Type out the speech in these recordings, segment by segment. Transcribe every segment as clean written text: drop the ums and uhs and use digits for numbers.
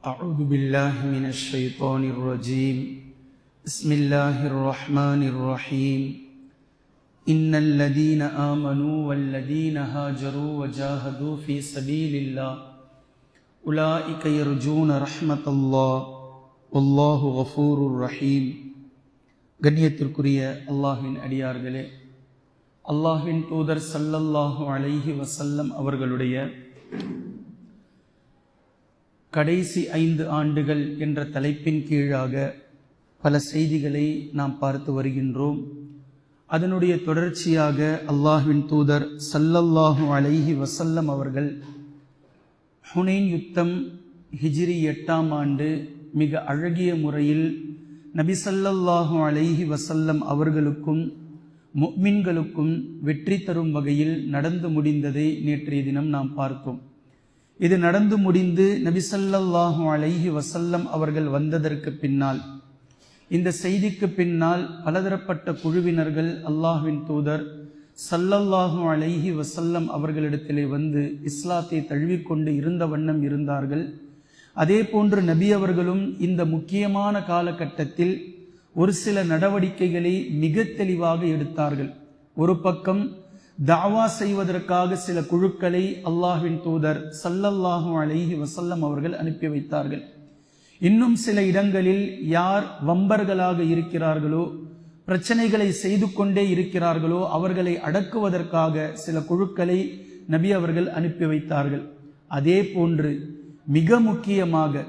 أعوذ بالله من الشيطان الرجيم بسم الله الرحمن الرحيم إن الذين آمنوا والذين هاجروا وجاهدوا في سبيل الله أولئك يرجون رحمة الله والله غفور رحيم. கண்ணியத்திற்குரிய அல்லாஹ்வின் அடியார்களே, அல்லாஹ்வின் தூதர் ஸல்லல்லாஹு அலைஹி வஸல்லம் அவர்களுடைய கடைசி 5 ஆண்டுகள் என்ற தலைப்பின் கீழாக பல செய்திகளை நாம் பார்த்து வருகின்றோம். அதனுடைய தொடர்ச்சியாக அல்லாஹ்வின் தூதர் ஸல்லல்லாஹு அலைஹி வஸல்லம் அவர்கள் ஹுனைன் யுத்தம் ஹிஜ்ரி 8ஆம் ஆண்டு மிக அழகிய முறையில் நபி ஸல்லல்லாஹு அலைஹி வஸல்லம் அவர்களுக்கும் முஃமின்களுக்கும் வெற்றி தரும் வகையில் நடந்து முடிந்ததை நேற்றைய தினம் நாம் பார்த்தோம். இது நடந்து முடிந்து நபி ஸல்லல்லாஹு அலைஹி வஸல்லம் அவர்கள் வந்ததற்கு பின்னால், இந்த செய்திக்கு பின்னால் பலதரப்பட்ட குழுவினர்கள் அல்லாஹ்வின் தூதர் ஸல்லல்லாஹு அலைஹி வஸல்லம் அவர்களிடத்திலே வந்து இஸ்லாத்தை தழுவிக்கொண்டு இருந்த வண்ணம் இருந்தார்கள். அதே போன்று நபி அவர்களும் இந்த முக்கியமான காலகட்டத்தில் ஒரு சில நடவடிக்கைகளை மிக தெளிவாக எடுத்தார்கள். ஒரு பக்கம் தாவா செய்வதற்காக சில குழுக்களை அல்லாஹ்வின் தூதர் ஸல்லல்லாஹு அலைஹி வஸல்லம் அவர்கள் அனுப்பி வைத்தார்கள். இன்னும் சில இடங்களில் யார் வம்பர்களாக இருக்கிறார்களோ, பிரச்சனைகளை செய்து கொண்டே இருக்கிறார்களோ, அவர்களை அடக்குவதற்காக சில குழுக்களை நபி அவர்கள் அனுப்பி வைத்தார்கள். அதே போன்று மிக முக்கியமாக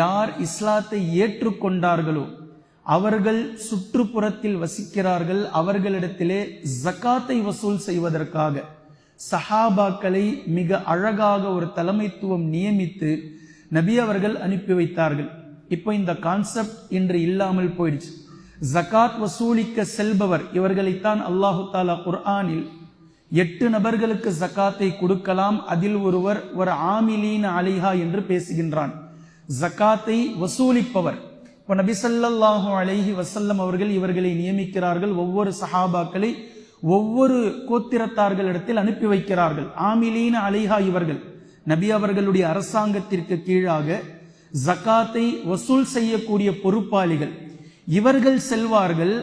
யார் இஸ்லாத்தை ஏற்றுக்கொண்டார்களோ, அவர்கள் சுற்றுப்புறத்தில் வசிக்கிறார்கள், அவர்களிடத்திலே ஜகாத்தை வசூல் செய்வதற்காக சஹாபாக்களை மிக அழகாக ஒரு தலைமைத்துவம் நியமித்து நபி அவர்கள் அனுப்பி வைத்தார்கள். இப்போ இந்த கான்செப்ட் இன்று இல்லாமல் போயிடுச்சு. ஜகாத் வசூலிக்க செல்பவர், இவர்களைத்தான் அல்லாஹு தாலா குர்ஆனில் 8 நபர்களுக்கு ஜகாத்தை கொடுக்கலாம், அதில் ஒருவர் ஒரு ஆமிலீன அலைஹா என்று பேசுகின்றான். ஜகாத்தை வசூலிப்பவர். இப்போ நபி ஸல்லல்லாஹு அலைஹி வஸல்லம் அவர்கள் இவர்களை நியமிக்கிறார்கள். ஒவ்வொரு சஹாபாக்களை ஒவ்வொரு கோத்திரத்தார்களிடத்தில் அனுப்பி வைக்கிறார்கள். ஆமிலீன அலைஹா இவர்கள் நபி அவர்களுடைய அரசாங்கத்திற்கு கீழாக ஜகாத்தை வசூல் செய்யக்கூடிய பொறுப்பாளிகள். இவர்கள் செல்வார்கள்.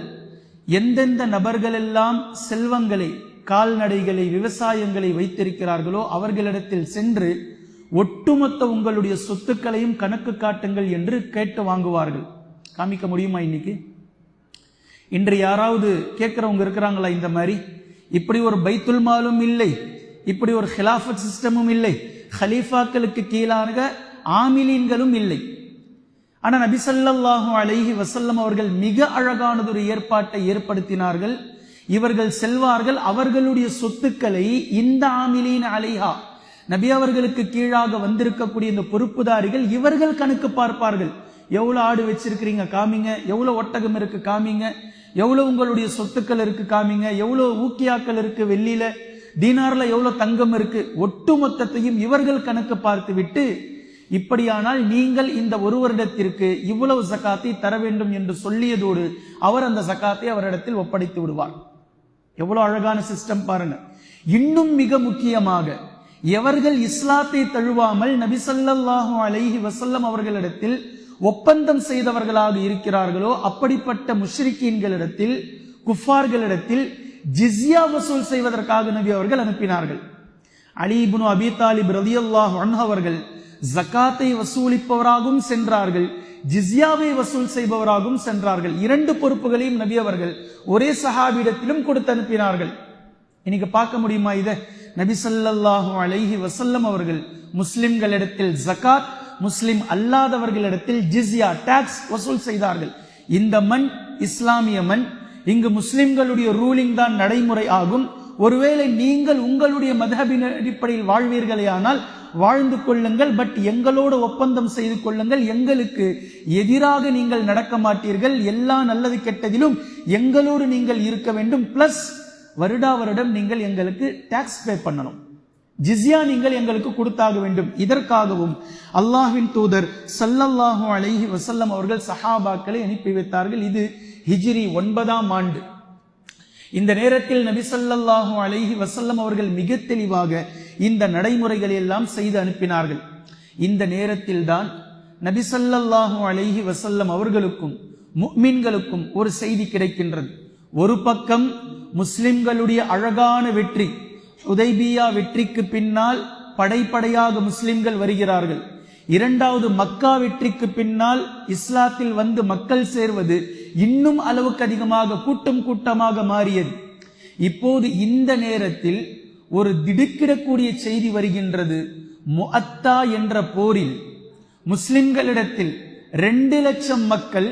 எந்தெந்த நபர்களெல்லாம் செல்வங்களை, கால்நடைகளை, விவசாயங்களை வைத்திருக்கிறார்களோ அவர்களிடத்தில் சென்று ஒட்டுமொத்த உங்களுடைய சொத்துக்களையும் கணக்கு காட்டுங்கள் என்று கேட்டு வாங்குவார்கள். காமிக்க முடியுமா? இன்னைக்கு இன்று யாராவது கேட்கிறவங்க இருக்கிறாங்களா? இந்த மாதிரி இப்படி ஒரு பைத்துல் மாலும் இல்லை, இப்படி ஒரு ஹிலாஃபத் சிஸ்டமும் இல்லை, ஹலீஃபாக்களுக்கு கீழாக ஆமிலீன்களும் இல்லை. ஆனா நபி ஸல்லல்லாஹு அலைஹி வஸல்லம் அவர்கள் மிக அழகானதொரு ஏற்பாட்டை ஏற்படுத்தினார்கள். இவர்கள் செல்வார்கள், அவர்களுடைய சொத்துக்களை இந்த ஆமிலீன் அலைஹா, நபி அவர்களுக்கு கீழாக வந்திருக்கக்கூடிய இந்த பொறுப்புதாரிகள், இவர்கள் கணக்கு பார்ப்பார்கள். எவ்வளவு ஆடு வச்சிருக்கிறீங்க காமிங்க, எவ்வளவு ஒட்டகம் இருக்கு காமிங்க, எவ்வளவு உங்களுடைய சொத்துக்கள் இருக்கு காமிங்க, எவ்வளவு ஊக்கியாக்கள் இருக்கு, வெள்ளியில தீனார்ல எவ்வளவு தங்கம் இருக்கு, ஒட்டு மொத்தத்தையும் இவர்கள் கணக்கு பார்த்து விட்டு, இப்படியானால் நீங்கள் இந்த ஒரு வருடத்திற்கு இவ்வளவு ஜகாத்தை தர வேண்டும் என்று சொல்லியதோடு அவர் அந்த ஜகாத்தை அவரிடத்தில் ஒப்படைத்து விடுவார். எவ்வளவு அழகான சிஸ்டம் பாருங்க. இன்னும் மிக முக்கியமாக, எவர்கள் இஸ்லாத்தை தழுவாமல் நபி ஸல்லல்லாஹு அலைஹி வஸல்லம் அவர்களிடத்தில் ஒப்பந்தம் செய்தவர்களாக இருக்கிறார்களோ, அப்படிப்பட்ட முஷ்ரிக்கீன்களிடத்தில், குஃபார்களிடத்தில் ஜிஸ்யா வசூல் செய்வதற்காக நபி அவர்கள் அனுப்பினார்கள். அலி இப்னு அபி தாலிப் ரலியல்லாஹு அன்ஹு அவர்கள் ஜகாத்தை வசூலிப்பவராகவும் சென்றார்கள், ஜிஸ்யாவை வசூல் செய்பவராகவும் சென்றார்கள். 2 பொறுப்புகளையும் நபி அவர்கள் ஒரே சஹாபியிடத்திலும் கொடுத்து அனுப்பினார்கள். இன்னைக்கு பார்க்க முடியுமா இதை? நபி ஸல்லல்லாஹு அலைஹி வஸல்லம் அவர்கள் முஸ்லிம்களிடத்தில் ஜகாத், முஸ்லிம் அல்லாதவர்களிடத்தில் ஜிஸ்யா, டாக்ஸ் வசூல் செய்தார்கள். இந்த மண் இஸ்லாமிய மண், இங்கு முஸ்லிம்களுடைய ரூலிங் தான் நடைமுறை ஆகும். ஒருவேளை நீங்கள் உங்களுடைய மதஹபின் அடிப்படையில் வாழ்வீர்களேயானால் வாழ்ந்து கொள்ளுங்கள், பட் எங்களோடு ஒப்பந்தம் செய்து கொள்ளுங்கள், எங்களுக்கு எதிராக நீங்கள் நடக்க மாட்டீர்கள், எல்லா நல்லது கெட்டதிலும் எங்களோடு நீங்கள் இருக்க வேண்டும், பிளஸ் வருடா வருடம் நீங்கள் எங்களுக்கு டாக்ஸ் பே பண்ணணும், ஜிஸ்யா நீங்கள் எங்களுக்கு கொடுத்தாக வேண்டும். இதற்காகவும் அல்லாஹ்வின் தூதர் ஸல்லல்லாஹு அலைஹி வஸல்லம் அவர்கள் சஹாபாக்களை அனுப்பி வைத்தார்கள். இது ஹிஜ்ரி 9ஆம் ஆண்டு. இந்த நேரத்தில் நபி ஸல்லல்லாஹு அலைஹி வஸல்லம் அவர்கள் மிக தெளிவாக இந்த நடைமுறைகளை எல்லாம் செய்து அனுப்பினார்கள். இந்த நேரத்தில் தான் நபி ஸல்லல்லாஹு அலைஹி வஸல்லம் அவர்களுக்கும் முஃமின்களுக்கும் ஒரு செய்தி கிடைக்கின்றது. ஒரு பக்கம் முஸ்லிம்களுடைய அழகான வெற்றி, ஹுதைபியா வெற்றிக்கு பின்னால் படைப்படையாக முஸ்லிம்கள் வருகிறார்கள். இரண்டாவது மக்கா வெற்றிக்கு பின்னால் இஸ்லாத்தில் வந்து மக்கள் சேர்வது இன்னும் அளவுக்கு அதிகமாக கூட்டம் கூட்டமாக மாறியது. இப்போது இந்த நேரத்தில் ஒரு திடுக்கிடக்கூடிய செய்தி வருகின்றது. முஅத்தா என்ற போரில் முஸ்லிம்களிடத்தில் 2 லட்சம் மக்கள்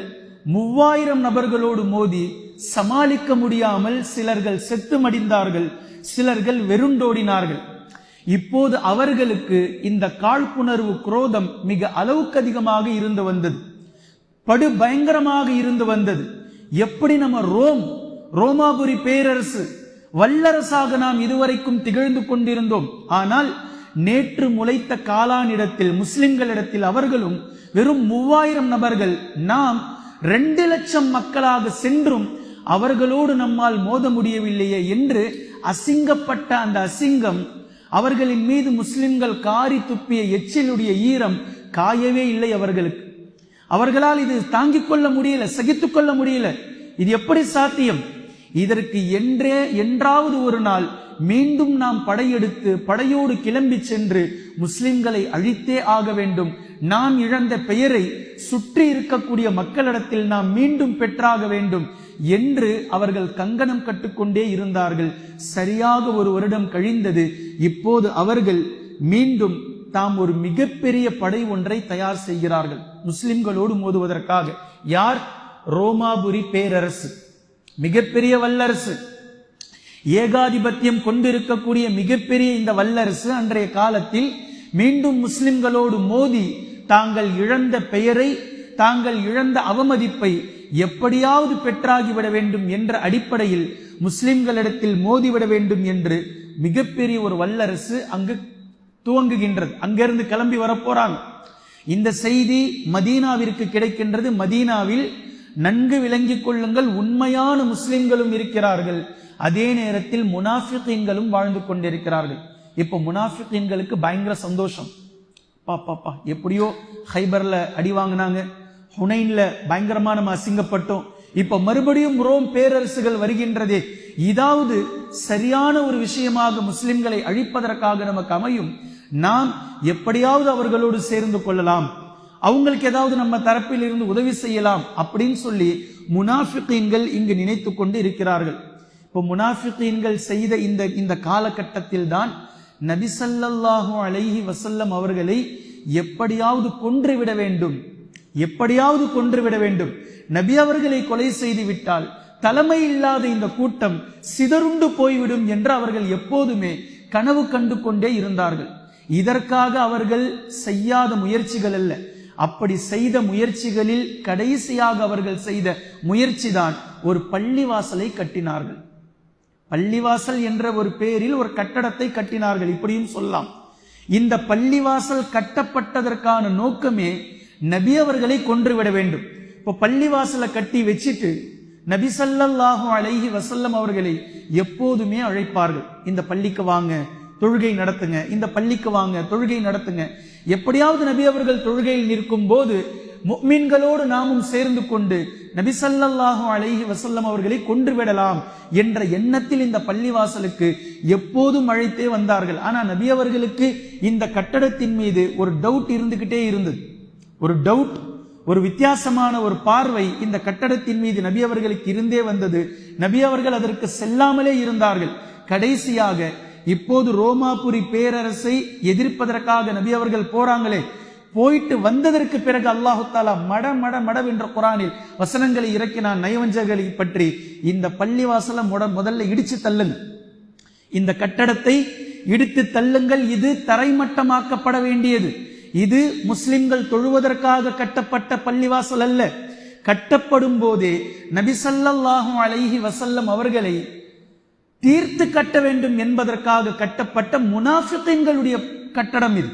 3000 நபர்களோடு மோதி சமாளிக்க முடியாமல் சிலர்கள் செத்து மடிந்தார்கள், சிலர்கள் வெருண்டோடினார்கள். இப்போது அவர்களுக்கு இந்த காழ்ப்புணர்வு, குரோதம் மிக அளவுக்கு அதிகமாக இருந்து வந்தது, படு பயங்கரமாக இருந்து வந்தது. எப்படி நம்ம ரோமாபுரி பேரரசு வல்லரசாக நாம் இதுவரைக்கும் திகழ்ந்து கொண்டிருந்தோம். ஆனால் நேற்று முளைத்த காலானிடத்தில், முஸ்லிம்களிடத்தில் அவர்களும் வெறும் 3000 நபர்கள், நாம் 2 லட்சம் மக்களாக சென்றும் அவர்களோடு நம்மால் மோத முடியவில்லையே என்று அசிங்கப்பட்ட அந்த அசிங்கம், அவர்களின் மீது முஸ்லிம்கள் காரி துப்பிய எச்சிலுடைய ஈரம் காயவே இல்லை அவர்களுக்கு. அவர்களால் இது தாங்கிக் கொள்ள முடியல, சகித்துக் கொள்ள முடியல. இது எப்படி சாத்தியம்? இதற்கு என்றாவது ஒரு நாள் மீண்டும் நாம் படையெடுத்து படையோடு கிளம்பி சென்று முஸ்லிம்களை அழித்தே ஆக வேண்டும். நாம் இழந்த பெயரை சுற்றி இருக்கக்கூடிய மக்களிடத்தில் நாம் மீண்டும் பெற்றாக வேண்டும் என்று அவர்கள் கங்கணம் கட்டுக்கொண்டே இருந்தார்கள். சரியாக 1 வருடம் கழிந்தது. இப்போது அவர்கள் மீண்டும் தாம் ஒரு மிகப்பெரிய படை ஒன்றை தயார் செய்கிறார்கள் முஸ்லிம்களோடு மோதுவதற்காக. யார்? ரோமாபுரி பேரரசு, மிகப்பெரிய வல்லரசு, ஏகாதிபத்தியம் கொண்டிருக்கக்கூடிய மிகப்பெரிய இந்த வல்லரசு அன்றைய காலத்தில் மீண்டும் முஸ்லிம்களோடு மோதி தாங்கள் இழந்த பெயரை, தாங்கள் இழந்த அவமதிப்பை எப்படியாவது பெற்றாகிவிட வேண்டும் என்ற அடிப்படையில் முஸ்லிம்களிடத்தில் மோதிவிட வேண்டும் என்று மிகப்பெரிய ஒரு வல்லரசு அங்கு துவங்குகின்றது. அங்கிருந்து கிளம்பி வரப்போறாங்க. இந்த செய்தி மதீனாவிற்கு கிடைக்கின்றது. மதீனாவில் நன்கு விளங்கிக் கொள்ளுங்கள், உண்மையான முஸ்லிம்களும் இருக்கிறார்கள், அதே நேரத்தில் முனாஃபிகீன்களும் வாழ்ந்து கொண்டிருக்கிறார்கள். இப்போ முனாஃபிகீன்களுக்கு பயங்கர சந்தோஷம். பாப்பா எப்படியோ ஹைபர்ல அடி வாங்கினாங்க, ஹுனைன்ல பயங்கரமா நம்ம அசிங்கப்பட்டோம், இப்ப மறுபடியும் ரோம் பேரரசுகள் வருகின்றதே, இதாவது சரியான ஒரு விஷயமாக முஸ்லிம்களை அழிப்பதற்காக நமக்கு அமையும். நாம் எப்படியாவது அவர்களோடு சேர்ந்து கொள்ளலாம், அவங்களுக்கு ஏதாவது நம்ம தரப்பில் இருந்து உதவி செய்யலாம் அப்படின்னு சொல்லி முனாஃபிகீன்கள் இங்கு நினைத்து கொண்டு இருக்கிறார்கள். இப்போ முனாஃபிகீன்கள் செய்த இந்த காலகட்டத்தில் தான் நபி ஸல்லல்லாஹு அலைஹி வஸல்லம் அவர்களை எப்படியாவது கொன்றுவிட வேண்டும், எப்படியாவது கொன்றுவிட வேண்டும். நபி அவர்களை கொலை செய்து விட்டால் தலைமை இல்லாத இந்த கூட்டம் சிதறுண்டு போய்விடும் என்று அவர்கள் எப்போதுமே கனவு கண்டு கொண்டே இருந்தார்கள். இதற்காக அவர்கள் செய்யாத முயற்சிகள் அல்ல, அப்படி செய்த முயற்சிகளில் கடைசியாக அவர்கள் செய்த முயற்சிதான் ஒரு பள்ளிவாசலை கட்டினார்கள். பள்ளிவாசல் என்ற ஒரு பெயரில் ஒரு கட்டடத்தை கட்டினார்கள், இப்படியும் சொல்லலாம். இந்த பள்ளிவாசல் கட்டப்பட்டதற்கான நோக்கமே நபி அவர்களை கொன்றுவிட வேண்டும். இப்போ பள்ளிவாசலை கட்டி வச்சிட்டு நபி ஸல்லல்லாஹு அலைஹி வஸல்லம் அவர்களை எப்போதுமே அழைப்பார்கள். இந்த பள்ளிக்கு வாங்க, தொழுகை நடத்துங்க, இந்த பள்ளிக்கு வாங்க, தொழுகை நடத்துங்க. எப்படியாவது நபி அவர்கள் தொழுகையில் நிற்கும் போது முஃமின்களோடு நாமும் சேர்ந்து கொண்டு நபி ஸல்லல்லாஹு அலைஹி வஸல்லம் அவர்களை கொன்றுவிடலாம் என்ற எண்ணத்தில் இந்த பள்ளிவாசலுக்கு எப்போதும் அழைத்தே வந்தார்கள். ஆனா நபி அவர்களுக்கு இந்த கட்டடத்தின் மீது ஒரு டவுட் இருந்துகிட்டே இருந்தது. ஒரு டவுட், ஒரு வித்தியாசமான ஒரு பார்வை இந்த கட்டடத்தின் மீது நபி அவர்களுக்கு இருந்தே வந்தது. நபி அவர்கள் அதற்கு செல்லாமலே இருந்தார்கள். கடைசியாக இப்போது ரோமாபுரி பேரரசை எதிர்ப்பதற்காக நபி அவர்கள் போறாங்களே, போயிட்டு வந்ததற்கு பிறகு அல்லாஹு தஆலா மடவென்ற குர்ஆனில் வசனங்களை இறக்கினான் நயவஞ்சகர்களை பற்றி. இந்த பள்ளிவாசலை முதல்ல இடிச்சு தள்ளுங்க, இந்த கட்டடத்தை இடித்து தள்ளுங்கள், இது தரைமட்டமாக்கப்பட வேண்டியது, இது முஸ்லிம்கள் தொழுவதற்காக கட்டப்பட்ட பள்ளிவாசல் அல்ல. கட்டப்படும் போதே நபி ஸல்லல்லாஹு அலைஹி வஸல்லம் அவர்களை தீர்த்து கட்ட வேண்டும் என்பதற்காக கட்டப்பட்ட முனாஃபிகீன்களுடைய கட்டடம் இது.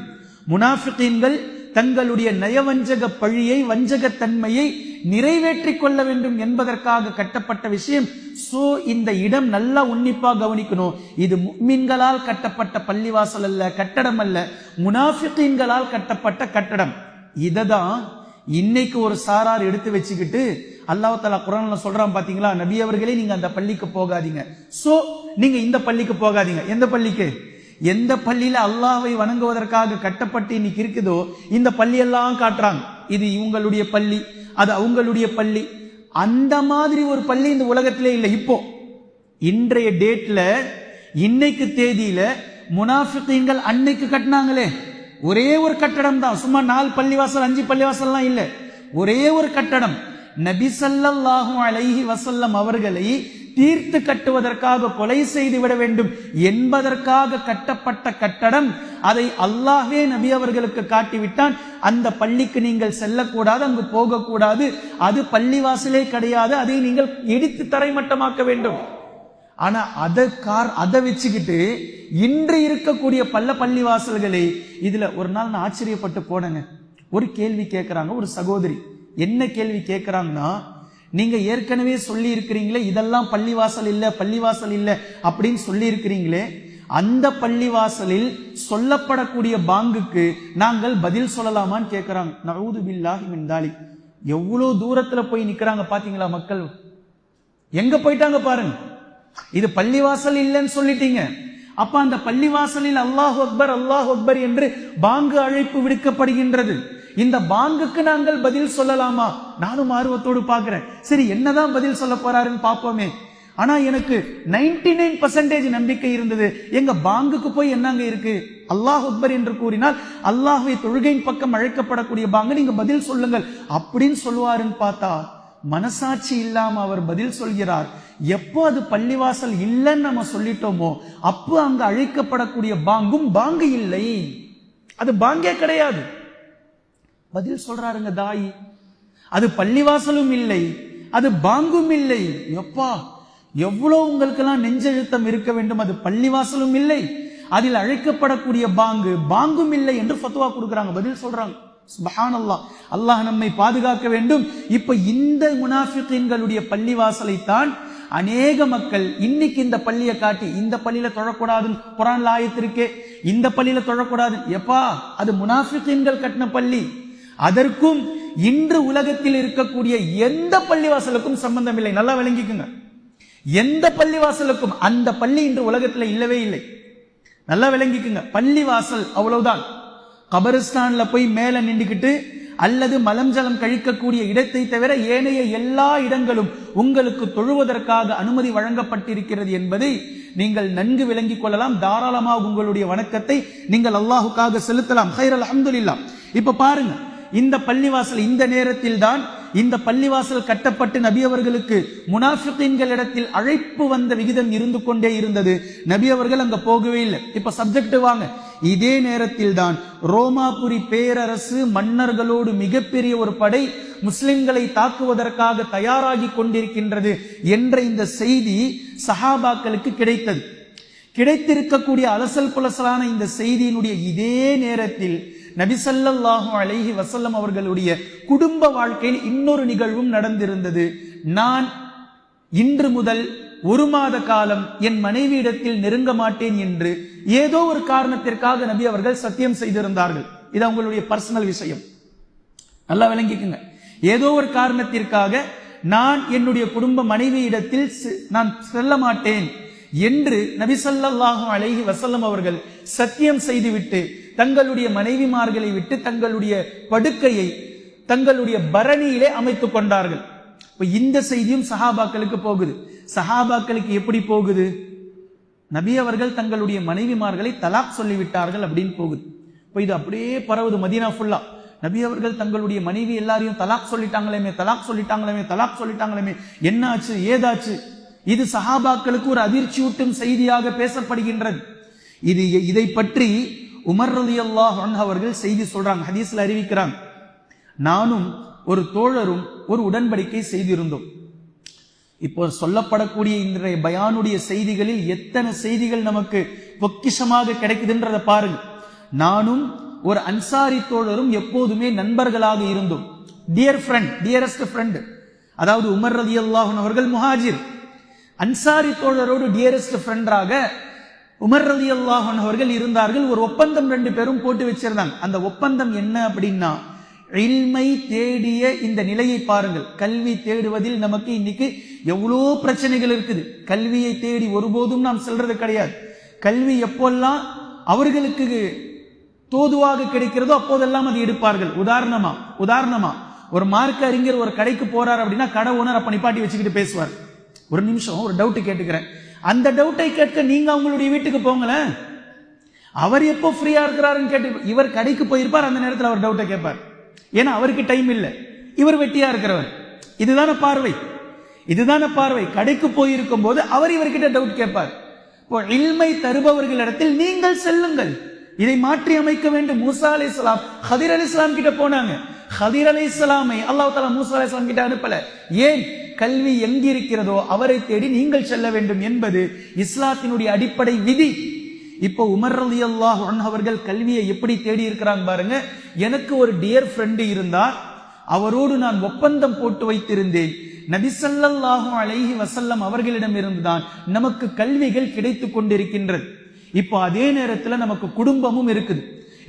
முனாஃபிகீன்கள் தங்களுடைய நயவஞ்சக பழியை, வஞ்சகத்தன்மையை நிறைவேற்றிக் கொள்ள வேண்டும் என்பதற்காக கட்டப்பட்ட விஷயம். சோ இந்த இடம் நல்லா உன்னிப்பா கவனிக்கணும். இது முஃமின்களால் கட்டப்பட்ட பள்ளிவாசல் அல்ல, கட்டடம் அல்ல, முனாஃபிகீன்களால் கட்டப்பட்ட கட்டடம். இததான் இன்னைக்கு ஒரு சாரார் எடுத்து வச்சுக்கிட்டு அல்லாஹ் தஆலா குர்ஆன்ல சொல்றான் பாத்தீங்களா, நபி அவர்களே நீங்க அந்த பள்ளிக்கு போகாதீங்க, சோ நீங்க இந்த பள்ளிக்கு போகாதீங்க. எந்த பள்ளிக்கு? எந்த பள்ளியில அல்லாஹ்வை வணங்குவதற்காக கட்டப்பட்டு இன்னைக்கு இருக்குதோ இந்த பள்ளியெல்லாம் காட்டுறாங்க. இது இவங்களுடைய பள்ளி, அது அவங்களுடைய பள்ளி. அந்த மாதிரி ஒரு பள்ளி இந்த உலகத்திலே இல்லை. இப்போ இன்றைய டேட்ல, இன்னைக்கு தேதியில முனாஃபிகீன்கள் அன்னைக்கு கட்டினாங்களே ஒரே ஒரு கட்டடம் தான், சும்மா 4 பள்ளிவாசல் 5 பள்ளிவாசல்லாம் இல்ல, ஒரே ஒரு கட்டடம். நபி ஸல்லல்லாஹு அலைஹி வஸல்லம் அவர்களை தீர்த்து கட்டுவதற்காக கொலை செய்து விட வேண்டும் என்பதற்காக கட்டப்பட்ட கட்டடம். அதை அல்லாஹ்வே நபி அவர்களுக்கு காட்டிவிட்டான். அந்த பள்ளிக்கு நீங்கள் செல்லக்கூடாது, அங்கு போகக்கூடாது, அது பள்ளிவாசலே கிடையாது, அதை நீங்கள் இடித்து தரைமட்டமாக்க வேண்டும். ஆனா அதை வச்சுக்கிட்டு இன்று இருக்கக்கூடிய பள்ளிவாசல்களை, இதுல ஒரு நாள் நான் ஆச்சரியப்பட்டு போனேங்க. ஒரு கேள்வி கேட்கிறாங்க ஒரு சகோதரி. என்ன கேள்வி கேட்கிறாங்கன்னா, நீங்க ஏற்கனவே சொல்லி இருக்கிறீங்களே இதெல்லாம் பள்ளிவாசல் இல்ல பள்ளிவாசல் இல்ல அப்படின்னு சொல்லி இருக்கிறீங்களே, அந்த பள்ளிவாசலில் சொல்லப்படக்கூடிய பாங்குக்கு நாங்கள் பதில் சொல்லலாமான்னு கேட்கிறாங்க. நஊது பில்லாஹி மின் தாலிக். எவ்வளவு தூரத்துல போய் நிக்கிறாங்க பாத்தீங்களா மக்கள், எங்க போயிட்டாங்க பாருங்க. இது பள்ளிவாசல் இல்லைன்னு சொல்லிட்டீங்க, அப்ப அந்த பள்ளிவாசலில் அல்லாஹ் அக்பர் என்று பாங்கு அழைப்பு விடுக்கப்படுகின்றது. இந்த பாங்குக்கு நாங்கள் பதில் சொல்லலாமா? நானும் ஆர்வத்தோடு பார்க்கிறேன். சரி, என்னதான் பதில் சொல்ல போறாருன்னு பார்ப்போமே. ஆனா எனக்கு 99% நம்பிக்கை இருந்தது, எங்க பாங்குக்கு போய் என்னங்க இருக்கு? அல்லாஹ் அக்பர் என்று கூறினால் அல்லாஹ்வை தொழுகையின் பக்கம் அழைக்கப்படக்கூடிய பாங்கு, நீங்க பதில் சொல்லுங்கள் அப்படின்னு சொல்லுவாருன்னு பார்த்தா மனசாட்சி இல்லாம அவர் பதில் சொல்கிறார். எப்போ அது பள்ளிவாசல் இல்லைன்னு நம்ம சொல்லிட்டோமோ அப்போ அங்க அழைக்கப்படக்கூடிய பாங்கும் பாங்கு இல்லை, அது பாங்கே கிடையாது. பதில் சொல்றாருங்க தாயி, அது பள்ளிவாசலும் இல்லை, அது பாங்கும் இல்லை. எப்பா, எவ்வளவு உங்களுக்கெல்லாம் நெஞ்செழுத்தம் இருக்க வேண்டும். அது பள்ளிவாசலும் இல்லை, அதில் அழைக்கப்படக்கூடிய பாங்கும் இல்லை என்று ஃபத்வா கொடுக்கறாங்க, பதில் சொல்றாங்க. சுப்ஹானல்லாஹ், அல்லாஹ் நம்மை பாதுகாக்க வேண்டும். இப்ப இந்த முனாஃபிகீன்களுடைய பள்ளிவாசலை தான் அநேக மக்கள் இன்னைக்கு இந்த பள்ளியை காட்டி, இந்த பள்ளியில தொழக்கூடாதுன்னு குர்ஆன்ல ஆயத்து இருக்கே, இந்த பள்ளியில தொழக்கூடாது. எப்பா, அது முனாஃபிகீன்கள் கட்டின பள்ளி. அதற்கும் இன்று உலகத்தில் இருக்கக்கூடிய எந்த பள்ளிவாசலுக்கும் சம்பந்தம் இல்லை. நல்லா விளங்கிக்குங்க, எந்த பள்ளிவாசலுக்கும். அந்த பள்ளி இன்று உலகத்துல இல்லவே இல்லை. நல்லா விளங்கிக்குங்க, பள்ளிவாசல் அவ்வளவுதான். கபரிஸ்தான்ல போய் மேல நின்றுகிட்டு அல்லது மலம் ஜலம் கழிக்கக்கூடிய இடத்தை தவிர ஏனைய எல்லா இடங்களும் உங்களுக்கு தொழுவதற்காக அனுமதி வழங்கப்பட்டிருக்கிறது என்பதை நீங்கள் நன்கு விளங்கிக் கொள்ளலாம். தாராளமாக உங்களுடைய வணக்கத்தை நீங்கள் அல்லாஹுக்காக செலுத்தலாம். ஹைர், அல்ஹம்துலில்லாஹ். இப்ப பாருங்க, இந்த பள்ளிவாசல் இந்த நேரத்தில் தான் இந்த பள்ளிவாசல் கட்டப்பட்டு நபி அவர்களுக்கு முனாஃபிகீன்களிடத்தில் அழைப்பு வந்த விகிதம் இருந்து கொண்டே இருந்தது. நபி அவர்கள் அங்க போகவே இல்லை. இப்ப சப்ஜெக்ட் வாங்க. இதே நேரத்தில் தான் ரோமாபுரி பேரரசு மன்னர்களோடு மிகப்பெரிய ஒரு படை முஸ்லிம்களை தாக்குவதற்காக தயாராகி கொண்டிருக்கின்றது என்ற இந்த செய்தி சஹாபாக்களுக்கு கிடைத்தது. கிடைத்திருக்கக்கூடிய அலசல் புலசலான இந்த செய்தியினுடைய இதே நேரத்தில் நபி ஸல்லல்லாஹு அலைஹி வஸல்லம் அவர்களுடைய குடும்ப வாழ்க்கையில் இன்னொரு நிகழ்வும் நடந்திருந்தது. நான் இன்று முதல் 1 மாத காலம் என் மனைவியிடத்தில் நெருங்க மாட்டேன் என்று ஏதோ ஒரு காரணத்திற்காக நபி அவர்கள் சத்தியம் செய்திருந்தார்கள். இது அவங்களுடைய பர்சனல் விஷயம், நல்லா விளங்கிக்குங்க. ஏதோ ஒரு காரணத்திற்காக நான் என்னுடைய குடும்ப மனைவியிடத்தில் நான் செல்ல மாட்டேன் என்று நபி ஸல்லல்லாஹு அலைஹி வஸல்லம் அவர்கள் சத்தியம் செய்துவிட்டு தங்களுடைய மனைவிமார்களை விட்டு தங்களுடைய படுக்கையை தங்களுடைய பரணியிலே அமைத்துக் கொண்டார்கள். இந்த செய்தியும் சஹாபாக்களுக்கு போகுது. சஹாபாக்களுக்கு எப்படி போகுது? நபி அவர்கள் தங்களுடைய மனைவிமார்களை தலாக் சொல்லிவிட்டார்கள் அப்படின்னு போகுது. இப்போ இது அப்படியே பரவுது மதீனா ஃபுல்லா. நபி அவர்கள் தங்களுடைய மனைவி எல்லாரையும் தலாக் சொல்லிட்டாங்களே, என்ன ஆச்சு ஏதாச்சு? இது சஹாபாக்களுக்கு ஒரு அதிர்ச்சியூட்டும் செய்தியாக பேசப்படுகின்றது. இதை பற்றி உமர் ரலியல்லாஹு அன்ஹு அவர்கள் செய்தி சொல்றாங்க, ஹதீஸ்ல அறிவிக்கிறாங்க. நானும் ஒரு தோழரும் ஒரு உடன்படிக்கை செய்திருந்தோம். இப்போ சொல்லப்படக்கூடிய இன்றைய பயானுடைய செய்திகளில் எத்தனை செய்திகள் நமக்கு பொக்கிஷமாக கிடைக்குதுன்றத பாருங்க. நானும் ஒரு அன்சாரி தோழரும் எப்போதுமே நண்பர்களாக இருந்தோம். Dearest friend. அதாவது உமர் ரலியல்லாஹு அன்ஹு அவர்கள் முஹாஜிர், அன்சாரி தோழரோடு டியரஸ்ட் ஃப்ரெண்டாக உமர் ரலியல்லாஹு அன்ஹு அவர்கள் இருந்தார்கள். ஒரு ஒப்பந்தம் 2 பேரும் போட்டு வச்சிருந்தாங்க. அந்த ஒப்பந்தம் என்ன அப்படின்னா, இல்மை தேடிய இந்த நிலையை பாருங்கள். கல்வி தேடுவதில் நமக்கு இன்னைக்கு எவ்வளோ பிரச்சனைகள் இருக்குது. கல்வியை தேடி ஒருபோதும் நாம் செல்றது கிடையாது. கல்வி எப்போல்லாம் அவர்களுக்கு தோதுவாக கிடைக்கிறதோ அப்போதெல்லாம் அது எடுப்பார்கள். உதாரணமா ஒரு மார்க்க அறிஞர் ஒரு கடைக்கு போறார் அப்படின்னா கடை ஓனர் அப்ப நிப்பாட்டி வச்சுக்கிட்டு பேசுவார். ஒரு நிமிஷம் ஒரு டவுட் கேட்டுக்கிறேன். அந்த டவுட்டை கேட்க நீங்க அவங்களுடைய வீட்டுக்கு போங்களேன். அவர் எப்போ ஃப்ரீயா இருக்கிறாருன்னு கேட்டு இவர் கடைக்கு போயிருப்பார். அந்த நேரத்தில் அவர் டவுட்டை கேட்பார். ஏன்னா அவருக்கு டைம் இல்லை, இவர் வெட்டியா இருக்கிறவர். இதுதான பார்வை. கடைக்கு போயிருக்கும் போது அவர் இவர்கிட்ட டவுட் கேட்பார். இப்போ இல்மை தருபவர்களிடத்தில் நீங்கள் செல்லுங்கள். இதை மாற்றி அமைக்க வேண்டும். மூசா அலைஹிஸ்ஸலாம் ஹதீர் அலைஹிஸ்ஸலாம் கிட்ட போனாங்க. ஹதீர் அலைஹிஸ்ஸலாமை அல்லாஹ் தஆலா மூசா அலைஹிஸ்ஸலாம் கிட்ட அனுப்பல. ஏன்? கல்வி எங்கு இருக்கிறதோ அவரை தேடி நீங்கள் செல்ல வேண்டும் என்பது இஸ்லாத்தினுடைய அடிப்படை விதி. இப்போ உமர் ரலியல்லாஹு அன்ஹு அவர்கள் கல்வியை எப்படி தேடி இருக்கிறாங்க பாருங்க. எனக்கு ஒரு டியர் ஃப்ரெண்டு இருந்தார், அவரோடு நான் ஒப்பந்தம் போட்டு வைத்திருந்தேன். நபி ஸல்லல்லாஹு அலைஹி வஸல்லம் அவர்களிடம் இருந்துதான் நமக்கு கல்விகள் கிடைத்து கொண்டிருக்கின்றது. இப்போ அதே நேரத்தில் நமக்கு குடும்பமும் இருக்குது.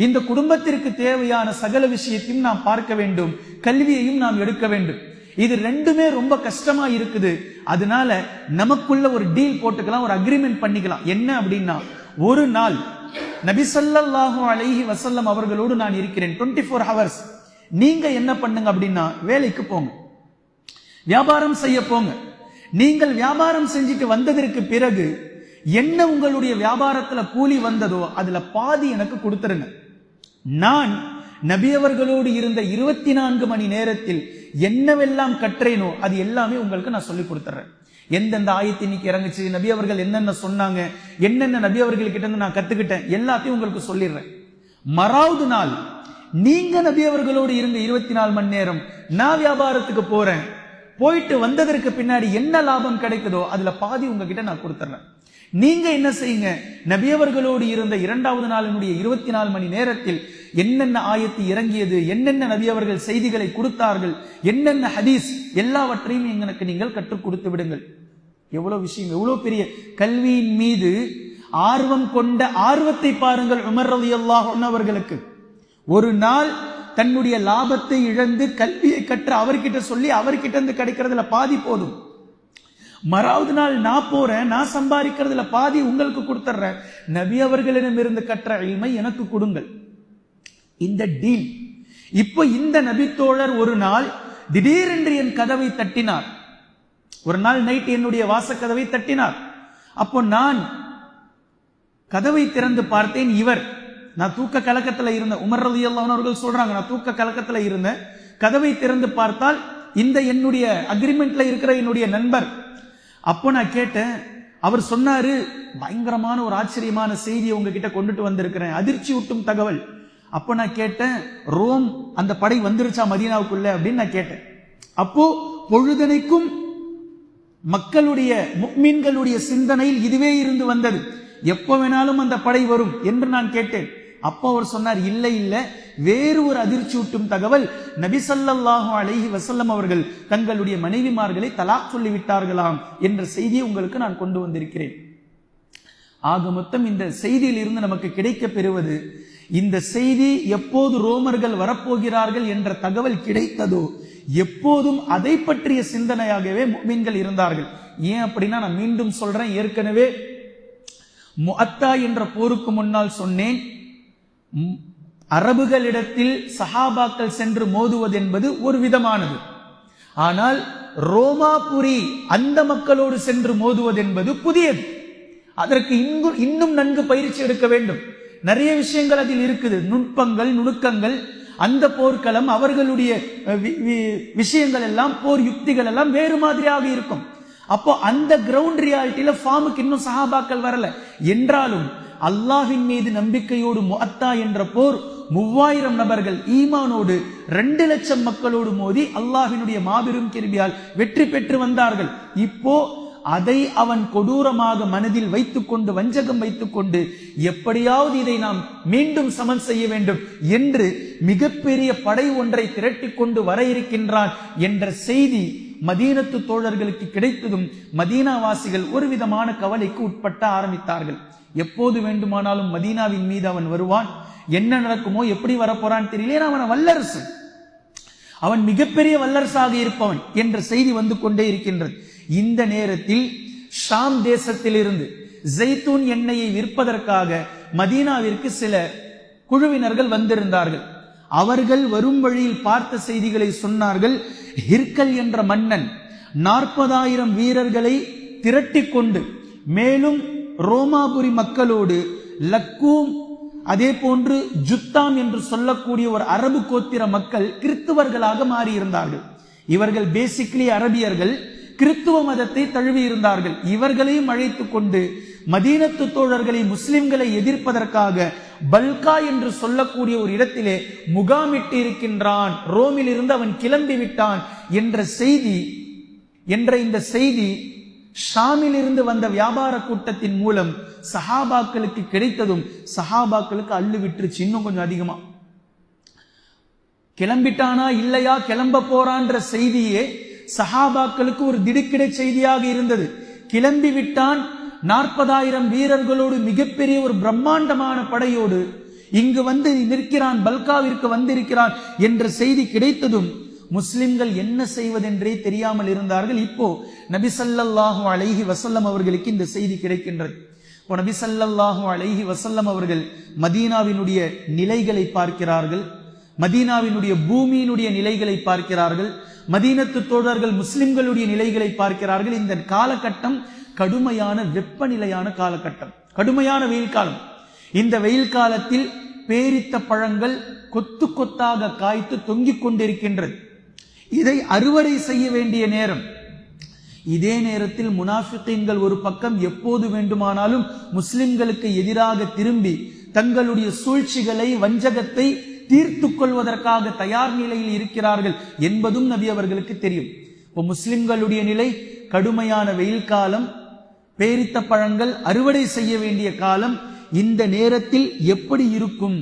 இந்த குடும்பத்திற்கு தேவையான சகல விஷயத்தையும் நாம் பார்க்க வேண்டும், கல்வியையும் நாம் எடுக்க வேண்டும். இது ரெண்டுமே ரொம்ப கஷ்டமா இருக்குது. அதனால நமக்குள்ள ஒரு டீல் போட்டுக்கலாம், ஒரு அக்ரிமெண்ட் பண்ணிக்கலாம். என்ன அப்படின்னா, ஒரு நாள் நபி ஸல்லல்லாஹு அலைஹி வஸல்லம் அவர்களோடு நான் இருக்கிறேன் 24 hours. நீங்க என்ன பண்ணுங்க அப்படின்னா, வேலைக்கு போங்க, வியாபாரம் செய்ய போங்க. நீங்கள் வியாபாரம் செஞ்சுட்டு வந்ததற்கு பிறகு என்ன உங்களுடைய வியாபாரத்துல கூலி வந்ததோ அதுல பாதி எனக்கு கொடுத்துருங்க. நான் நபி அவர்களோடு இருந்த 24 மணி நேரத்தில் என்னவெல்லாம் கற்றேனோ அது எல்லாமே உங்களுக்கு நான் சொல்லி கொடுத்துறேன். எந்தெந்த ஆயத்து இன்னைக்கு இறங்குச்சு, நபி அவர்கள் என்னென்ன சொன்னாங்க, என்னென்ன நபி அவர்கள் கிட்ட இருந்து நான் கத்துக்கிட்டேன், எல்லாத்தையும் உங்களுக்கு சொல்லிடுறேன். மறாவது நாள் நீங்க நபி அவர்களோடு இருந்த 24 மணி நேரம் நான் வியாபாரத்துக்கு போறேன், போயிட்டு வந்ததற்கு பின்னாடி என்ன லாபம் கிடைக்குதோ அதுல பாதி உங்ககிட்ட நான் கொடுத்துறேன். நீங்க என்ன செய்யுங்க, நபி அவர்களோடு இருந்த 2வது நாளினுடைய 24 மணி நேரத்தில் என்னென்ன ஆயத்து இறங்கியது, என்னென்ன நபி அவர்கள் செய்திகளை கொடுத்தார்கள், என்னென்ன ஹதீஸ், எல்லாவற்றையும் எனக்கு நீங்கள் கற்றுக் கொடுத்து விடுங்கள். எவ்வளவு விஷயம், எவ்வளவு பெரிய கல்வியின் மீது ஆர்வம் கொண்ட ஆர்வத்தை பாருங்கள் உமர் ரலியல்லாஹு அன்ஹு அவர்களுக்கு. ஒரு நாள் தன்னுடைய லாபத்தை இழந்து கல்வியை கற்ற அவர்கிட்ட சொல்லி அவர்கிட்ட இருந்து கிடைக்கிறதுல பாதி போதும். மறாவது நாள் நான் போறேன், நான் சம்பாதிக்கிறதுல பாதி உங்களுக்கு கொடுத்துறேன், நபி அவர்களிடம் இருந்து கற்ற இல்மை எனக்கு கொடுங்கள். இந்த டீல். இப்போ இந்த நபி தோழர் ஒரு நாள் திடீரென்று என் கதவை தட்டினார். ஒரு நாள் நைட் என்னுடைய வாசக்கதவை தட்டினார். அப்போ நான் கதவை திறந்து பார்த்தேன். நான் தூக்க கலக்கத்துல இருந்தேன். உமர் ரலியல்லாஹு அன்ஹு அவர்கள் சொல்றாங்க, நான் தூக்க கலக்கத்துல இருந்தேன். கதவை திறந்து பார்த்தால் இந்த என்னுடைய அக்ரிமெண்ட்ல இருக்கிற என்னுடைய நண்பர். அப்போ நான் கேட்டேன். அவர் சொன்னாரு, பயங்கரமான ஒரு ஆச்சரியமான செய்தியை உங்ககிட்ட கொண்டுட்டு வந்திருக்கிறேன், அதிர்ச்சி ஊட்டும் தகவல். அப்போ நான் கேட்டேன், ரோம் அந்த படை வந்துருச்சா மதீனாவுக்குள்ள அப்படின்னு நான் கேட்டேன். அப்போ பொழுதனைக்கும் மக்களுடைய முஃமின்களுடைய சிந்தனையில் இதுவே இருந்து வந்தது, எப்போ வேணாலும் அந்த படை வரும் என்று நான் கேட்டேன். அப்போ அவர் சொன்னார், இல்லை, வேறு ஒரு அதிர்ச்சியூட்டும் தகவல், நபி ஸல்லல்லாஹு அலைஹி வஸல்லம் அவர்கள் தங்களுடைய மனைவிமார்களை தலாக் சொல்லிவிட்டார்களாம் என்ற செய்தியை உங்களுக்கு நான் கொண்டு வந்திருக்கிறேன். ஆக மொத்தம் இந்த செய்தியில் இருந்து நமக்கு கிடைக்க பெறுவது, இந்த செய்தி எப்போது ரோமர்கள் வரப்போகிறார்கள் என்ற தகவல் கிடைத்ததோ எப்போதும் அதை பற்றிய சிந்தனையாகவே முஃமின்கள் இருந்தார்கள். ஏன் அப்படின்னா, நான் மீண்டும் சொல்றேன், ஏற்கனவே முஅத்தா என்ற போருக்கு முன்னால் சொன்னேன், அரபுகளிடத்தில் சஹாபாக்கள் சென்று மோதுவது என்பது ஒரு விதமானது. ஆனால் ரோமாபுரி அந்த மக்களோடு சென்று மோதுவது என்பது புதியது. அதற்கு இன்னும் நன்கு பயிற்சி எடுக்க வேண்டும். நிறைய விஷயங்கள் அதில் இருக்குது, நுட்பங்கள், நுணுக்கங்கள். அந்த போர்க்களம், அவர்களுடைய விஷயங்கள் எல்லாம், போர் யுக்திகள் எல்லாம் வேறு மாதிரியாக இருக்கும். அப்போ அந்த கிரவுண்ட் ரியாலிட்டியில ஃபார்முக்கு இன்னும் சஹாபாக்கள் வரல. என்றாலும் அல்லாஹ்வின் மீது நம்பிக்கையோடு முஅத்தா என்ற போர் 3000 நபர்கள் ஈமானோடு 2 லட்சம் மக்களோடு மோதி அல்லாஹ்வினுடைய மாபெரும் கிருபையால் வெற்றி பெற்று வந்தார்கள். இப்போ அதை அவன் கொடூரமாக மனதில் வைத்துக்கொண்டு, வஞ்சகம் வைத்துக்கொண்டு, எப்படியாவது இதை நாம் மீண்டும் சமன் செய்ய வேண்டும் என்று மிகப்பெரிய படை ஒன்றை திரட்டிக் கொண்டு வர இருக்கின்றான் என்ற செய்தி மதீனத்து தோழர்களுக்கு கிடைத்ததும் மதீனாவாசிகள் ஒரு விதமான கவலைக்கு உட்பட்ட ஆரம்பித்தார்கள். எப்போது வேண்டுமானாலும் மதீனாவின் மீது அவன் வருவான், என்ன நடக்குமோ, எப்படி வரப்போறான்னு தெரியல, அவன் வல்லரசு, அவன் மிகப்பெரிய வல்லரசாக இருப்பவன் என்ற செய்தி வந்து கொண்டே இருக்கின்றது. இந்த நேரத்தில் ஷாம் தேசத்திலிருந்து ஜெய்தூன் எண்ணெயை விற்பதற்காக மதீனாவிற்கு சில குழுவினர்கள் வந்திருந்தார்கள். அவர்கள் வரும் வழியில் பார்த்த செய்திகளை சொன்னார்கள். ஹிர்கல் என்ற மன்னன் 40,000 வீரர்களை திரட்டி கொண்டு மேலும் ரோமாபுரி மக்களோடு லக்கூம் அதே போன்று ஜுத்தாம் என்று சொல்லக்கூடிய ஒரு அரபு கோத்திர மக்கள் கிறிஸ்துவர்களாக மாறியிருந்தார்கள். இவர்கள் பேசிக்கலி அரபியர்கள், கிறிஸ்துவ மதத்தை தழுவி இருந்தார்கள். இவர்களையும் அழைத்து கொண்டு மதீனத்து தோழர்களை முஸ்லிம்களை எதிர்ப்பதற்காக பல்கா என்று சொல்லக்கூடிய ஒரு இடத்திலே முகாமிட்டு இருக்கின்றான். ரோமில் இருந்து அவன் கிளம்பி விட்டான் என்ற இந்த செய்தி ஷாமில் இருந்து வந்த வியாபார கூட்டத்தின் மூலம் சஹாபாக்களுக்கு கிடைத்ததும் சஹாபாக்களுக்கு அள்ளு விட்டுருச்சு. இன்னும் கொஞ்சம் அதிகமா கிளம்பிட்டானா இல்லையா, கிளம்ப போறான்ற செய்தியே சஹாபாக்களுக்கு ஒரு திடுக்கிடை செய்தியாக இருந்தது. கிளம்பி விட்டான், 40,000 வீரர்களோடு மிகப்பெரிய ஒரு பிரம்மாண்டமான படையோடு இங்கு வந்து நிற்கிறான், பல்காவிற்கு வந்திருக்கிறான் என்ற செய்தி கிடைத்ததும் முஸ்லிம்கள் என்ன செய்வதென்றே தெரியாமல் இருந்தார்கள். இப்போ நபி ஸல்லல்லாஹு அலைஹி வஸல்லம் அவர்களுக்கு இந்த செய்தி கிடைக்கின்றது. இப்போ நபி ஸல்லல்லாஹு அலைஹி வஸல்லம் அவர்கள் மதீனாவினுடைய நிலைகளை பார்க்கிறார்கள், மதீனாவினுடைய பூமியினுடைய நிலைகளை பார்க்கிறார்கள், மதீனத்து தோழர்கள் முஸ்லிம்களுடைய நிலைகளை பார்க்கிறார்கள். இந்த காலகட்டம் கடுமையான வெப்பநிலையான காலகட்டம், கடுமையான வெயில் காலம். இந்த வெயில் காலத்தில் பேரித்த பழங்கள் கொத்து கொத்தாக காய்த்து தொங்கிக் கொண்டிருக்கின்றது. இதை அறுவடை செய்ய வேண்டிய நேரம். இதே நேரத்தில் முனாஃபிகீன்கள் ஒரு பக்கம் எப்போது வேண்டுமானாலும் முஸ்லிம்களுக்கு எதிராக திரும்பி தங்களுடைய சூழ்ச்சிகளை வஞ்சகத்தை தீர்த்து கொள்வதற்காக தயார் நிலையில் இருக்கிறார்கள் என்பதும் நபி அவர்களுக்கு தெரியும். இப்போ முஸ்லிம்களுடைய நிலை கடுமையான வெயில் காலம், பேரித்த பழங்கள் அறுவடை செய்ய வேண்டிய காலம். இந்த நேரத்தில் எப்படி இருக்கும்,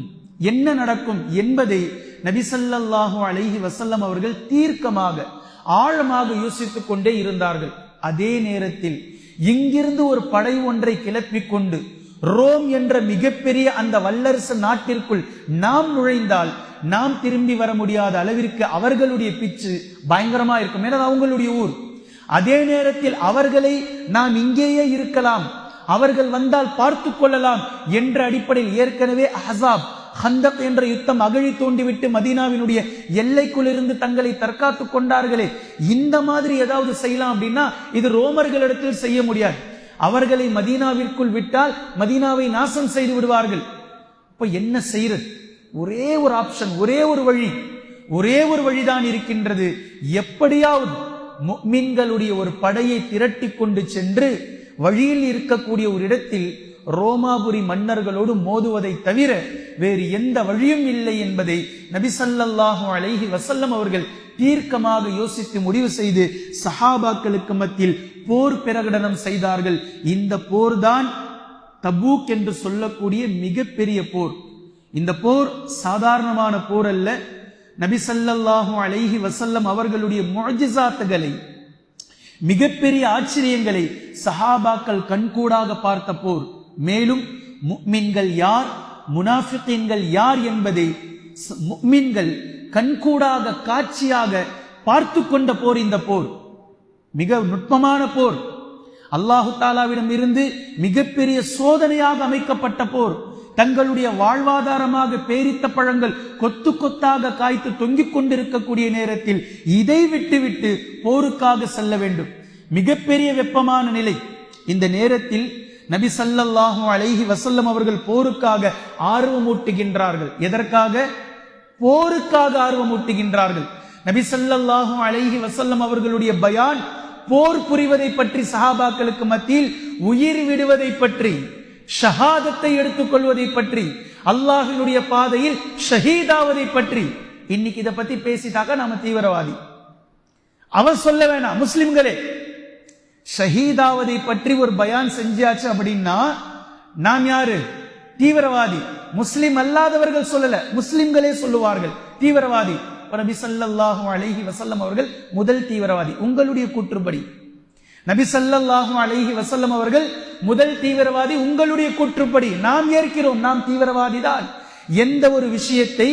என்ன நடக்கும் என்பதை நபி ஸல்லல்லாஹு அலைஹி வஸல்லம் அவர்கள் தீர்க்கமாக ஆழமாக யோசித்துக் கொண்டே இருந்தார்கள். அதே நேரத்தில் இங்கிருந்து ஒரு படை ஒன்றை கிளப்பிக் கொண்டு ரோம் என்ற மிகப்பெரிய அந்த வல்லரசு நாட்டிற்குள் நாம் நுழைந்தால் நாம் திரும்பி வர முடியாத அளவிற்கு அவர்களுடைய பிச்சு பயங்கரமா இருக்கும். ஏன்னா அவங்களுடைய ஊர். அதே நேரத்தில் அவர்களை நாம் இங்கேயே இருக்கலாம், அவர்கள் வந்தால் பார்த்து கொள்ளலாம் என்ற அடிப்படையில் ஏற்கனவே அஹ்ஸாப் ஹந்தக் என்ற யுத்தம் அகழி தோண்டிவிட்டு மதீனாவினுடைய எல்லைக்குள் இருந்து தங்களை தற்காத்துக் கொண்டார்களே, இந்த மாதிரி ஏதாவது செய்யலாம் அப்படின்னா இது ரோமர்களிடத்தில் செய்ய முடியாது. அவர்களை மதீனாவிற்குள் விட்டால் மதீனாவை நாசம் செய்து விடுவார்கள். இப்ப என்ன செய்யறது? ஒரே ஒரு ஆப்ஷன், ஒரே ஒரு வழிதான் இருக்கின்றது. எப்படியாவது முஃமின்களுடைய ஒரு படையை திரட்டி கொண்டு சென்று வழியில் இருக்கக்கூடிய ஒரு இடத்தில் ரோமாபுரி மன்னர்களோடு மோதுவதை தவிர வேறு எந்த வழியும் இல்லை என்பதை நபி ஸல்லல்லாஹு அலைஹி வஸல்லம் அவர்கள் தீர்க்கமாக யோசித்து முடிவு செய்து சஹாபாக்களுக்கு மத்தியில் போர் பிரகடனம் செய்தார்கள். இந்த போர் தான் தபூக் என்று சொல்லக்கூடிய மிகப்பெரிய போர். இந்த போர் சாதாரணமான போர் அல்ல. நபி ஸல்லல்லாஹு அலைஹி வஸல்லம் அவர்களுடைய முஅஜிசாத்துகளை, மிகப்பெரிய ஆச்சரியங்களை சஹாபாக்கள் கண்கூடாக பார்த்த போர். மேலும் முஃமின்கள் யார், முனாஃபிகீன்கள் யார் என்பதை முஃமின்கள் கண்கூடாக காட்சியாக பார்த்து கொண்ட போர் இந்த போர். மிக நுட்பமான போர். அல்லாஹு தாலாவிடம் இருந்து மிகப்பெரிய சோதனையாக அமைக்கப்பட்ட போர். தங்களுடைய வாழ்வாதாரமாக பேரித்த பழங்கள் கொத்து கொத்தாக காய்த்து தொங்கிக் கொண்டிருக்கக்கூடிய நேரத்தில் இதை விட்டுவிட்டு போருக்காக செல்ல வேண்டும். மிகப்பெரிய வெப்பமான நிலை. இந்த நேரத்தில் நபி ஸல்லல்லாஹு அலைஹி வஸல்லம் அவர்கள் போருக்காக ஆர்வமூட்டுகின்றார்கள். எதற்காக? போருக்காக ஆர்வமூட்டுகின்றார்கள். நபி ஸல்லல்லாஹு அலைஹி வஸல்லம் அவர்களுடைய பயான் போர் புரிவதை பற்றி, சஹாபாக்களுக்கு மத்தியில் உயிர் விடுவதை பற்றி, ஷஹாதத்தை எடுத்துக் கொள்வதை பற்றி, அல்லாஹ்வினுடைய பாதையில் ஷஹீதாவதை பற்றி. இன்னைக்கு இதை பத்தி பேசிட்டாக்க நாம தீவிரவாதி. அவர் சொல்ல வேணாம், முஸ்லிம்களே ஷஹீதாவதை பற்றி ஒரு பயான் செஞ்சாச்சு அப்படின்னா நாம் யாரு? தீவிரவாதி. முஸ்லிம் அல்லாதவர்கள் சொல்லல, முஸ்லிம்களே சொல்லுவார்கள் தீவிரவாதி. நபி ஸல்லல்லாஹு அலைஹி வஸல்லம் அவர்கள் முதல் தீவிரவாதி. உங்களுடைய கூற்றுப்படி நபி ஸல்லல்லாஹு அலைஹி வஸல்லம் அவர்கள் முதல் தீவிரவாதி. உங்களுடைய கூற்றுப்படி நாம் ஏற்கிறோம், நாம் தீவிரவாதி தான். எந்த ஒரு விஷயத்தை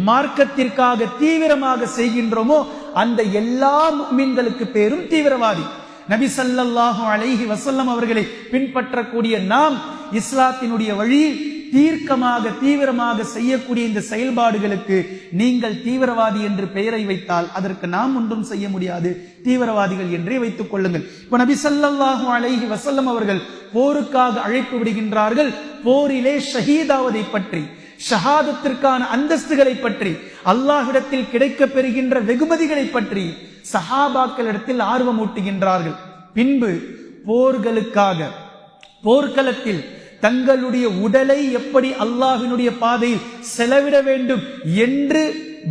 மார்க்கத்திற்காக தீவிரமாக செய்கின்றோமோ அந்த எல்லா முஃமின்களுக்கு பேரும் தீவிரவாதி. நபி ஸல்லல்லாஹு அலைஹி வஸல்லம் அவர்களை பின்பற்றக்கூடிய நாம் இஸ்லாத்தினுடைய வழியில் தீவிரமாக செய்யக்கூடிய இந்த செயல்பாடுகளுக்கு நீங்கள் தீவிரவாதி என்று பெயரை வைத்தால் அதற்கு நாம் ஒன்றும் செய்ய முடியாது, தீவிரவாதிகள் என்றே வைத்துக் கொள்ளுங்கள். இப்ப நபி ஸல்லல்லாஹு அலைஹி வஸல்லம் அவர்கள் போருக்காக அழைப்பு விடுகின்றார்கள். போரிலே ஷஹீதாவதை பற்றி, ஷஹாதத்திற்கான அந்தஸ்துகளை பற்றி, அல்லாஹ்விடத்தில் கிடைக்க பெறுகின்ற வெகுமதிகளை பற்றி சஹாபாக்களிடத்தில் ஆர்வம் ஊட்டுகின்றார்கள். பின்பு போர்களுக்காக போர்க்களத்தில் தங்களுடைய உடலை எப்படி அல்லாஹ்வினுடைய பாதையில் செலவிட வேண்டும் என்று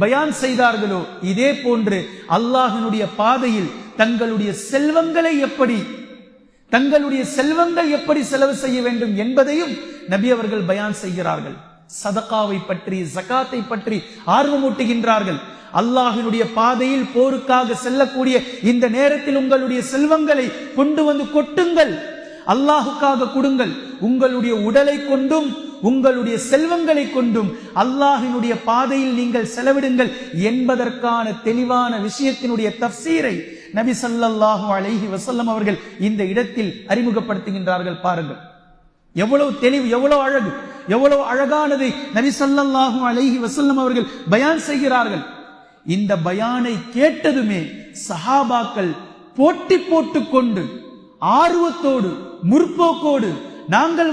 பயான் செய்தார்களோ இதே போன்று அல்லாஹ்வினுடைய பாதையில் தங்களுடைய செல்வங்கள் எப்படி செலவு செய்ய வேண்டும் என்பதையும் நபி அவர்கள் பயான் செய்கிறார்கள். சதகாவை பற்றி, ஜகாத்தை பற்றி ஆர்வமூட்டுகின்றார்கள். அல்லாஹ்வினுடைய பாதையில் போருக்காக செல்லக்கூடிய இந்த நேரத்தில் உங்களுடைய செல்வங்களை கொண்டு வந்து கொட்டுங்கள், அல்லாஹுக்காக கொடுங்கள். உங்களுடைய உடலை கொண்டும் உங்களுடைய செல்வங்களை கொண்டும் அல்லாஹ்வினுடைய பாதையில் நீங்கள் செலவிடுங்கள் என்பதற்கான தெளிவான விஷயத்தினுடைய தஃசீரை நபி ஸல்லல்லாஹு அலைஹி வஸல்லம் அவர்கள் இந்த இடத்தில் அறிமுகப்படுத்துகின்றார்கள். பாருங்கள், எவ்வளவு தெளிவு, எவ்வளவு அழகு, எவ்வளவு அழகானதை நபி ஸல்லல்லாஹு அலைஹி வஸல்லம் அவர்கள் பயான் செய்கிறார்கள். இந்த பயானை கேட்டதுமே சஹாபாக்கள் போட்டி போட்டுக்கொண்டு ஆர்வத்தோடு முற்போக்கோடு நாங்கள்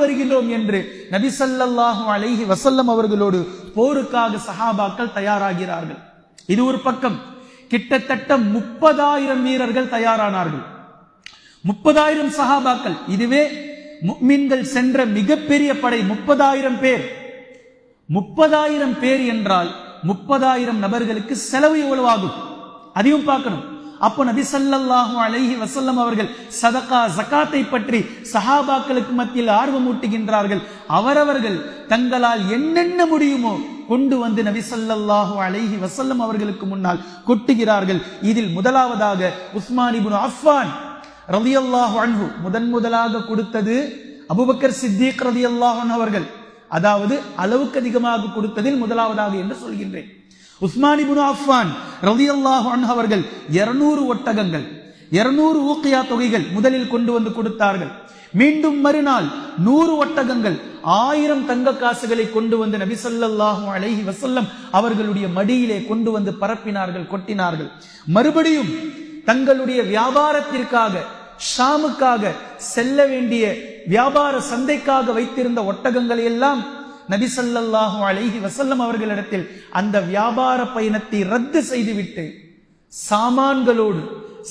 வருகின்றோம் என்று நபி ஸல்லல்லாஹு அலைஹி வஸல்லம் அவர்களோடு போருக்காக சஹாபாக்கள் தயாராகிறார்கள். இது ஒரு பக்கம். கிட்டத்தட்ட 30,000 வீரர்கள் தயாரானார்கள். 30,000 சஹாபாக்கள். இதுவே முஃமின்கள் சென்ற மிகப்பெரிய படை. 30,000 பேர். 30,000 பேர் என்றால் 30,000 நபர்களுக்கு செலவு எவ்வளவு ஆகும் அதையும் பார்க்கணும். அப்போ நபி ஸல்லல்லாஹு அலைஹி வஸல்லம் அவர்கள் சதகா, ஜகாத்தை பற்றி சஹாபாக்களுக்கு மத்தியில் ஆர்வம் ஊட்டுகின்றார்கள். அவரவர்கள் தங்களால் என்னென்ன முடியுமோ கொண்டு வந்து நபி ஸல்லல்லாஹு அலைஹி வஸல்லம் அவர்களுக்கு முன்னால் கொட்டுகிறார்கள். இதில் முதலாவதாக உஸ்மான் இப்னு அஃபான் ரலியல்லாஹு அன்ஹு முதலாக கொடுத்தது அபூபக்கர் சித்திக் ரலியல்லாஹு அன்ஹு அவர்கள். அதாவது அளவுக்கு அதிகமாக கொடுத்ததில் முதலாவதாக என்று சொல்கின்றேன். உஸ்மான் இப்னு அஃபான் ரலியல்லாஹு அன்ஹு அவர்கள் 200 ஒட்டகங்கள், 200 ஊக்கியா தொகைகள் முதலில் கொண்டு வந்து கொடுத்தார்கள். மீண்டும் மறுநாள் 100 ஒட்டகங்கள், 1000 தங்க காசுகளை கொண்டு வந்து நபி ஸல்லல்லாஹு அலைஹி வஸல்லம் அவர்களுடைய மடியிலே கொண்டு வந்து பரப்பினார்கள், கொட்டினார்கள். மறுபடியும் தங்களுடைய வியாபாரத்திற்காக ஷாமுக்காக செல்ல வேண்டிய வியாபார சந்தைக்காக வைத்திருந்த ஒட்டகங்களை எல்லாம் நபி ஸல்லல்லாஹு அலைஹி வஸல்லம் அவர்களிடத்தில் அந்த வியாபார பயணத்தை ரத்து செய்துவிட்டு சாமான்களோடு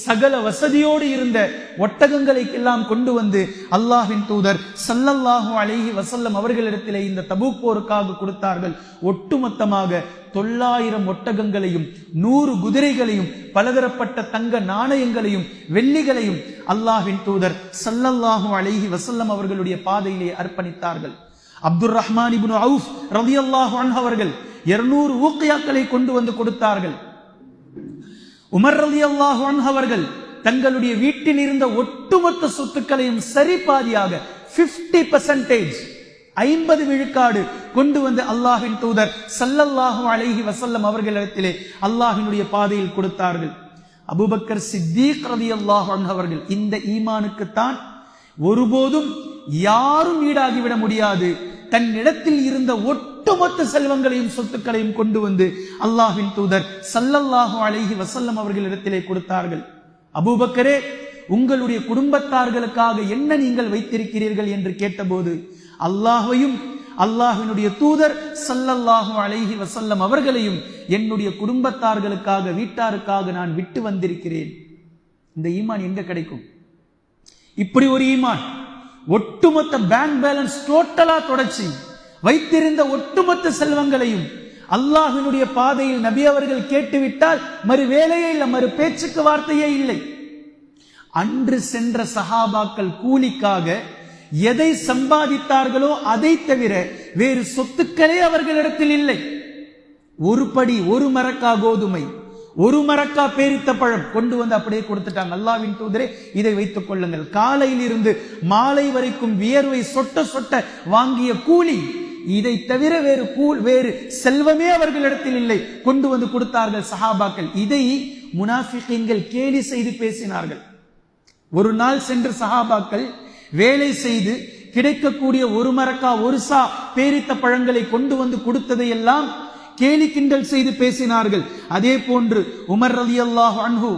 சகல வசதியோடு இருந்த ஒட்டகங்களை எல்லாம் கொண்டு வந்து அல்லாஹ்வின் தூதர் ஸல்லல்லாஹு அலைஹி வஸல்லம் அவர்களிடத்திலே இந்த தபூக் போருக்காக கொடுத்தார்கள். ஒட்டுமொத்தமாக 900 ஒட்டகங்களையும் 100 குதிரைகளையும் பலதரப்பட்ட தங்க நாணயங்களையும் வெள்ளிகளையும் அல்லாஹ்வின் தூதர் ஸல்லல்லாஹு அலைஹி வஸல்லம் அவர்களுடைய பாதையிலே அர்ப்பணித்தார்கள். அப்துர் ரஹ்மான் இப்னு அவுஃப் ரலியல்லாஹு அன்ஹு அவர்கள் 200 ஊக்கியாக்களை கொண்டு வந்து கொடுத்தார்கள். உமர் ரலியல்லாஹு அன்ஹு அவர்கள் தங்களுடைய வீட்டில் இருந்த ஒட்டுமொத்த சொத்துக்களையும் சரிபாதியாக 50% 50 விழுக்காடு கொண்டு வந்து அல்லாஹ்வின் தூதர் ஸல்லல்லாஹு அலைஹி வஸல்லம் அவர்களிடத்திலே அல்லாஹ்வினுடைய பாதையில் கொடுத்தார்கள். அபூபக்கர் சித்தீக் ரலியல்லாஹு அன்ஹு அவர்கள் இந்த ஈமானுக்குத்தான் ஒருபோதும் யாரும் ஈடாகிவிட முடியாது. தன்னிடத்தில் இருந்த ஒட்டுமொத்த செல்வங்களையும் சொத்துக்களையும் கொண்டு வந்து அல்லாஹ்வின் தூதர் ஸல்லல்லாஹு அலைஹி வஸல்லம் அவர்களிடத்திலே கொடுத்தார்கள். அபூபக்கரே, உங்களுடைய குடும்பத்தார்களுக்காக என்ன நீங்கள் வைத்திருக்கிறீர்கள் என்று கேட்டபோது அல்லாஹ்வையும் அல்லாஹ்வினுடைய தூதர் ஸல்லல்லாஹு அலைஹி வஸல்லம் அவர்களையும் என்னுடைய குடும்பத்தார்களுக்காக, வீட்டாருக்காக நான் விட்டு வந்திருக்கிறேன். இந்த ஈமான் எங்க கிடைக்கும்? இப்படி ஒரு ஈமான், ஒட்டுமொத்த பேங்க் பேலன்ஸ் டோட்டலா தொடச்சி வைத்திருந்த ஒட்டுமொத்த செல்வங்களையும் அல்லாஹ்வினுடைய பாதையில் நபி அவர்கள் கேட்டுவிட்டால் மறு வேலையே இல்லை, மறு பேச்சுக்கு வார்த்தையே இல்லை. அன்று சென்ற சஹாபாக்கள் கூலிக்காக எதை சம்பாதித்தார்களோ அதை தவிர வேறு சொத்துக்களே அவர்களிடத்தில் இல்லை. ஒரு படி, ஒரு மரக்கா கோதுமை, ஒரு மரக்கா பேரித்த பழம் கொண்டு வந்து அப்படியே கொடுத்துட்டாங்க. அல்லாஹ்வின் தூதரே, இதை வைத்துக் கொள்ளுங்கள். காலையில் இருந்து மாலை வரைக்கும் வியர்வை சொட்ட சொட்ட வாங்கிய கூலி இதை தவிர வேறு செல்வமே அவர்களிடத்தில் இல்லை, கொண்டு வந்து கொடுத்தார்கள் சஹாபாக்கள். இதை முனாஃபிகீன்கள் கேலி செய்து பேசினார்கள். ஒரு நாள் சென்று சஹாபாக்கள் வேலை செய்து கிடைக்கக்கூடிய ஒரு மரக்கா ஒரு சா பேரித்த பழங்களை கொண்டு வந்து கொடுத்ததையெல்லாம் கேலி கிண்டல் செய்து பேசினார்கள். அதே போன்று உமர் ரலியல்லாஹு அன்ஹு,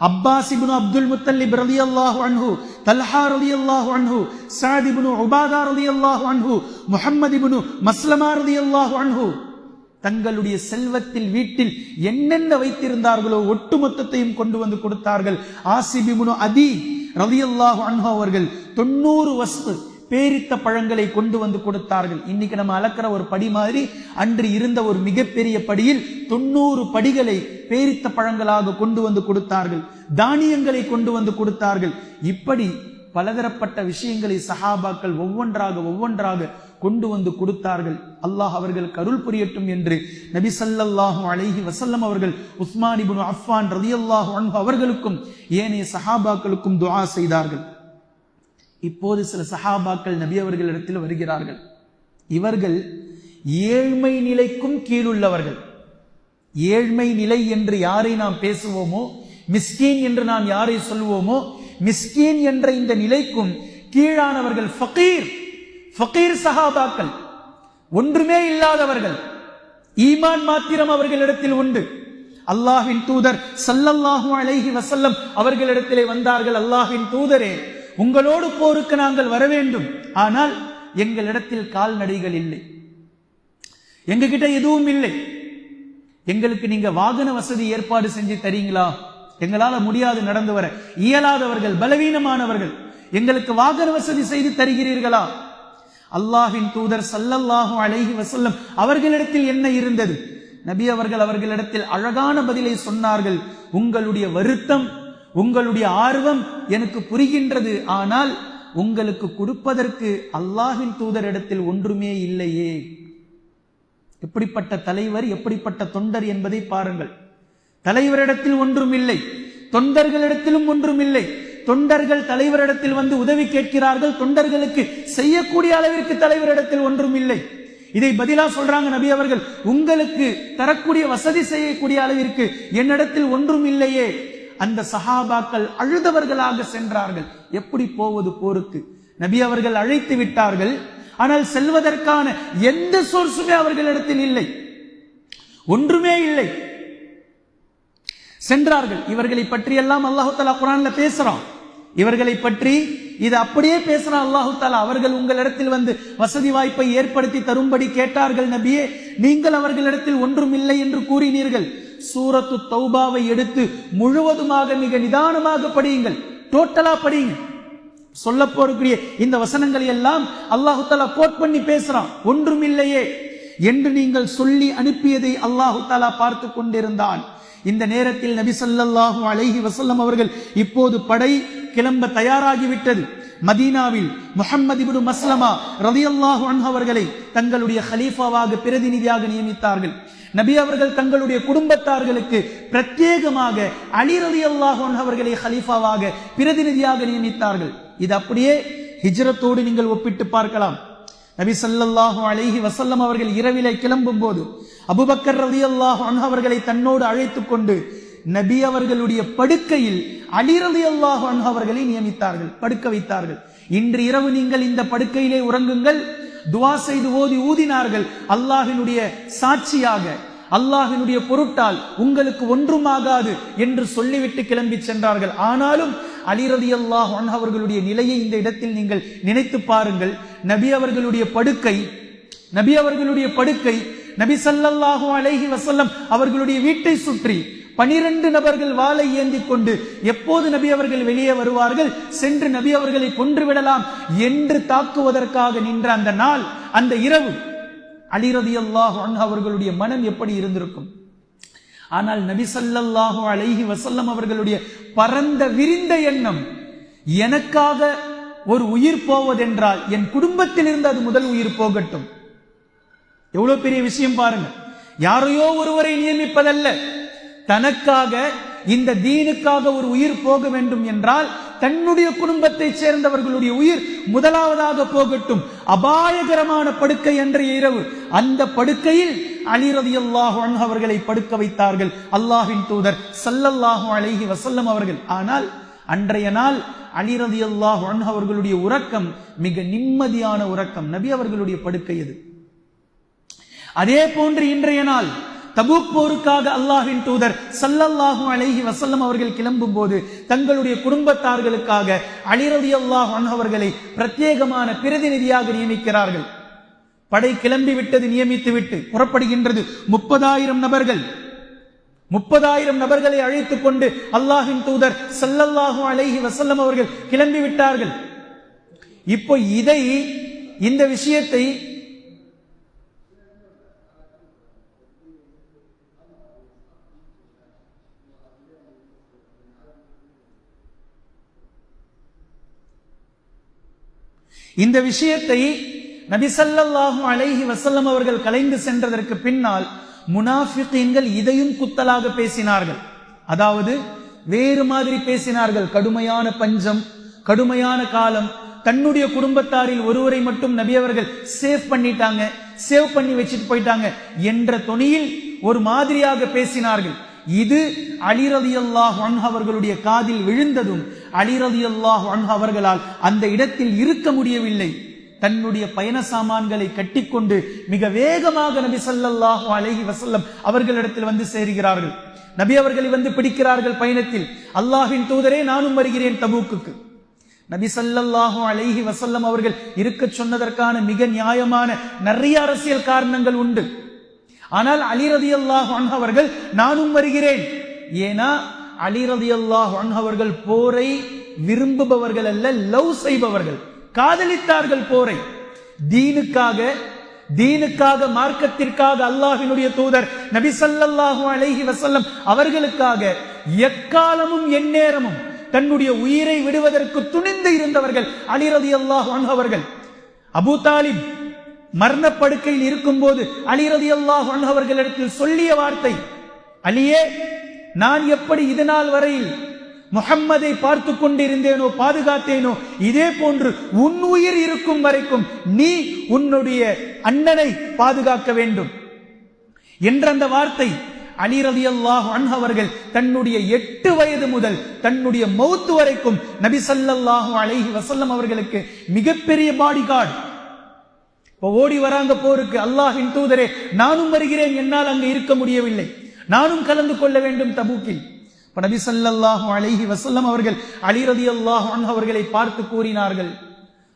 அப்பாஸ் இப்னு அப்துல் முத்தலிப் ரலியல்லாஹு அன்ஹு, தல்ஹா ரலியல்லாஹு அன்ஹு, சஅத் இப்னு உபாதா ரலியல்லாஹு அன்ஹு, முஹம்மது இப்னு மஸ்லமா ரலியல்லாஹு அன்ஹு தங்களுடைய செல்வத்தில் வீட்டில் என்னென்ன வைத்திருந்தார்களோ ஒட்டுமொத்தத்தையும் கொண்டு வந்து கொடுத்தார்கள். ஆசிப் இப்னு அதி ரலியல்லாஹு அன்ஹு அவர்கள் 90 வஸ்து பேரித்த பழங்களை கொண்டு வந்து கொடுத்தார்கள். இன்னைக்கு நம்ம அளக்கிற ஒரு படி மாதிரி அன்று இருந்த ஒரு மிகப்பெரிய படியில் 90 படிகளை பேரித்த பழங்களாக கொண்டு வந்து கொடுத்தார்கள். தானியங்களை கொண்டு வந்து கொடுத்தார்கள். இப்படி பலதரப்பட்ட விஷயங்களை சஹாபாக்கள் ஒவ்வொன்றாக கொண்டு வந்து கொடுத்தார்கள். அல்லாஹ் அவர்களுக்கு அருள் புரியட்டும் என்று நபி ஸல்லல்லாஹு அலைஹி வஸல்லம் அவர்கள் உஸ்மான் இப்னு அஃபான் ரலியல்லாஹு அன்ஹு அவர்களுக்கும் ஏனைய சஹாபாக்களுக்கும் துஆ செய்தார்கள். இப்போது சில சஹாபாக்கள் நபி அவர்களிடத்தில் வருகிறார்கள். இவர்கள் ஏழ்மை நிலைக்கும் கீழுள்ளவர்கள். ஏழ்மை நிலை என்று யாரை நாம் பேசுவோமோ, மிஸ்கீன் என்று நாம் யாரை சொல்வோமோ, மிஸ்கீன் என்ற இந்த நிலைக்கும் கீழானவர்கள் ஃபகீர் சஹாபாக்கள், ஒன்றுமே இல்லாதவர்கள். ஈமான் மாத்திரம் அவர்களிடத்தில் உண்டு. அல்லாஹ்வின் தூதர் ஸல்லல்லாஹு அலைஹி வஸல்லம் அவர்களிடத்திலே வந்தார்கள். அல்லாஹ்வின் தூதரே, உங்களோடு போருக்கு நாங்கள் வர வேண்டும், ஆனால் எங்களிடத்தில் கால்நடைகள் இல்லை, எங்ககிட்ட எதுவும் இல்லை, எங்களுக்கு நீங்க வாகன வசதி ஏற்பாடு செஞ்சு தரீங்களா? எங்களால முடியாது, நடந்து வர இயலாதவர்கள், பலவீனமானவர்கள், எங்களுக்கு வாகன வசதி செய்து தருகிறீர்களா? அல்லாஹ்வின் தூதர் ஸல்லல்லாஹு அலைஹி வஸல்லம் அவர்களிடத்தில் என்ன இருந்தது? நபி அவர்கள் அவர்களிடத்தில் அழகான பதிலை சொன்னார்கள். உங்களுடைய வருத்தம், உங்களுடைய ஆர்வம் எனக்கு புரிகின்றது, ஆனால் உங்களுக்கு கொடுப்பதற்கு அல்லாஹ்வின் தூதரிடத்தில் ஒன்றுமே இல்லையே. எப்படிப்பட்ட தலைவர், எப்படிப்பட்ட தொண்டர் என்பதை பாருங்கள். தலைவரிடத்தில் ஒன்றும் இல்லை, தொண்டர்களிடத்திலும் ஒன்றும் இல்லை. தொண்டர்கள் தலைவரிடத்தில் வந்து உதவி கேட்கிறார்கள், தொண்டர்களுக்கு செய்யக்கூடிய அளவிற்கு தலைவரிடத்தில் ஒன்றும் இல்லை. இதை பதிலா சொல்றாங்க நபி அவர்கள், உங்களுக்கு தரக்கூடிய வசதி செய்யக்கூடிய அளவிற்கு என்னிடத்தில் ஒன்றும் இல்லையே. அந்த சஹாபாக்கள் அழுதவர்களாக சென்றார்கள். எப்படி போவது போருக்கு? நபி அவர்கள் அழைத்து விட்டார்கள், ஆனால் செல்வதற்கான எந்த சோர்ஸுமே அவர்களிடத்தில் இல்லை, ஒன்றுமே இல்லை. சென்றார்கள். இவர்களை பற்றி எல்லாம் அல்லாஹு தஆலா குர்ஆன்ல பேசுறான். இவர்களை பற்றி இது அப்படியே பேசுறான் அல்லாஹு தஆலா. அவர்கள் உங்களிடத்தில் வந்து வசதி வாய்ப்பை ஏற்படுத்தி தரும்படி கேட்டார்கள். நபியே, நீங்கள் அவர்களிடத்தில் ஒன்றும் இல்லை என்று கூறினீர்கள். சூரத்து தௌபாவை எடுத்து முழுவதுமாக மிக நிதானமாக படியுங்கள், டோட்டலா படியுங்க. சொல்ல போறக்கூடிய இந்த வசனங்களை எல்லாம் அல்லாஹு தஆலா கோட் பண்ணி பேசுறான். ஒன்றும் இல்லையே என்று நீங்கள் சொல்லி அனுப்பியதை அல்லாஹு தஆலா பார்த்து கொண்டிருந்தான். இந்த நேரத்தில் நபி ஸல்லல்லாஹு அலைஹி வஸல்லம் அவர்கள் இப்போது படை கிளம்ப தயாராகிவிட்டது. மதீனாவில் முஹம்மது இப்னு மஸ்லமா ரலியல்லாஹு அன்ஹு அவர்களை தங்களுடைய கலீஃபாவாக பிரதிநிதியாக நியமித்தார்கள். நபி அவர்கள் தங்களுடைய குடும்பத்தார்களுக்கு பிரத்யேகமாக அலி ரலியல்லாஹு அன்ஹு அவர்களை கலீஃபாவாக பிரதிநிதியாக நியமித்தார்கள். இது அப்படியே ஹிஜ்ரத்தோடு நீங்கள் ஒப்பிட்டு பார்க்கலாம். நபி ஸல்லல்லாஹு அலைஹி வஸல்லம் அவர்கள் இரவிலே கிளம்பும் போது அபூபக்கர் ரலியல்லாஹு அன்ஹு அவர்களை தன்னோடு அழைத்துக் கொண்டு நபி அவர்களுடைய படுக்கையில் அலி ரலியல்லாஹு அன்ஹு அவர்களை நியமித்தார்கள், படுக்க வைத்தார்கள். இன்று இரவு நீங்கள் இந்த படுக்கையிலே உறங்குங்கள், துஆ செய்து ஓதி ஊதினார்கள். அல்லாஹ்வினுடைய சாட்சியாக, அல்லாஹ்வினுடைய பொருட்டால் உங்களுக்கு ஒன்றுமாகாது என்று சொல்லிவிட்டு கிளம்பி சென்றார்கள். ஆனாலும் அலி ரலியல்லாஹு அன்ஹு அவர்களுடைய நிலையை இந்த இடத்தில் நீங்கள் நினைத்து பாருங்கள். நபி அவர்களுடைய படுக்கை நபி ஸல்லல்லாஹு அலைஹி வஸல்லம் அவர்களுடைய வீட்டை சுற்றி 12 நபர்கள் வாளை ஏந்தி கொண்டு எப்போது நபி அவர்கள் வெளியே வருவார்கள், சென்று நபி அவர்களை கொன்றுவிடலாம் என்று தாக்குவதற்காக நின்ற அந்த நாள், அந்த இரவு, அலி ரலியல்லாஹு அன்ஹு அவர்களுடைய மனம் எப்படி இருந்திருக்கும்? ஆனால் நபி ஸல்லல்லாஹு அலைஹி வஸல்லம் அவர்களுடைய பரந்த விரிந்த எண்ணம், எனக்காக ஒரு உயிர் போவதென்றால் என் குடும்பத்தில் இருந்து அது முதல் உயிர் போகட்டும். எவ்வளவு பெரிய விஷயம் பாருங்க. யாரையோ ஒருவரை நியமிப்பதல்ல, தனக்காக, இந்த தீனுக்காக ஒரு உயிர் போக வேண்டும் என்றால் தன்னுடைய குடும்பத்தைச் சேர்ந்தவர்களுடைய உயிர் முதலாவதாக போகட்டும். அபாயகரமான படுக்கை அன்றைய இரவு. அந்த படுக்கையில் அலி ரலியல்லாஹு அன்ஹு அவர்களை படுக்க வைத்தார்கள் அல்லாஹ்வின் தூதர் ஸல்லல்லாஹு அலைஹி வஸல்லம் அவர்கள். ஆனால் அன்றைய நாள் அலி ரலியல்லாஹு அன்ஹு அவர்களுடைய உறக்கம் மிக நிம்மதியான உறக்கம். நபி அவர்களுடைய படுக்கை அது. அதே போன்று இன்றைய நாள் தபூக் போருக்காக அல்லாஹ்வின் தூதர் ஸல்லல்லாஹு அலைஹி வஸல்லம் அவர்கள் கிளம்பும் போது தங்களுடைய குடும்பத்தார்களுக்காக அலி ரலியல்லாஹு அன்ஹு அவர்களை பிரத்யேகமான பிரதிநிதியாக நியமிக்கிறார்கள். படை கிளம்பி விட்டது, நியமித்து விட்டு புறப்படுகின்றது. 30,000 நபர்கள், 30,000 நபர்களை அழைத்துக் கொண்டு அல்லாஹ்வின் தூதர் ஸல்லல்லாஹு அலைஹி வஸல்லம் அவர்கள் கிளம்பி விட்டார்கள். இப்போ இந்த விஷயத்தை நபி ஸல்லல்லாஹு அலைஹி வஸல்லம் அவர்கள் கலைந்து சென்றதற்கு பின்னால் முனாஃபிகீன்கள் இதையும் குத்தலாக பேசினார்கள். அதாவது வேறு மாதிரி பேசினார்கள். கடுமையான பஞ்சம், கடுமையான காலம், தன்னுடைய குடும்பத்தாரில் ஒருவரை மட்டும் நபி அவர்கள் சேவ் பண்ணி வச்சுட்டு போயிட்டாங்க என்ற தொனியில் ஒரு மாதிரியாக பேசினார்கள். இது அலி ரலியல்லாஹு அன்ஹு அவர்களுடைய காதில் விழுந்ததும் அலி ரலியல்லாஹு அன்ஹு அவர்களால் அந்த இடத்தில் இருக்க முடியவில்லை. தன்னுடைய பயண சாமான்களை கட்டிக்கொண்டு மிக வேகமாக நபி ஸல்லல்லாஹு அலைஹி வஸல்லம் அவர்களிடத்தில் வந்து சேருகிறார்கள். நபி அவர்களை வந்து பிடிக்கிறார்கள் பயணத்தில். அல்லாஹ்வின் தூதரே, நானும் வருகிறேன் தபூக்குக்கு. நபி ஸல்லல்லாஹு அலைஹி வஸல்லம் அவர்கள் இருக்க சொன்னதற்கான மிக நியாயமான நிறைய அரசியல் காரணங்கள் உண்டு. ஆனால் அலி ரலியல்லாஹு அன்ஹு அவர்கள் நானும் வருகிறேன். ஏனா அலி ரலியல்லாஹு அன்ஹு அவர்கள் போரை விரும்புபவர்கள் அல்ல, லவ் செய்பவர்கள். காதலித்தார்கள் போரை. தீனுக்காக மார்க்கத்திற்காக அல்லாஹ்வினுடைய தூதர் நபி ஸல்லல்லாஹு அலைஹி வஸல்லம் அவர்களுக்காக எக்காலமும் எந்நேரமும் தன்னுடைய உயிரை விடுவதற்கு துணிந்து இருந்தவர்கள் அலி ரலியல்லாஹு அன்ஹு அவர்கள். அபூ தாலிப் மரணப்படுக்கையில் இருக்கும் போது அலி ரலியல்லாஹு அன்ஹு அவர்களிடத்தில் சொல்லிய வார்த்தை, அலியே, நான் எப்படி இதனால் வரையில் முஹம்மதை பார்த்து கொண்டிருந்தேனோ, பாதுகாத்தேனோ, இதே போன்று உன் உயிர் இருக்கும் வரைக்கும் நீ உன்னுடைய அண்ணனை பாதுகாக்க வேண்டும் என்ற அந்த வார்த்தை அலி ரலியல்லாஹு அன்ஹு அவர்கள் தன்னுடைய 8 வயது முதல் தன்னுடைய மௌத் வரைக்கும் நபி ஸல்லல்லாஹு அலைஹி வஸல்லம் அவர்களுக்கு மிகப்பெரிய பாடிகார்டு. இப்போ ஓடி வராங்க போருக்கு. அல்லாஹ்வின் தூதரே, நானும் வருகிறேன், என்னால் அங்கு இருக்க முடியவில்லை, நானும் கலந்து கொள்ள வேண்டும் தபூக்கில். நபி ஸல்லல்லாஹு அலைஹி வஸல்லம் அவர்கள் அலி ரலியல்லாஹு அன்ஹு அவர்களை பார்த்து கூறினார்கள்,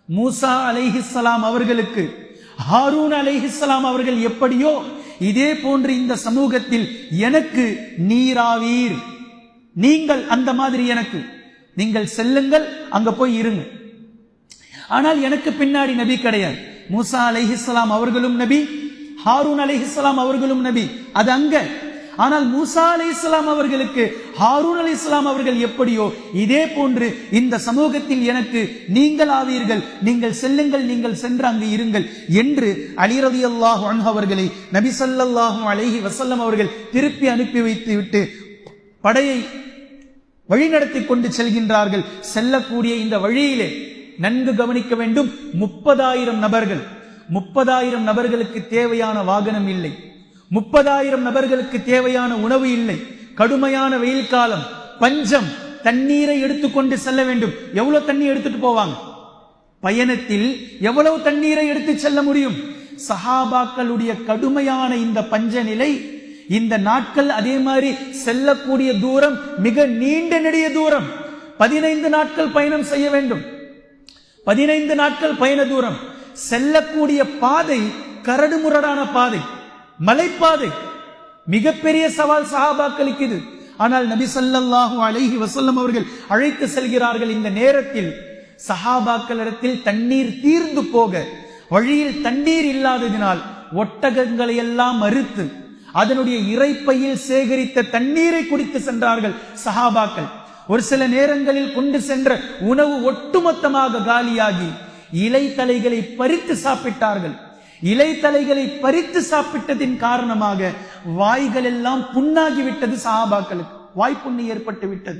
மூசா அலைஹிஸ்ஸலாம் அவர்களுக்கு ஹாரூன் அலைஹிஸ்ஸலாம் அவர்கள் எப்படியோ இதே போன்று இந்த சமூகத்தில் எனக்கு நீராவீர். நீங்கள் அந்த மாதிரி எனக்கு, நீங்கள் செல்லுங்கள், அங்க போய் இருங்க. ஆனால் எனக்கு பின்னாடி நபி கிடையாது. மூசா அலைஹிஸ்ஸலாம் அவர்களும் நபி, ஹாரூன் அலைஹிஸ்ஸலாம் அவர்களும் நபி, அது அங்க. ஆனால் மூசா அலைஹிஸ்ஸலாம் அவர்களுக்கு ஹாரூன் அலைஹிஸ்ஸலாம் அவர்கள் எப்படியோ இதே போன்று இந்த சமூகத்தில் எனக்கு நீங்கள் ஆவீர்கள், நீங்கள் செல்லுங்கள், நீங்கள் சென்று அங்கு இருங்கள் என்று அலி ரலியல்லாஹு அன்ஹு அவர்களை நபி ஸல்லல்லாஹு அலைஹி வஸல்லம் அவர்கள் திருப்பி அனுப்பி வைத்து விட்டு படையை வழிநடத்தி கொண்டு செல்கின்றார்கள். செல்லக்கூடிய இந்த வழியிலே நன்கு கவனிக்க வேண்டும், 30,000 நபர்கள். 30,000 நபர்களுக்கு தேவையான வாகனம் இல்லை, 30,000 நபர்களுக்கு தேவையான உணவு இல்லை. கடுமையான வெயில் காலம், பஞ்சம், தண்ணீரை எடுத்துக்கொண்டு செல்ல வேண்டும். எவ்வளவு தண்ணி எடுத்துட்டு போவாங்க? பயணத்தில் எவ்வளவு தண்ணீரை எடுத்து செல்ல முடியும்? சஹாபாக்களுடைய கடுமையான இந்த பஞ்ச நிலை, இந்த நாட்கள், அதே மாதிரி செல்லக்கூடிய தூரம் மிக நீண்ட நெடிய தூரம். 15 நாட்கள் பயணம் செய்ய வேண்டும். 15 நாட்கள் பயண தூரம். செல்லக்கூடிய பாதை கரடுமுரடான பாதை, மலைப்பாதை. மிகப்பெரிய சவால் சஹாபாக்களுக்கு இது. ஆனால் நபி ஸல்லல்லாஹு அலைஹி வஸல்லம் அவர்கள் அழைத்து செல்கிறார்கள். இந்த நேரத்தில் சஹாபாக்களிடத்தில் தண்ணீர் தீர்ந்து போக, வழியில் தண்ணீர் இல்லாததினால் ஒட்டகங்களை எல்லாம் அறுத்து அதனுடைய இறைப்பையில் சேகரித்த தண்ணீரை குடித்து சென்றார்கள் சஹாபாக்கள். ஒரு சில நேரங்களில் கொண்டு சென்ற உணவு ஒட்டுமொத்தமாக காலியாகி இலை தலைகளை பறித்து சாப்பிட்டார்கள். இலை தலைகளை பறித்து சாப்பிட்டதின் காரணமாக வாய்கள் எல்லாம் புண்ணாகிவிட்டது. சஹாபாக்களுக்கு வாய்ப்புண்ணு ஏற்பட்டு விட்டது.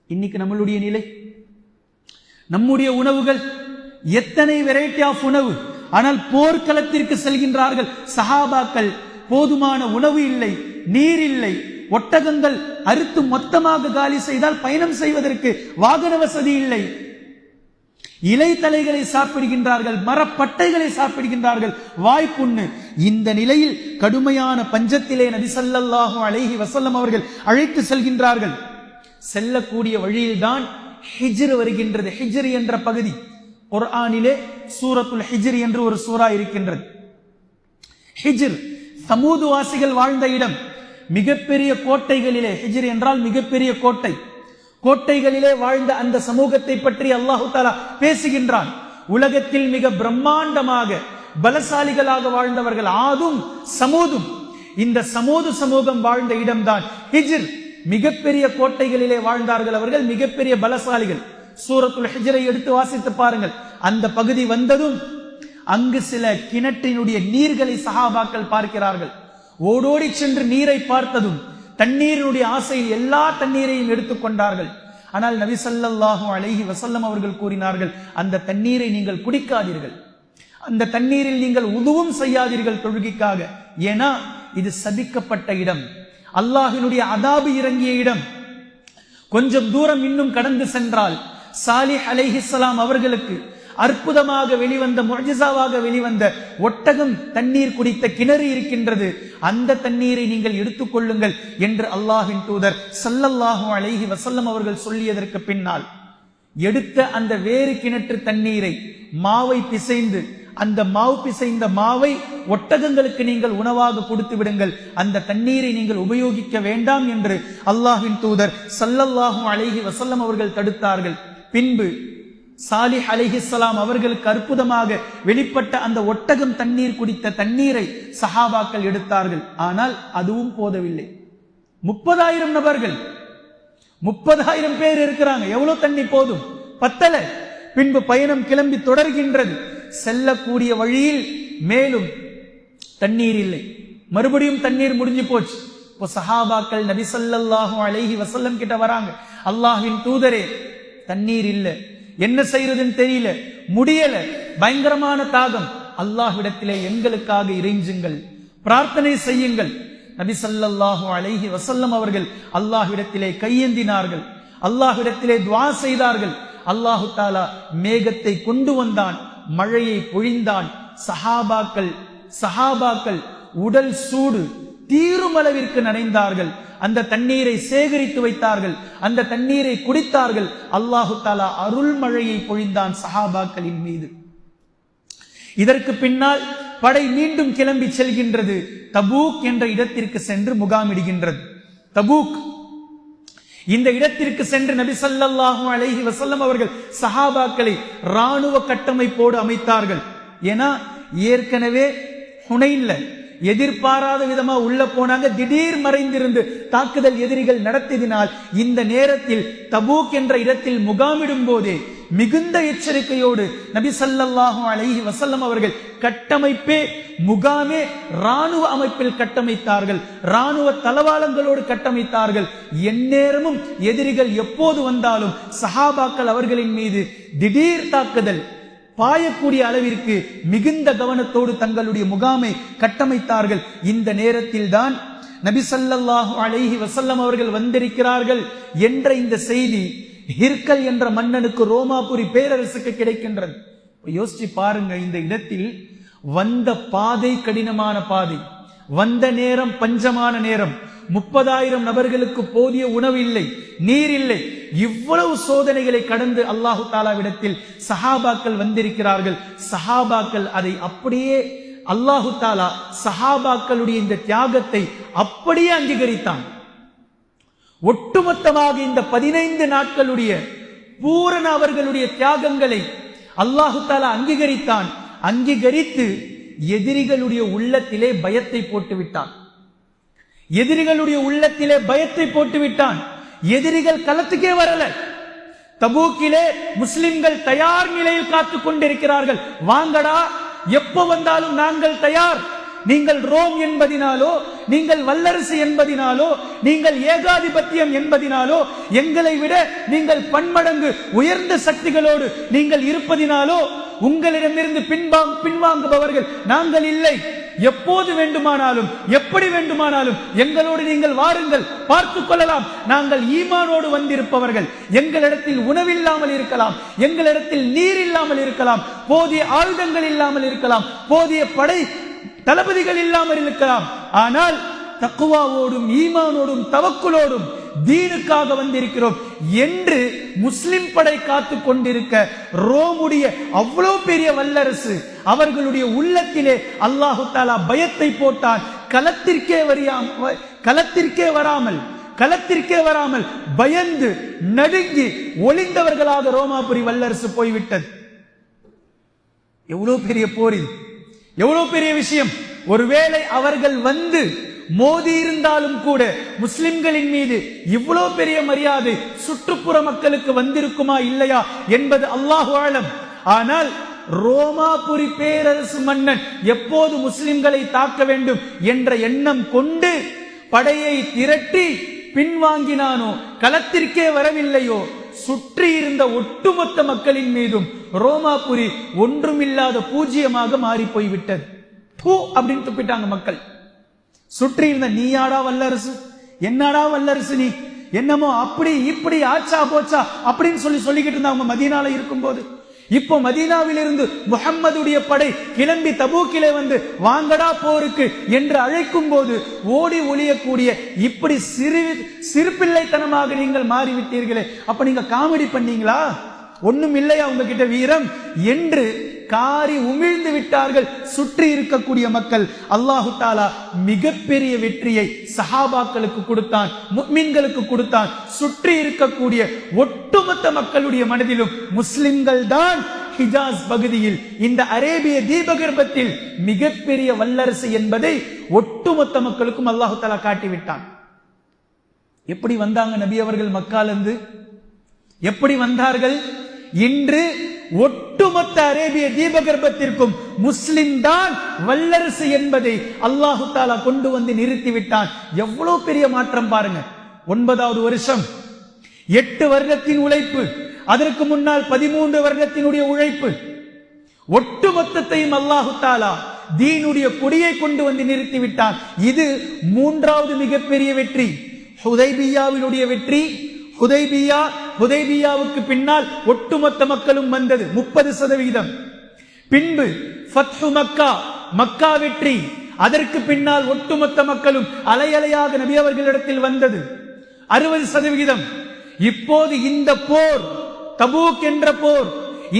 இன்னைக்கு நம்மளுடைய நிலை நம்முடைய உணவுகள் எத்தனை வெரைட்டி ஆஃப் உணவு, ஆனால் போர்க்களத்திற்கு செல்கின்றார்கள் சஹாபாக்கள், போதுமான உணவு இல்லை, நீர் இல்லை, ஒட்டகங்கள் அறுத்து மொத்தமாக காலி செய்தால் பயணம் செய்வதற்கு வாகன வசதி இல்லை, இலை தலைகளை சாப்பிடுகின்றார்கள், மரப்பட்டைகளை சாப்பிடுகின்றார்கள், வாய்ப்புண்ணு. இந்த நிலையில் கடுமையான பஞ்சத்திலே நபி ஸல்லல்லாஹு அலைஹி வஸல்லம் அவர்கள் அழைத்து செல்கின்றார்கள். செல்லக்கூடிய வழியில்தான் ஹிஜ்ர் வருகின்றது. ஹிஜ்ர் என்ற பகுதி குர்ஆனிலே சூரத்துல் ஹிஜ்ர் என்று ஒரு சூரா இருக்கின்றது. ஹிஜ்ர் சமூது வாசிகள் வாழ்ந்த இடம். மிகப்பெரிய கோட்டைகளிலே, ஹிஜ்ர் என்றால் மிகப்பெரிய கோட்டை, கோட்டைகளிலே வாழ்ந்த அந்த சமூகத்தை பற்றி அல்லாஹு தஆலா பேசுகின்றான். உலகத்தில் மிக பிரம்மாண்டமாக பலசாலிகளாக வாழ்ந்தவர்கள் ஆதும் சமூதும். இந்த சமூது சமூகம் வாழ்ந்த இடம்தான் ஹிஜ்ர். மிகப்பெரிய கோட்டைகளிலே வாழ்ந்தார்கள் அவர்கள், மிகப்பெரிய பலசாலிகள். சூரத்துல் ஹிஜ்ரை எடுத்து வாசித்து பாருங்கள். அந்த பகுதி வந்ததும் அங்கு சில கிணற்றினுடைய நீர்களை சஹாபாக்கள் பார்க்கிறார்கள். ஓடோடி சென்று நீரை பார்த்ததும் தண்ணீரினுடைய ஆசையில் எல்லா தண்ணீரையும் எடுத்துக்கொண்டார்கள். ஆனால் நபி ஸல்லல்லாஹு அலைஹி வஸல்லம் அவர்கள் கூறினார்கள், அந்த தண்ணீரை நீங்கள் குடிக்காதீர்கள், அந்த தண்ணீரில் நீங்கள் உதுவும் செய்யாதீர்கள் தொழுகைக்காக. ஏன்னா இது சபிக்கப்பட்ட இடம், அல்லாஹ்வினுடைய அதாபு இறங்கிய இடம். கொஞ்சம் தூரம் இன்னும் கடந்து சென்றால் சாலிஹ் அலைஹிஸ்ஸலாம் அவர்களுக்கு அற்புதமாக வெளிவந்த, முஅஜிஸாவாக வெளிவந்த ஒட்டகம் தண்ணீர் குடித்த கிணறு இருக்கின்றது. அந்த தண்ணீரை நீங்கள் எடுத்துக்கொள்ளுங்கள் என்று அல்லாஹ்வின் தூதர் ஸல்லல்லாஹு அலைஹி வஸல்லம் அவர்கள் சொல்லியதற்கு பின்னால் எடுத்த அந்த வேறு கிணற்று தண்ணீரை மாவை பிசைந்து, அந்த மாவு பிசைந்த மாவை ஒட்டகங்களுக்கு நீங்கள் உணவாக கொடுத்து விடுங்கள், அந்த தண்ணீரை நீங்கள் உபயோகிக்க வேண்டாம் என்று அல்லாஹ்வின் தூதர் ஸல்லல்லாஹு அலைஹி வஸல்லம் அவர்கள் தடுத்தார்கள். பின்பு சாலிஹ் அலைஹிஸ்ஸலாம் அவர்களுக்கு அற்புதமாக வெளிப்பட்ட அந்த ஒட்டகம் தண்ணீர் குடித்த தண்ணீரை சஹாபாக்கள் எடுத்தார்கள். ஆனால் அதுவும் போதவில்லை. 30,000 நபர்கள், 30,000 பேர் இருக்கிறாங்க, எவ்வளவு தண்ணி போதும்? பத்தல. பின்பு பயணம் கிளம்பி தொடர்கின்றது. செல்லக்கூடிய வழியில் மேலும் தண்ணீர் இல்லை, மறுபடியும் தண்ணீர் முடிஞ்சு போச்சு. இப்போ சஹாபாக்கள் நபி ஸல்லல்லாஹு அலைஹி வஸல்லம் கிட்ட வராங்க, அல்லாஹ்வின் தூதரே தண்ணீர் இல்லை, என்ன செய்யறதுன்னு தெரியல, முடியல, பயங்கரமான தாகம், அல்லாஹ்விடத்திலே எங்களுக்காக இறைஞ்சுங்கள், பிரார்த்தனை செய்யுங்கள். நபி ஸல்லல்லாஹு அலைஹி வஸல்லம் அவர்கள் அல்லாஹ்விடத்திலே கையேந்தினார்கள், அல்லாஹ்விடத்திலே துஆ செய்தார்கள். அல்லாஹு தஆலா மேகத்தை கொண்டு வந்தான், மழையை பொழிந்தான். சஹாபாக்கள் உடல் சூடு தீரும் அளவிற்கு நனைந்தார்கள். அந்த தண்ணீரை சேகரித்து வைத்தார்கள், அந்த தண்ணீரை குடித்தார்கள். அல்லாஹு தஆலா அருள் மழையை பொழிந்தான் சஹாபாக்களின் மீது. இதற்கு பின்னால் படை மீண்டும் கிளம்பி செல்கின்றது. தபூக் என்ற இடத்திற்கு சென்று முகாமிடுகின்றது. தபூக் இந்த இடத்திற்கு சென்று நபி ஸல்லல்லாஹு அலைஹி வஸல்லம் அவர்கள் சஹாபாக்களை ராணுவ கட்டமைப்போடு அமைத்தார்கள். ஏன்னா ஏற்கனவே ஹுனைன்ல எதிர்பாராத விதமா உள்ள போனாங்க, திடீர் மறைந்திருந்து தாக்குதல் எதிரிகள் நடத்தினால் இந்த நேரத்தில் தபூக் என்ற இடத்தில் முகாமிடும் போதே மிகுந்த எச்சரிக்கையோடு நபி ஸல்லல்லாஹு அலைஹி வஸல்லம் அவர்கள் கட்டமைப்பே, முகாமே ராணுவ அமைப்பில் கட்டமைத்தார்கள், ராணுவ தளவாளங்களோடு கட்டமைத்தார்கள். எந்நேரமும் எதிரிகள் எப்போது வந்தாலும் சஹாபாக்கள் அவர்களின் மீது திடீர் தாக்குதல் பாயக்கூடிய அளவிற்கு மிகுந்த கவனத்தோடு தங்களுடைய முகாமை கட்டமைத்தார்கள். இந்த நேரத்தில் தான் நபி ஸல்லல்லாஹு அலைஹி வஸல்லம் அவர்கள் வந்திருக்கிறார்கள் என்ற இந்த செய்தி ஹிர்கல் என்ற மன்னனுக்கு, ரோமாபுரி பேரரசுக்கு கிடைக்கின்றது. யோசிச்சு பாருங்க, இந்த இடத்தில் வந்த பாதை கடினமான பாதை, வந்த நேரம் பஞ்சமான நேரம், 30,000 நபர்களுக்கு போதிய உணவு இல்லை, நீர் இல்லை. இவ்வளவு சோதனைகளை கடந்து அல்லாஹு தஆலாவிடத்தில் சஹாபாக்கள் வந்திருக்கிறார்கள். சஹாபாக்கள் அதை அப்படியே, அல்லாஹு தஆலா சஹாபாக்களுடைய இந்த தியாகத்தை அப்படியே அங்கீகரித்தான். ஒட்டுமொத்தமாக இந்த 15 நாட்களுடைய பூரண அவர்களுடைய தியாகங்களை அல்லாஹு தஆலா அங்கீகரித்தான். அங்கீகரித்து எதிரிகளுடைய உள்ளத்திலே பயத்தை போட்டுவிட்டான். எதிரிகளுடைய உள்ளத்திலே பயத்தை போட்டுவிட்டான். எதிரிகள் களத்துக்கே வரல. தபூக்கிலே முஸ்லிம்கள் தயார் நிலையில் காத்துக் கொண்டிருக்கிறார்கள். வாங்கடா, எப்ப வந்தாலும் நாங்கள் தயார், நீங்கள் ரோம் என்பதினாலோ, நீங்கள் வல்லரசு என்பதினாலோ, நீங்கள் ஏகாதிபத்தியம் என்பதினாலோ, எங்களை விட நீங்கள் பன்மடங்கு உயர்ந்த சக்திகளோடு நீங்கள் இருப்பதினாலோ உங்களிடமிருந்து பின்வாங்குபவர்கள் நாங்கள் இல்லை. எப்போது வேண்டுமானாலும் எப்படி வேண்டுமானாலும் எங்களோடு நீங்கள் வாருங்கள், பார்த்துக் கொள்ளலாம். நாங்கள் ஈமானோடு வந்திருப்பவர்கள். எங்களிடத்தில் உணவில்லாமல் இருக்கலாம், எங்களிடத்தில் நீர் இல்லாமல் இருக்கலாம், போதிய ஆயுதங்கள் இல்லாமல் இருக்கலாம், போதிய படை தளபதிகள் இல்லாமல் இருக்கலாம். ஆனால் தக்வாவோடும் ஈமானோடும் தவக்குலோடும் தீனுக்காக வந்திருக்கிறோம் என்று முஸ்லிம் படை காத்து கொண்டிருக்க ரோமுடைய அவ்வளவு பெரிய வல்லரசு அவர்களுடைய உள்ளத்திலே அல்லாஹு தஆலா பயத்தை போட்டான். களத்திற்கே வராமல் பயந்து நடுங்கி ஒளிந்தவர்களாக ரோமாபுரி வல்லரசு போய்விட்டது. எவ்வளவு பெரிய போர் இது, எவ்வளவு பெரிய விஷயம். ஒருவேளை அவர்கள் வந்து மோதி இருந்தாலும் கூட முஸ்லிம்களின் மீது இவ்வளவு பெரிய மரியாதை சுற்றுப்புற மக்களுக்கு வந்திருக்குமா இல்லையா என்பது அல்லாஹு ஆலம். ஆனால் ரோமாபுரி பேரரசு மன்னன் எப்போது முஸ்லிம்களை தாக்க வேண்டும் என்ற எண்ணம் கொண்டு படையை திரட்டி பின்வாங்கினானோ, களத்திற்கே வரவில்லையோ, சுற்றி இருந்த ஒட்டுமொத்த மக்களின் மீதும் ரோமாபுரி ஒன்றுமில்லாத பூஜ்ஜியமாக மாறி போய்விட்டது. அப்படின்னு துப்பிட்டாங்க மக்கள். சுற்றி இருந்த நீயாடா வல்லரசு, என்னடா வல்லரசு நீ, என்னமோ அப்படி இப்படி ஆச்சா போச்சா அப்படின்னு சொல்லிக்கிட்டு இருந்தாங்க மதீனால இருக்கும்போது. இப்போ மதீனாவிலிருந்து முஹம்மதுடைய படை கிளம்பி தபூக்கிலே வந்து வாங்கடா போருக்கு என்று அழைக்கும் போது ஓடி ஒளியக்கூடிய இப்படி சிறுபிள்ளைத்தனமாக நீங்கள் மாறிவிட்டீர்களே, அப்ப நீங்க காமெடி பண்ணீங்களா, ஒண்ணும் இல்லையா உங்ககிட்ட வீரம் என்று காரி உமிழ்ந்து விட்டார்கள் சுற்றி இருக்கக்கூடிய மக்கள். அல்லாஹு தஆலா மிகப்பெரிய வெற்றியை சஹாபாக்களுக்கு கொடுத்தான், முஃமின்களுக்கு கொடுத்தான். சுற்றி இருக்கக்கூடிய ஒட்டுமொத்த மக்களுடைய மனதிலும் முஸ்லிம்கள் தான் ஹிஜாஸ் பகுதியில், இந்த அரேபிய தீபகற்பத்தில் மிகப்பெரிய வல்லரசு என்பதை ஒட்டுமொத்த மக்களுக்கும் அல்லாஹு தஆலா காட்டிவிட்டான். எப்படி வந்தாங்க நபி அவர்கள் மக்காலிருந்து, எப்படி வந்தார்கள்? இன்று ஒட்டுமொத்த அரேபிய தீபகற்பத்திற்கும் முஸ்லிம் தான் வல்லரசு என்பதை அல்லாஹு தஆலா கொண்டு வந்து நிறுத்திவிட்டான். எவ்வளவு பெரிய மாற்றம் பாருங்க. 9வது வருஷம், 8 வருடத்தின் உழைப்பு, அதற்கு முன்னால் 13 வருடத்தினுடைய உழைப்பு, ஒட்டுமொத்தத்தையும் அல்லாஹு தஆலா தீனுடைய கொடியை கொண்டு வந்து நிறுத்திவிட்டான். இது 3வது மிகப்பெரிய வெற்றி. ஹுதைபியாவினுடைய வெற்றி. ஹுதைபியாவுக்கு பின்னால் ஒட்டுமொத்த மக்களும் வந்தது 30%. பின்பு ஃபத்ஹு மக்கா, மக்கா வெற்றி. அதற்கு பின்னால் ஒட்டுமொத்த மக்களும் அலையலையாக நபி அவர்களிடத்தில் வந்தது 60%. இப்போது இந்த போர், தபூக் என்ற போர்,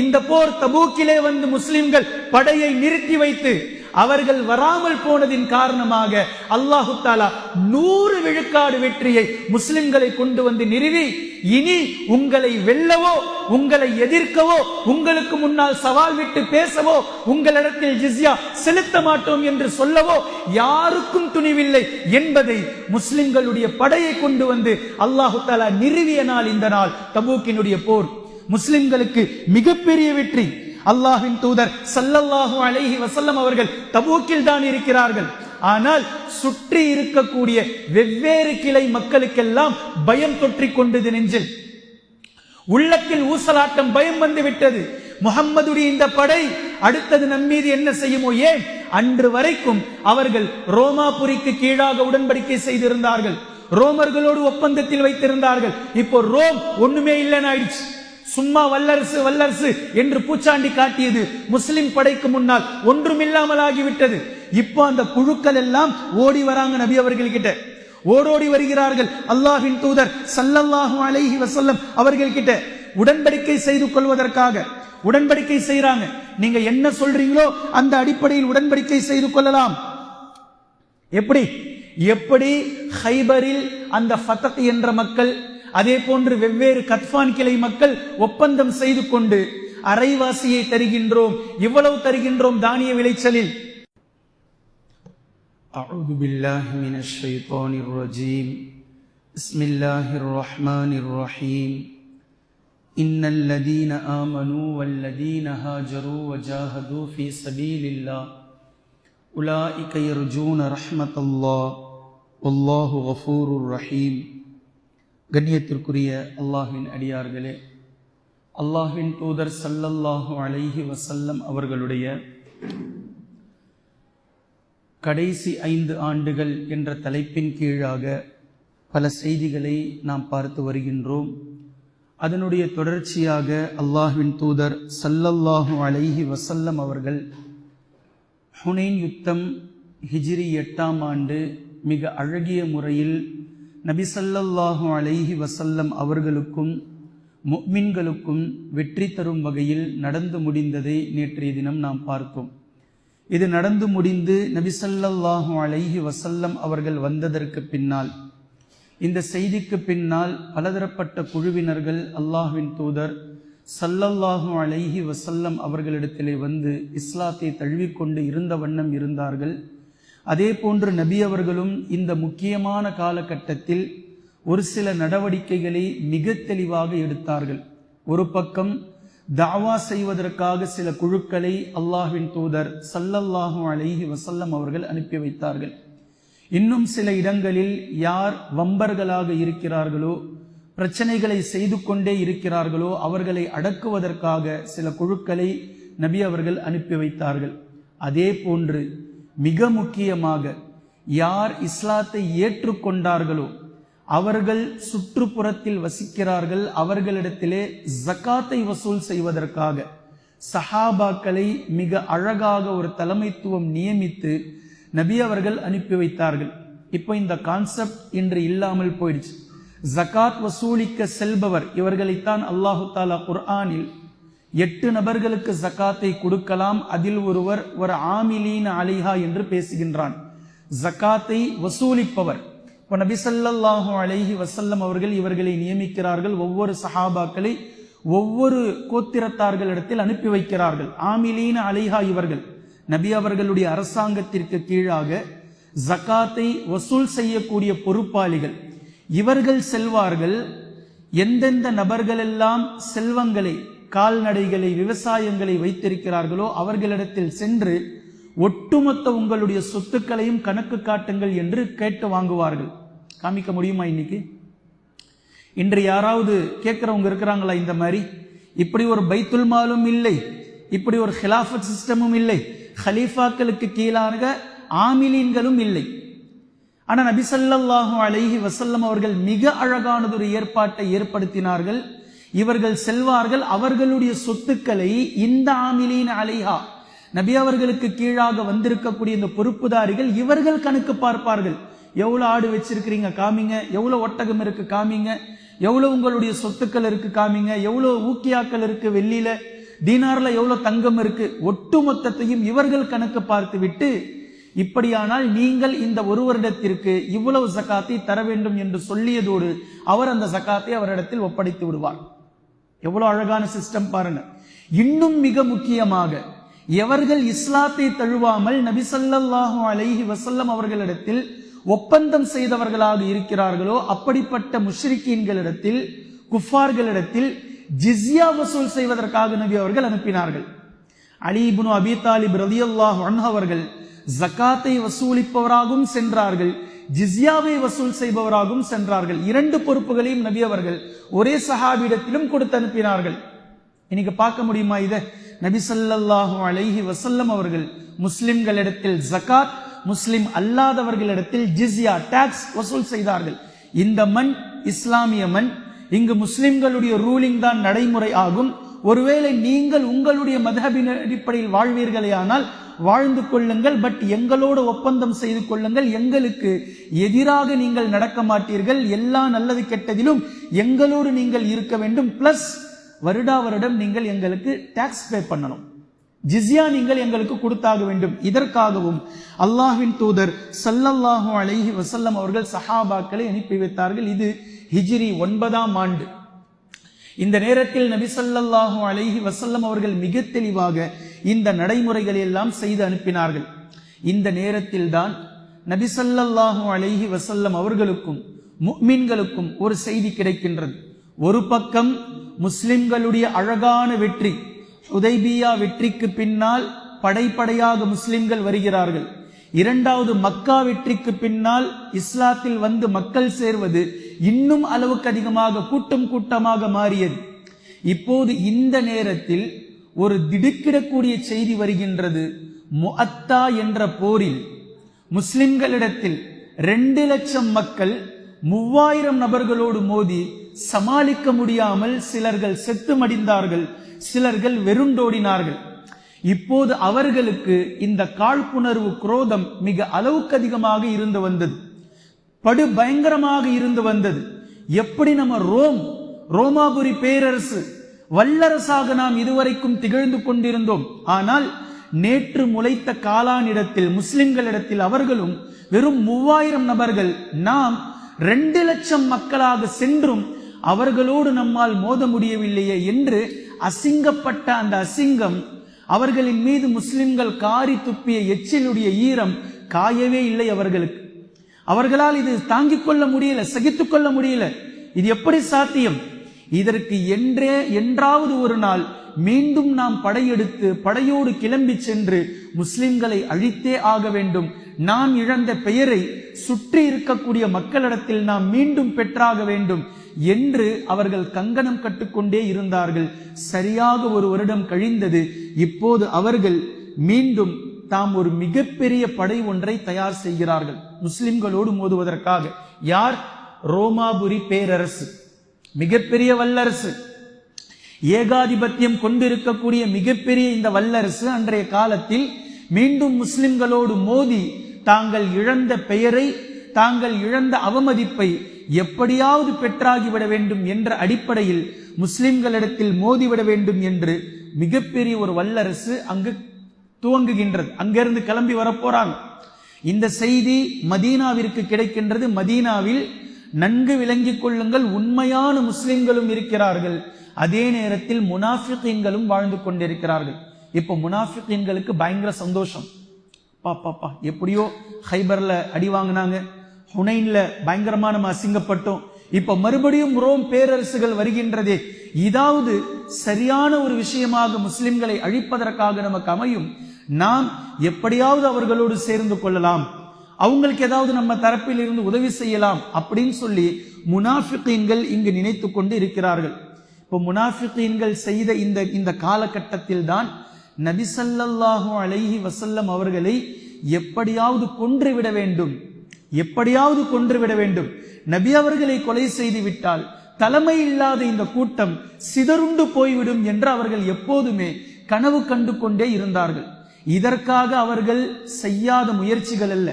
இந்த போர் தபூக்கிலே வந்து முஸ்லிம்கள் படையை நிறுத்தி வைத்து அவர்கள் வராமல் போனதின் காரணமாக அல்லாஹு தஆலா 100 விழுக்காடு வெற்றியை முஸ்லிம்களை கொண்டு வந்து நிறுவி, இனி உங்களை வெல்லவோ, உங்களை எதிர்க்கவோ, உங்களுக்கு முன்னால் சவால் விட்டு பேசவோ, உங்களிடத்தில் ஜிஸ்யா செலுத்த மாட்டோம் என்று சொல்லவோ யாருக்கும் துணிவில்லை என்பதை முஸ்லிம்களுடைய படையை கொண்டு வந்து அல்லாஹு தஆலா நிறுவிய நாள் இந்த நாள். தபூக்கினுடைய போர் முஸ்லிம்களுக்கு மிகப்பெரிய வெற்றி. அல்லாஹ்வின் தூதர் ஸல்லல்லாஹு அலைஹி வஸல்லம் அவர்கள் தபூக்கில் தான் இருக்கிறார்கள். ஆனால் சுற்றி இருக்கக்கூடிய வெவ்வேறு கிளை மக்களுக்கெல்லாம் பயம் தொற்றிக் கொண்டது நெஞ்சில். உள்ளத்தில் ஊசலாட்டம், பயம் வந்து விட்டது. முஹம்மதுடைய இந்த படை அடுத்தது நம்மீது என்ன செய்யுமோ? ஏன் அன்று வரைக்கும் அவர்கள் ரோமாபுரிக்கு கீழாக உடன்படிக்கை செய்திருந்தார்கள், ரோமர்களோடு ஒப்பந்தத்தில் வைத்திருந்தார்கள். இப்போ ரோம் ஒண்ணுமே இல்லைன்னு ஆயிடுச்சு. சும்மா வல்லரசு வல்லரசு என்று பூச்சாண்டி காட்டியது முஸ்லிம் படைக்கு முன்னால் ஒன்றுமில்லாமல் ஆகிவிட்டது. இப்போ அந்த குழுக்கள் எல்லாம் ஓடி வராங்க நபி அவர்கள் கிட்ட, ஓடோடி வருகிறார்கள். அல்லாஹ்வின் தூதர் ஸல்லல்லாஹு அலைஹி வஸல்லம் அவர்கள் கிட்ட உடன்படிக்கை செய்து கொள்வதற்காக உடன்படிக்கை செய்யறாங்க. நீங்க என்ன சொல்றீங்களோ அந்த அடிப்படையில் உடன்படிக்கை செய்து கொள்ளலாம். எப்படி ஹைபரில் அந்த ஃபதக் என்ற மக்கள், அதே போன்று வெவ்வேறு கத்பான் கிளை மக்கள் ஒப்பந்தம் செய்து கொண்டு அரைவாசியை தருகின்றோம், இவ்வளவு தருகின்றோம் தானிய விளைச்சலில். அஊது பில்லாஹி மினஷ் ஷைத்தானிர் ரஜீம். பிஸ்மில்லாஹிர் ரஹ்மானிர் ரஹீம். இன்னல் லதீன ஆமனூ வல்லதீன ஹாஜரூ வஜாஹது ஃபீ ஸபீலில்லாஹ் உலாஇக யர்ஜூன ரஹ்மத்தல்லாஹ் வல்லாஹு கஃபூருர் ரஹீம். கண்ணியத்திற்குரிய அல்லாஹ்வின் அடியார்களே, அல்லாஹ்வின் தூதர் ஸல்லல்லாஹு அலைஹி வஸல்லம் அவர்களுடைய கடைசி 5 ஆண்டுகள் என்ற தலைப்பின் கீழாக பல செய்திகளை நாம் பார்த்து வருகின்றோம். அதனுடைய தொடர்ச்சியாக அல்லாஹ்வின் தூதர் ஸல்லல்லாஹு அலைஹி வஸல்லம் அவர்கள் ஹுனைன் யுத்தம் ஹிஜ்ரி 8ஆம் ஆண்டு மிக அழகிய முறையில் நபி ஸல்லல்லாஹு அலைஹி வஸல்லம் அவர்களுக்கும் முஃமின்களுக்கும் வெற்றி தரும் வகையில் நடந்து முடிந்ததை நேற்றைய தினம் நாம் பார்த்தோம். இது நடந்து முடிந்து நபி ஸல்லல்லாஹு அலைஹி வஸல்லம் அவர்கள் வந்ததற்கு பின்னால், இந்த செய்திக்கு பின்னால் பலதரப்பட்ட குழுவினர்கள் அல்லாஹ்வின் தூதர் ஸல்லல்லாஹு அலைஹி வஸல்லம் அவர்களிடத்திலே வந்து இஸ்லாத்தை தழுவிக்கொண்டு இருந்த வண்ணம் இருந்தார்கள். அதே போன்று நபி அவர்களும் இந்த முக்கியமான காலகட்டத்தில் ஒரு சில நடவடிக்கைகளை மிக தெளிவாக எடுத்தார்கள். ஒரு பக்கம் தாவா செய்வதற்காக சில குழுக்களை அல்லாஹ்வின் தூதர் ஸல்லல்லாஹு அலைஹி வஸல்லம் அவர்கள் அனுப்பி வைத்தார்கள். இன்னும் சில இடங்களில் யார் வம்பர்களாக இருக்கிறார்களோ, பிரச்சனைகளை செய்து கொண்டே இருக்கிறார்களோ, அவர்களை அடக்குவதற்காக சில குழுக்களை நபி அவர்கள் அனுப்பி வைத்தார்கள். அதே போன்று மிக முக்கியமாக யார் இஸ்லாத்தை ஏற்றுக்கொண்டார்களோ, அவர்கள் சுற்றுப்புறத்தில் வசிக்கிறார்கள், அவர்களிடத்திலே ஜகாத்தை வசூல் செய்வதற்காக சஹாபாக்களை மிக அழகாக ஒரு தலைமைத்துவம் நியமித்து நபி அவர்கள் அனுப்பி வைத்தார்கள். இப்போ இந்த கான்செப்ட் இன்று இல்லாமல் போயிடுச்சு. ஜகாத் வசூலிக்க செல்பவர், இவர்களைத்தான் அல்லாஹு தாலா குர்ஆனில் 8 நபர்களுக்கு ஜகாத்தை கொடுக்கலாம், அதில் ஒருவர் ஒரு ஆமிலீன அலைஹா என்று பேசுகின்றான். ஜகாத்தை வசூலிப்பவர். இப்போ நபி ஸல்லல்லாஹு அலைஹி வஸல்லம் அவர்கள் இவர்களை நியமிக்கிறார்கள். ஒவ்வொரு சஹாபாக்களை ஒவ்வொரு கோத்திரத்தார்களிடத்தில் அனுப்பி வைக்கிறார்கள். ஆமிலீன அலைஹா இவர்கள் நபி அவர்களுடைய அரசாங்கத்திற்கு கீழாக ஜகாத்தை வசூல் செய்யக்கூடிய பொறுப்பாளிகள். இவர்கள் செல்வார்கள். எந்தெந்த நபர்களெல்லாம் செல்வங்களை, கால்நடைகளை, விவசாயங்களை வைத்திருக்கிறார்களோ அவர்களிடத்தில் சென்று ஒட்டுமொத்த உங்களுடைய சொத்துக்களையும் கணக்கு காட்டுங்கள் என்று கேட்டு வாங்குவார்கள். காமிக்க முடியுமா? இன்னைக்கு இன்று யாராவது கேட்கிறவங்க இருக்கிறாங்களா? இந்த மாதிரி இப்படி ஒரு பைத்துல் மாலும் இல்லை, இப்படி ஒரு ஹிலாஃபத் சிஸ்டமும் இல்லை, ஹலீஃபாக்களுக்கு கீழாக ஆமிலீன்களும் இல்லை. ஆனா நபி ஸல்லல்லாஹு அலைஹி வஸல்லம் அவர்கள் மிக அழகானதொரு ஏற்பாட்டை ஏற்படுத்தினார்கள். இவர்கள் செல்வார்கள், அவர்களுடைய சொத்துக்களை இந்த ஆமிலீன அலைஹா, நபி அவர்களுக்கு கீழாக வந்திருக்கக்கூடிய இந்த பொறுப்புதாரிகள், இவர்கள் கணக்கு பார்ப்பார்கள். எவ்வளவு ஆடு வச்சிருக்கிறீங்க காமிங்க, எவ்வளவு ஒட்டகம் இருக்கு காமிங்க, எவ்வளவு உங்களுடைய சொத்துக்கள் இருக்கு காமிங்க, எவ்வளவு ஊக்கியாக்கள் இருக்கு, வெள்ளியில தீனார்ல எவ்வளவு தங்கம் இருக்கு, ஒட்டு மொத்தத்தையும் இவர்கள் கணக்கு பார்த்து விட்டு, இப்படியானால் நீங்கள் இந்த ஒரு வருடத்திற்கு இவ்வளவு ஜகாத்தை தர வேண்டும் என்று சொல்லியதோடு அவர் அந்த ஜகாத்தை அவரிடத்தில் ஒப்படைத்து விடுவார். எவ்வளவு அழகான சிஸ்டம் பாருங்க. இன்னும் மிக முக்கியமாக, எவர்கள் இஸ்லாத்தை தழுவாமல் நபி ஸல்லல்லாஹு அலைஹி வஸல்லம் அவர்களிடத்தில் ஒப்பந்தம் செய்தவர்களாக இருக்கிறார்களோ, அப்படிப்பட்ட முஷ்ரிக்கீன்களிடத்தில், குஃபார்களிடத்தில் ஜிஸ்யா வசூல் செய்வதற்காக நபி அவர்கள் அனுப்பினார்கள். அலி இப்னு அபி தாலிப் ரலியல்லாஹு அன்ஹு அவர்கள் ஜகாத்தை வசூலிப்பவராகவும் சென்றார்கள், ஜிஸ்யாவை வசூல் செய்பவராகவும் சென்றார்கள். 2 பொறுப்புகளையும் நபி அவர்கள் ஒரே சஹாபியிடத்திலும் கொடுத்து அனுப்பினார்கள். இன்னைக்கு பார்க்க முடியுமா இதை? நபி ஸல்லல்லாஹு அலைஹி வஸல்லம் அவர்கள் முஸ்லிம்களிடத்தில் ஜகாத், முஸ்லிம் அல்லாதவர்களிடத்தில் ஜிஸ்யா, டாக்ஸ் வசூல் செய்தார்கள். இந்த மண் இஸ்லாமிய மண், இங்கு முஸ்லிம்களுடைய ரூலிங் தான் நடைமுறை ஆகும். ஒருவேளை நீங்கள் உங்களுடைய மதஹபின் அடிப்படையில் வாழ்வீர்களேயானால் வாழ்ந்து கொள்ளுங்கள், பட் எங்களோடு ஒப்பந்தம் செய்து கொள்ளுங்கள், எங்களுக்கு எதிராக நீங்கள் நடக்க மாட்டீர்கள், எல்லா நல்லது கெட்டதிலும் எங்களோடு நீங்கள் இருக்க வேண்டும், பிளஸ் வருடா வருடம் நீங்கள் எங்களுக்கு டாக்ஸ் பே பண்ணணும், ஜிஸ்யா நீங்கள் எங்களுக்கு கொடுத்தாக வேண்டும். இதற்காகவும் அல்லாஹ்வின் தூதர் ஸல்லல்லாஹு அலைஹி வஸல்லம் அவர்கள் சஹாபாக்களை அனுப்பி வைத்தார்கள். இது ஹிஜ்ரி 9ஆம் ஆண்டு. இந்த நேரத்தில் நபி ஸல்லல்லாஹு அலைஹி வஸல்லம் அவர்கள் மிக தெளிவாக இந்த நடைமுறைகளை எல்லாம் செய்து அனுப்பினார்கள். இந்த நேரத்தில் தான் நபி ஸல்லல்லாஹு அலைஹி வஸல்லம் அவர்களுக்கும் முஃமின்களுக்கும் ஒரு செய்தி கிடைக்கின்றது. ஒரு பக்கம் முஸ்லிம்களுடைய அழகான வெற்றி, ஹுதைபியா வெற்றிக்கு பின்னால் படைப்படையாக முஸ்லிம்கள் வருகிறார்கள். இரண்டாவது மக்கா வெற்றிக்கு பின்னால் இஸ்லாத்தில் வந்து மக்கள் சேர்வது இன்னும் அளவுக்கு அதிகமாக கூட்டம் கூட்டமாக மாறியது. இப்போது இந்த நேரத்தில் ஒரு திடுக்கிடக்கூடிய செய்தி வருகின்றது. முஅத்தா என்ற போரில் முஸ்லிம்களிடத்தில் 2 லட்சம் மக்கள் 3000 நபர்களோடு மோதி சமாளிக்க முடியாமல் சிலர்கள் செத்து மடிந்தார்கள், சிலர்கள் வெருண்டோடினார்கள். இப்போது அவர்களுக்கு இந்த காழ்ப்புணர்வு குரோதம் மிக அளவுக்கு அதிகமாக இருந்து வந்தது, படு பயங்கரமாக இருந்து வந்தது. எப்படி நம்ம ரோமாபுரி பேரரசு வல்லரசாக நாம் இதுவரைக்கும் திகழ்ந்து கொண்டிருந்தோம். ஆனால் நேற்று முளைத்த காலானிடத்தில் முஸ்லிம்களிடத்தில் அவர்களும் வெறும் 3000 நபர்கள், நாம் 2 லட்சம் மக்களாக சென்றும் அவர்களோடு நம்மால் மோத முடியவில்லையே என்று அசிங்கப்பட்ட அந்த அசிங்கம், அவர்களின் மீது முஸ்லிம்கள் காரி துப்பிய எச்சிலுடைய ஈரம் காயவே இல்லை அவர்களுக்கு. அவர்களால் இது தாங்கிக் கொள்ள முடியல, சகித்துக் கொள்ள முடியல. இது எப்படி சாத்தியம்? இதற்கு என்றாவது ஒரு நாள் மீண்டும் நாம் படையெடுத்து படையோடு கிளம்பி சென்று முஸ்லிம்களை அழித்தே ஆக வேண்டும். நாம் இழந்த பெயரை சுற்றி இருக்கக்கூடிய மக்களிடத்தில் நாம் மீண்டும் பெற்றாக வேண்டும் என்று அவர்கள் கங்கணம் கட்டுக்கொண்டே இருந்தார்கள். சரியாக 1 வருடம் கழிந்தது. இப்போது அவர்கள் மீண்டும் தாம் ஒரு மிகப்பெரிய படை ஒன்றை தயார் செய்கிறார்கள் முஸ்லிம்களோடு மோதுவதற்காக. யார்? ரோமாபுரி பேரரசு, மிகப்பெரிய வல்லரசு, ஏகாதிபத்தியம் கொண்டிருக்கக்கூடிய மிகப்பெரிய இந்த வல்லரசு அன்றைய காலத்தில் மீண்டும் முஸ்லிம்களோடு மோதி தாங்கள் இழந்த பெயரை, தாங்கள் இழந்த அவமதிப்பை எப்படியாவது பெற்றாகிவிட வேண்டும் என்ற அடிப்படையில் முஸ்லிம்களிடத்தில் மோதிவிட வேண்டும் என்று மிகப்பெரிய ஒரு வல்லரசு அங்கு துவங்குகின்றது. அங்கிருந்து கிளம்பி வரப்போறாங்க. இந்த செய்தி மதீனாவிற்கு கிடைக்கின்றது. மதீனாவில் நன்கு விளங்கிக் கொள்ளுங்கள், உண்மையான முஸ்லிம்களும் இருக்கிறார்கள், அதே நேரத்தில் முனாஃபிகீன்களும் வாழ்ந்து கொண்டிருக்கிறார்கள். இப்போ முனாஃபிகீன்களுக்கு பயங்கர சந்தோஷம். பாப்பா எப்படியோ ஹைபர்ல அடி வாங்கினாங்க, ஹுனைன்ல பயங்கரமா நம்ம அசிங்கப்பட்டோம், இப்ப மறுபடியும் ரோம் பேரரசுகள் வருகின்றதே, இதாவது சரியான ஒரு விஷயமாக முஸ்லிம்களை அழிப்பதற்காக நமக்கு அமையும். நாம் எப்படியாவது அவர்களோடு சேர்ந்து கொள்ளலாம், அவங்களுக்கு ஏதாவது நம்ம தரப்பில் இருந்து உதவி செய்யலாம் அப்படின்னு சொல்லி முனாஃபிகீன்கள் இங்கு நினைத்து கொண்டு இருக்கிறார்கள். இப்போ முனாஃபிகீன்கள் செய்த இந்த காலகட்டத்தில் தான் நபி ஸல்லல்லாஹு அலைஹி வஸல்லம் அவர்களை எப்படியாவது கொன்றுவிட வேண்டும், எப்படியாவது கொன்றுவிட வேண்டும். நபி அவர்களை கொலை செய்து விட்டால் தலைமை இல்லாத இந்த கூட்டம் சிதறுண்டு போய்விடும் என்று அவர்கள் எப்போதுமே கனவு கண்டு கொண்டே இருந்தார்கள். இதற்காக அவர்கள் செய்யாத முயற்சிகள் அல்ல,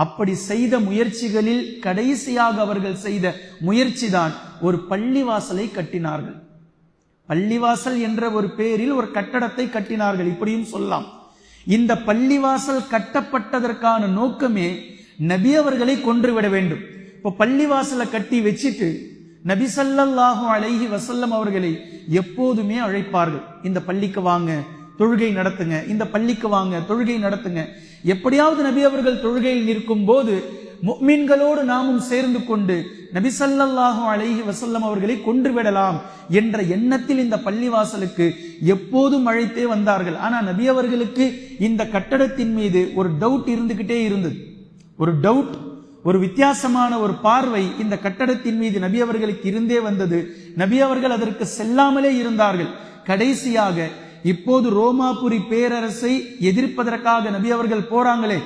அப்படி செய்த முயற்சிகளில் கடைசியாக அவர்கள் செய்த முயற்சிதான் ஒரு பள்ளிவாசலை கட்டினார்கள். பள்ளிவாசல் என்ற ஒரு பெயரில் ஒரு கட்டடத்தை கட்டினார்கள், இப்படியும் சொல்லலாம். இந்த பள்ளிவாசல் கட்டப்பட்டதற்கான நோக்கமே நபி அவர்களை கொன்றுவிட வேண்டும். இப்போ பள்ளிவாசலை கட்டி வச்சிட்டு நபி ஸல்லல்லாஹு அலைஹி வஸல்லம் அவர்களை எப்போதுமே அழைப்பார்கள். இந்த பள்ளிக்கு வாங்க, தொழுகை நடத்துங்க, இந்த பள்ளிக்கு வாங்க, தொழுகை நடத்துங்க. எப்படியாவது நபி அவர்கள் தொழுகையில் நிற்கும் போது முஃமின்களோடு நாமும் சேர்ந்து கொண்டு நபி ஸல்லல்லாஹு அலைஹி வஸல்லம் அவர்களை கொன்றுவிடலாம் என்ற எண்ணத்தில் இந்த பள்ளிவாசலுக்கு எப்போதும் அழைத்தே வந்தார்கள். ஆனா நபி அவர்களுக்கு இந்த கட்டடத்தின் மீது ஒரு டவுட் இருந்துகிட்டே இருந்தது. ஒரு டவுட், ஒரு வித்தியாசமான ஒரு பார்வை இந்த கட்டடத்தின் மீது நபி அவர்களுக்கு இருந்தே வந்தது. நபி அவர்கள் அதற்கு செல்லாமலே இருந்தார்கள். கடைசியாக இப்போது ரோமாபுரி பேரரசை எதிர்ப்பதற்காக நபி அவர்கள் போறாங்களே,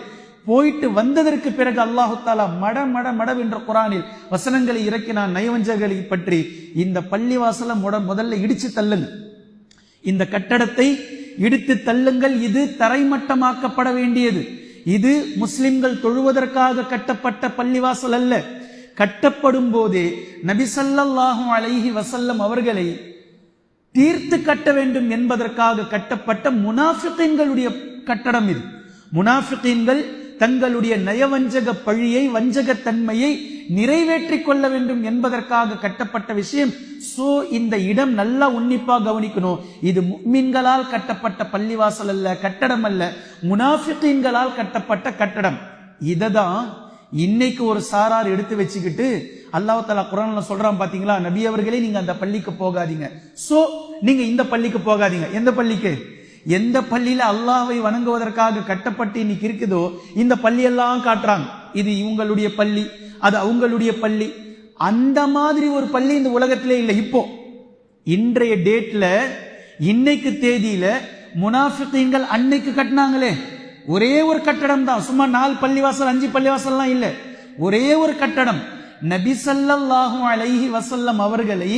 போயிட்டு வந்ததற்கு பிறகு அல்லாஹு தஆலா மடவென்ற குர்ஆனில் வசனங்களை இறக்கினான் நயவஞ்சகர்களை பற்றி. இந்த பள்ளிவாசலை முதல்ல இடிச்சு தள்ளுங்க, இந்த கட்டடத்தை இடித்து தள்ளுங்கள், இது தரைமட்டமாக்கப்பட வேண்டியது, இது முஸ்லிம்கள் தொழுவதற்காக கட்டப்பட்ட பள்ளிவாசல் அல்ல. கட்டப்படும் போதே நபி ஸல்லல்லாஹு அலைஹி வஸல்லம் அவர்களை தீர்த்து கட்ட வேண்டும் என்பதற்காக கட்டப்பட்ட முனாஃபிகீன்களுடைய கட்டடம் இது. முனாஃபிகீன்கள் தங்களுடைய நயவஞ்சக பழியை, வஞ்சகத்தன்மையை நிறைவேற்றிக் கொள்ள வேண்டும் என்பதற்காக கட்டப்பட்ட விஷயம். சோ இந்த இடம் நல்லா உன்னிப்பா கவனிக்கணும். இது முஃமின்களால் கட்டப்பட்ட பள்ளிவாசல் அல்ல, கட்டடம் அல்ல, முனாஃபிகீன்களால் கட்டப்பட்ட கட்டடம். இததான் இன்னைக்கு ஒரு சாரார் எடுத்து வச்சுக்கிட்டு அல்லாஹ் தஆலா குர்ஆன்ல சொல்றான் பாத்தீங்களா, நபி அவர்களே நீங்க அந்த பள்ளிக்கு போகாதீங்க, சோ நீங்க இந்த பள்ளிக்கு போகாதீங்க. எந்த பள்ளிக்கு? எந்த பள்ளியில அல்லாஹ்வை வணங்குவதற்காக கட்டப்பட்டு இன்னைக்கு இருக்குதோ இந்த பள்ளியெல்லாம் காட்டுறாங்க. இது இவங்களுடைய பள்ளி, அது அவங்களுடைய பள்ளி. அந்த மாதிரி ஒரு பள்ளி இந்த உலகத்திலே இல்லை. இப்போ இன்றைய டேட்ல, இன்னைக்கு தேதியில முனாஃபிகீன்கள் அன்னைக்கு கட்டினாங்களே ஒரே ஒரு கட்டடம் தான். சும்மா 4 பள்ளிவாசல் 5 பள்ளிவாசல்லாம் இல்ல, ஒரே ஒரு கட்டடம். நபி ஸல்லல்லாஹு அலைஹி வஸல்லம் அவர்களை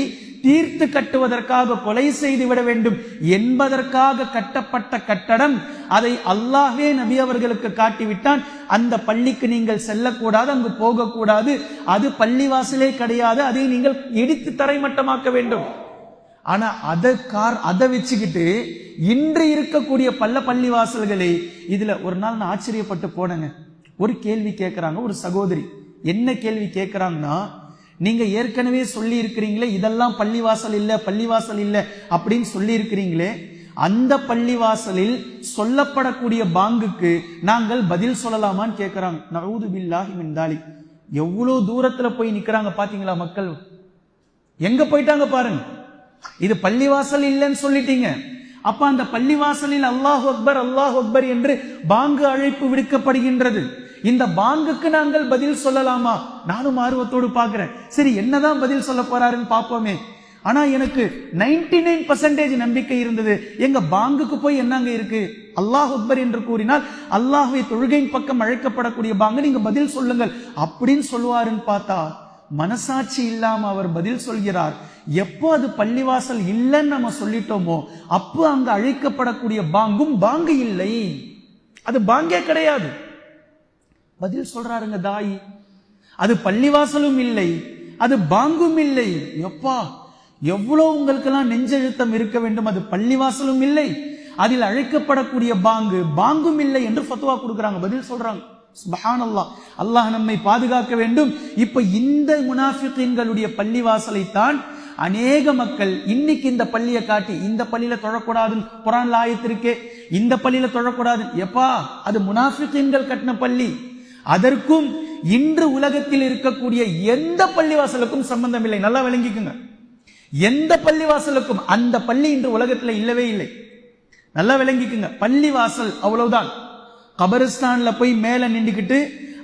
தீர்த்து கட்டுவதற்காக கொலை செய்து விட வேண்டும் என்பதற்காக கட்டப்பட்ட கட்டடம். அதை அல்லாஹ்வே நபி அவர்களுக்கு காட்டிவிட்டான். அந்த பள்ளிக்கு நீங்கள் செல்லக்கூடாது, அங்கு போகக்கூடாது, அது பள்ளிவாசலே கிடையாது, அதை நீங்கள் இடித்து தரைமட்டமாக்க வேண்டும். ஆனா அதை வச்சுக்கிட்டு இன்று இருக்கக்கூடிய பள்ளிவாசல்களை, இதுல ஒரு நாள் நான் ஆச்சரியப்பட்டு போனேங்க. ஒரு கேள்வி கேட்கிறாங்க ஒரு சகோதரி. என்ன கேள்வி கேட்கிறாங்கன்னா, நீங்க ஏற்கனவே சொல்லி இருக்கிறீங்களே இதெல்லாம் பள்ளிவாசல் இல்ல அப்படின்னு சொல்லி இருக்கிறீங்களே, அந்த பள்ளிவாசலில் சொல்லப்படக்கூடிய பாங்குக்கு நாங்கள் பதில் சொல்லலாமான்னு கேட்கிறாங்க. நஊது பில்லாஹி மின் தாலிக். எவ்வளவு தூரத்துல போய் நிக்கிறாங்க பாத்தீங்களா மக்கள்? எங்க போயிட்டாங்க பாருங்க. இது பள்ளிவாசல் இல்லைன்னு சொல்லிட்டீங்க, அப்ப அந்த பள்ளிவாசலில் அல்லாஹு அக்பர் என்று பாங்கு அழைப்பு விடுக்கப்படுகின்றது. இந்த பாங்குக்கு நாங்கள் பதில் சொல்லலாமா? நானும் ஆர்வத்தோடு பார்க்கிறேன். சரி, என்னதான் பதில் சொல்ல போறாருன்னு பார்ப்போமே. ஆனா எனக்கு 99% நம்பிக்கை இருந்தது. எங்க பாங்குக்கு போய் என்னங்க இருக்கு? அல்லாஹ் அக்பர் என்று கூறினால் அல்லாஹ்வை தொழுகையின் பக்கம் அழைக்கப்படக்கூடிய பாங்கு, நீங்க பதில் சொல்லுங்கள் அப்படின்னு சொல்லுவாருன்னு பார்த்தா, மனசாட்சி இல்லாம அவர் பதில் சொல்கிறார். எப்போ அது பள்ளிவாசல் இல்லைன்னு நம்ம சொல்லிட்டோமோ அப்போ அங்க அழைக்கப்படக்கூடிய பாங்கும் பாங்கு இல்லை, அது பாங்கே கிடையாது. பதில் சொல்றாருங்க தாயி, அது பள்ளிவாசலும் இல்லை, அது பாங்கும் இல்லை. எப்பா, எவ்வளவு உங்களுக்கெல்லாம் நெஞ்செழுத்தம் இருக்க வேண்டும். அது பள்ளிவாசலும் இல்லை, அதில் அழைக்கப்படக்கூடிய பாங்கும் இல்லை என்று ஃபத்வா கொடுக்கறாங்க, பதில் சொல்றாங்க. சுப்ஹானல்லாஹ், அல்லாஹ் நம்மை பாதுகாக்க வேண்டும். இப்ப இந்த முனாஃபிகீன்களுடைய பள்ளிவாசலை தான் அநேக மக்கள் இன்னைக்கு இந்த பள்ளியை காட்டி, இந்த பள்ளியில தொழக்கூடாதுன்னு குர்ஆன்ல ஆயத்து இருக்கே, இந்த பள்ளியில தொழக்கூடாது. எப்பா, அது முனாஃபிகீன்கள் கட்டின பள்ளி. அதற்கும் இன்று உலகத்தில் இருக்கக்கூடிய எந்த பள்ளிவாசலுக்கும் சம்பந்தம் இல்லை. நல்லா விளங்கிக்குங்க, எந்த பள்ளிவாசலுக்கும். அந்த பள்ளி இன்று உலகத்துல இல்லவே இல்லை. நல்லா விளங்கிக்குங்க. பள்ளிவாசல் அவ்வளவுதான். கபரிஸ்தான்ல போய் மேல நின்றுகிட்டு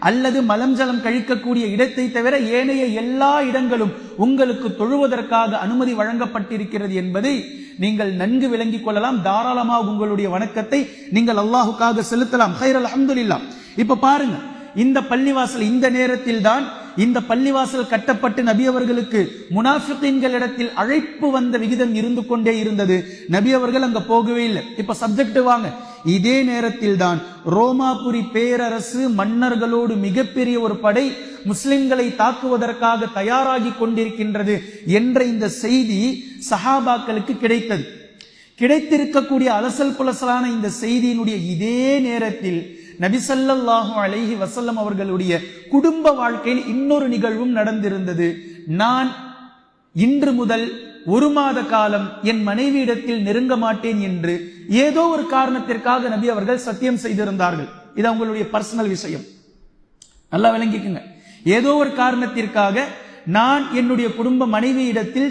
அல்லது மலம் ஜலம் கழிக்கக்கூடிய இடத்தை தவிர ஏனைய எல்லா இடங்களும் உங்களுக்கு தொழுவதற்காக அனுமதி வழங்கப்பட்டிருக்கிறது என்பதை நீங்கள் நன்கு விளங்கிக் கொள்ளலாம். தாராளமாக உங்களுடைய வணக்கத்தை நீங்கள் அல்லாஹுக்காக செலுத்தலாம். ஹைர், அல்ஹம்துலில்லாஹ். இப்ப பாருங்க, இந்த பள்ளிவாசல், இந்த நேரத்தில் தான் இந்த பள்ளிவாசல் கட்டப்பட்டு நபி அவர்களுக்கு முனாஃபிகீன்களிடத்தில் அழைப்பு வந்த விகிதம் இருந்து கொண்டே இருந்தது. நபி அவர்கள் அங்க போகவே இல்லை. இப்ப சப்ஜெக்ட் வாங்க. இதே நேரத்தில் தான் ரோமாபுரி பேரரசு மன்னர்களோடு மிகப்பெரிய ஒரு படை முஸ்லிம்களை தாக்குவதற்காக தயாராகி கொண்டிருக்கின்றது என்ற இந்த செய்தி சஹாபாக்களுக்கு கிடைத்தது. கிடைத்திருக்கக்கூடிய அலசல் புலசலான இந்த செய்தியினுடைய இதே நேரத்தில் நபி ஸல்லல்லாஹு அலைஹி வஸல்லம் அவர்களுடைய குடும்ப வாழ்க்கையில் இன்னொரு நிகழ்வும் நடந்திருந்தது. நான் இன்று முதல் 1 மாத காலம் என் மனைவியிடத்தில் நெருங்க மாட்டேன் என்று ஏதோ ஒரு காரணத்திற்காக நபி அவர்கள் சத்தியம் செய்திருந்தார்கள். இது அவங்களுடைய பர்சனல் விஷயம், நல்லா விளங்கிக்குங்க. ஏதோ ஒரு காரணத்திற்காக நான் என்னுடைய குடும்ப மனைவியிடத்தில்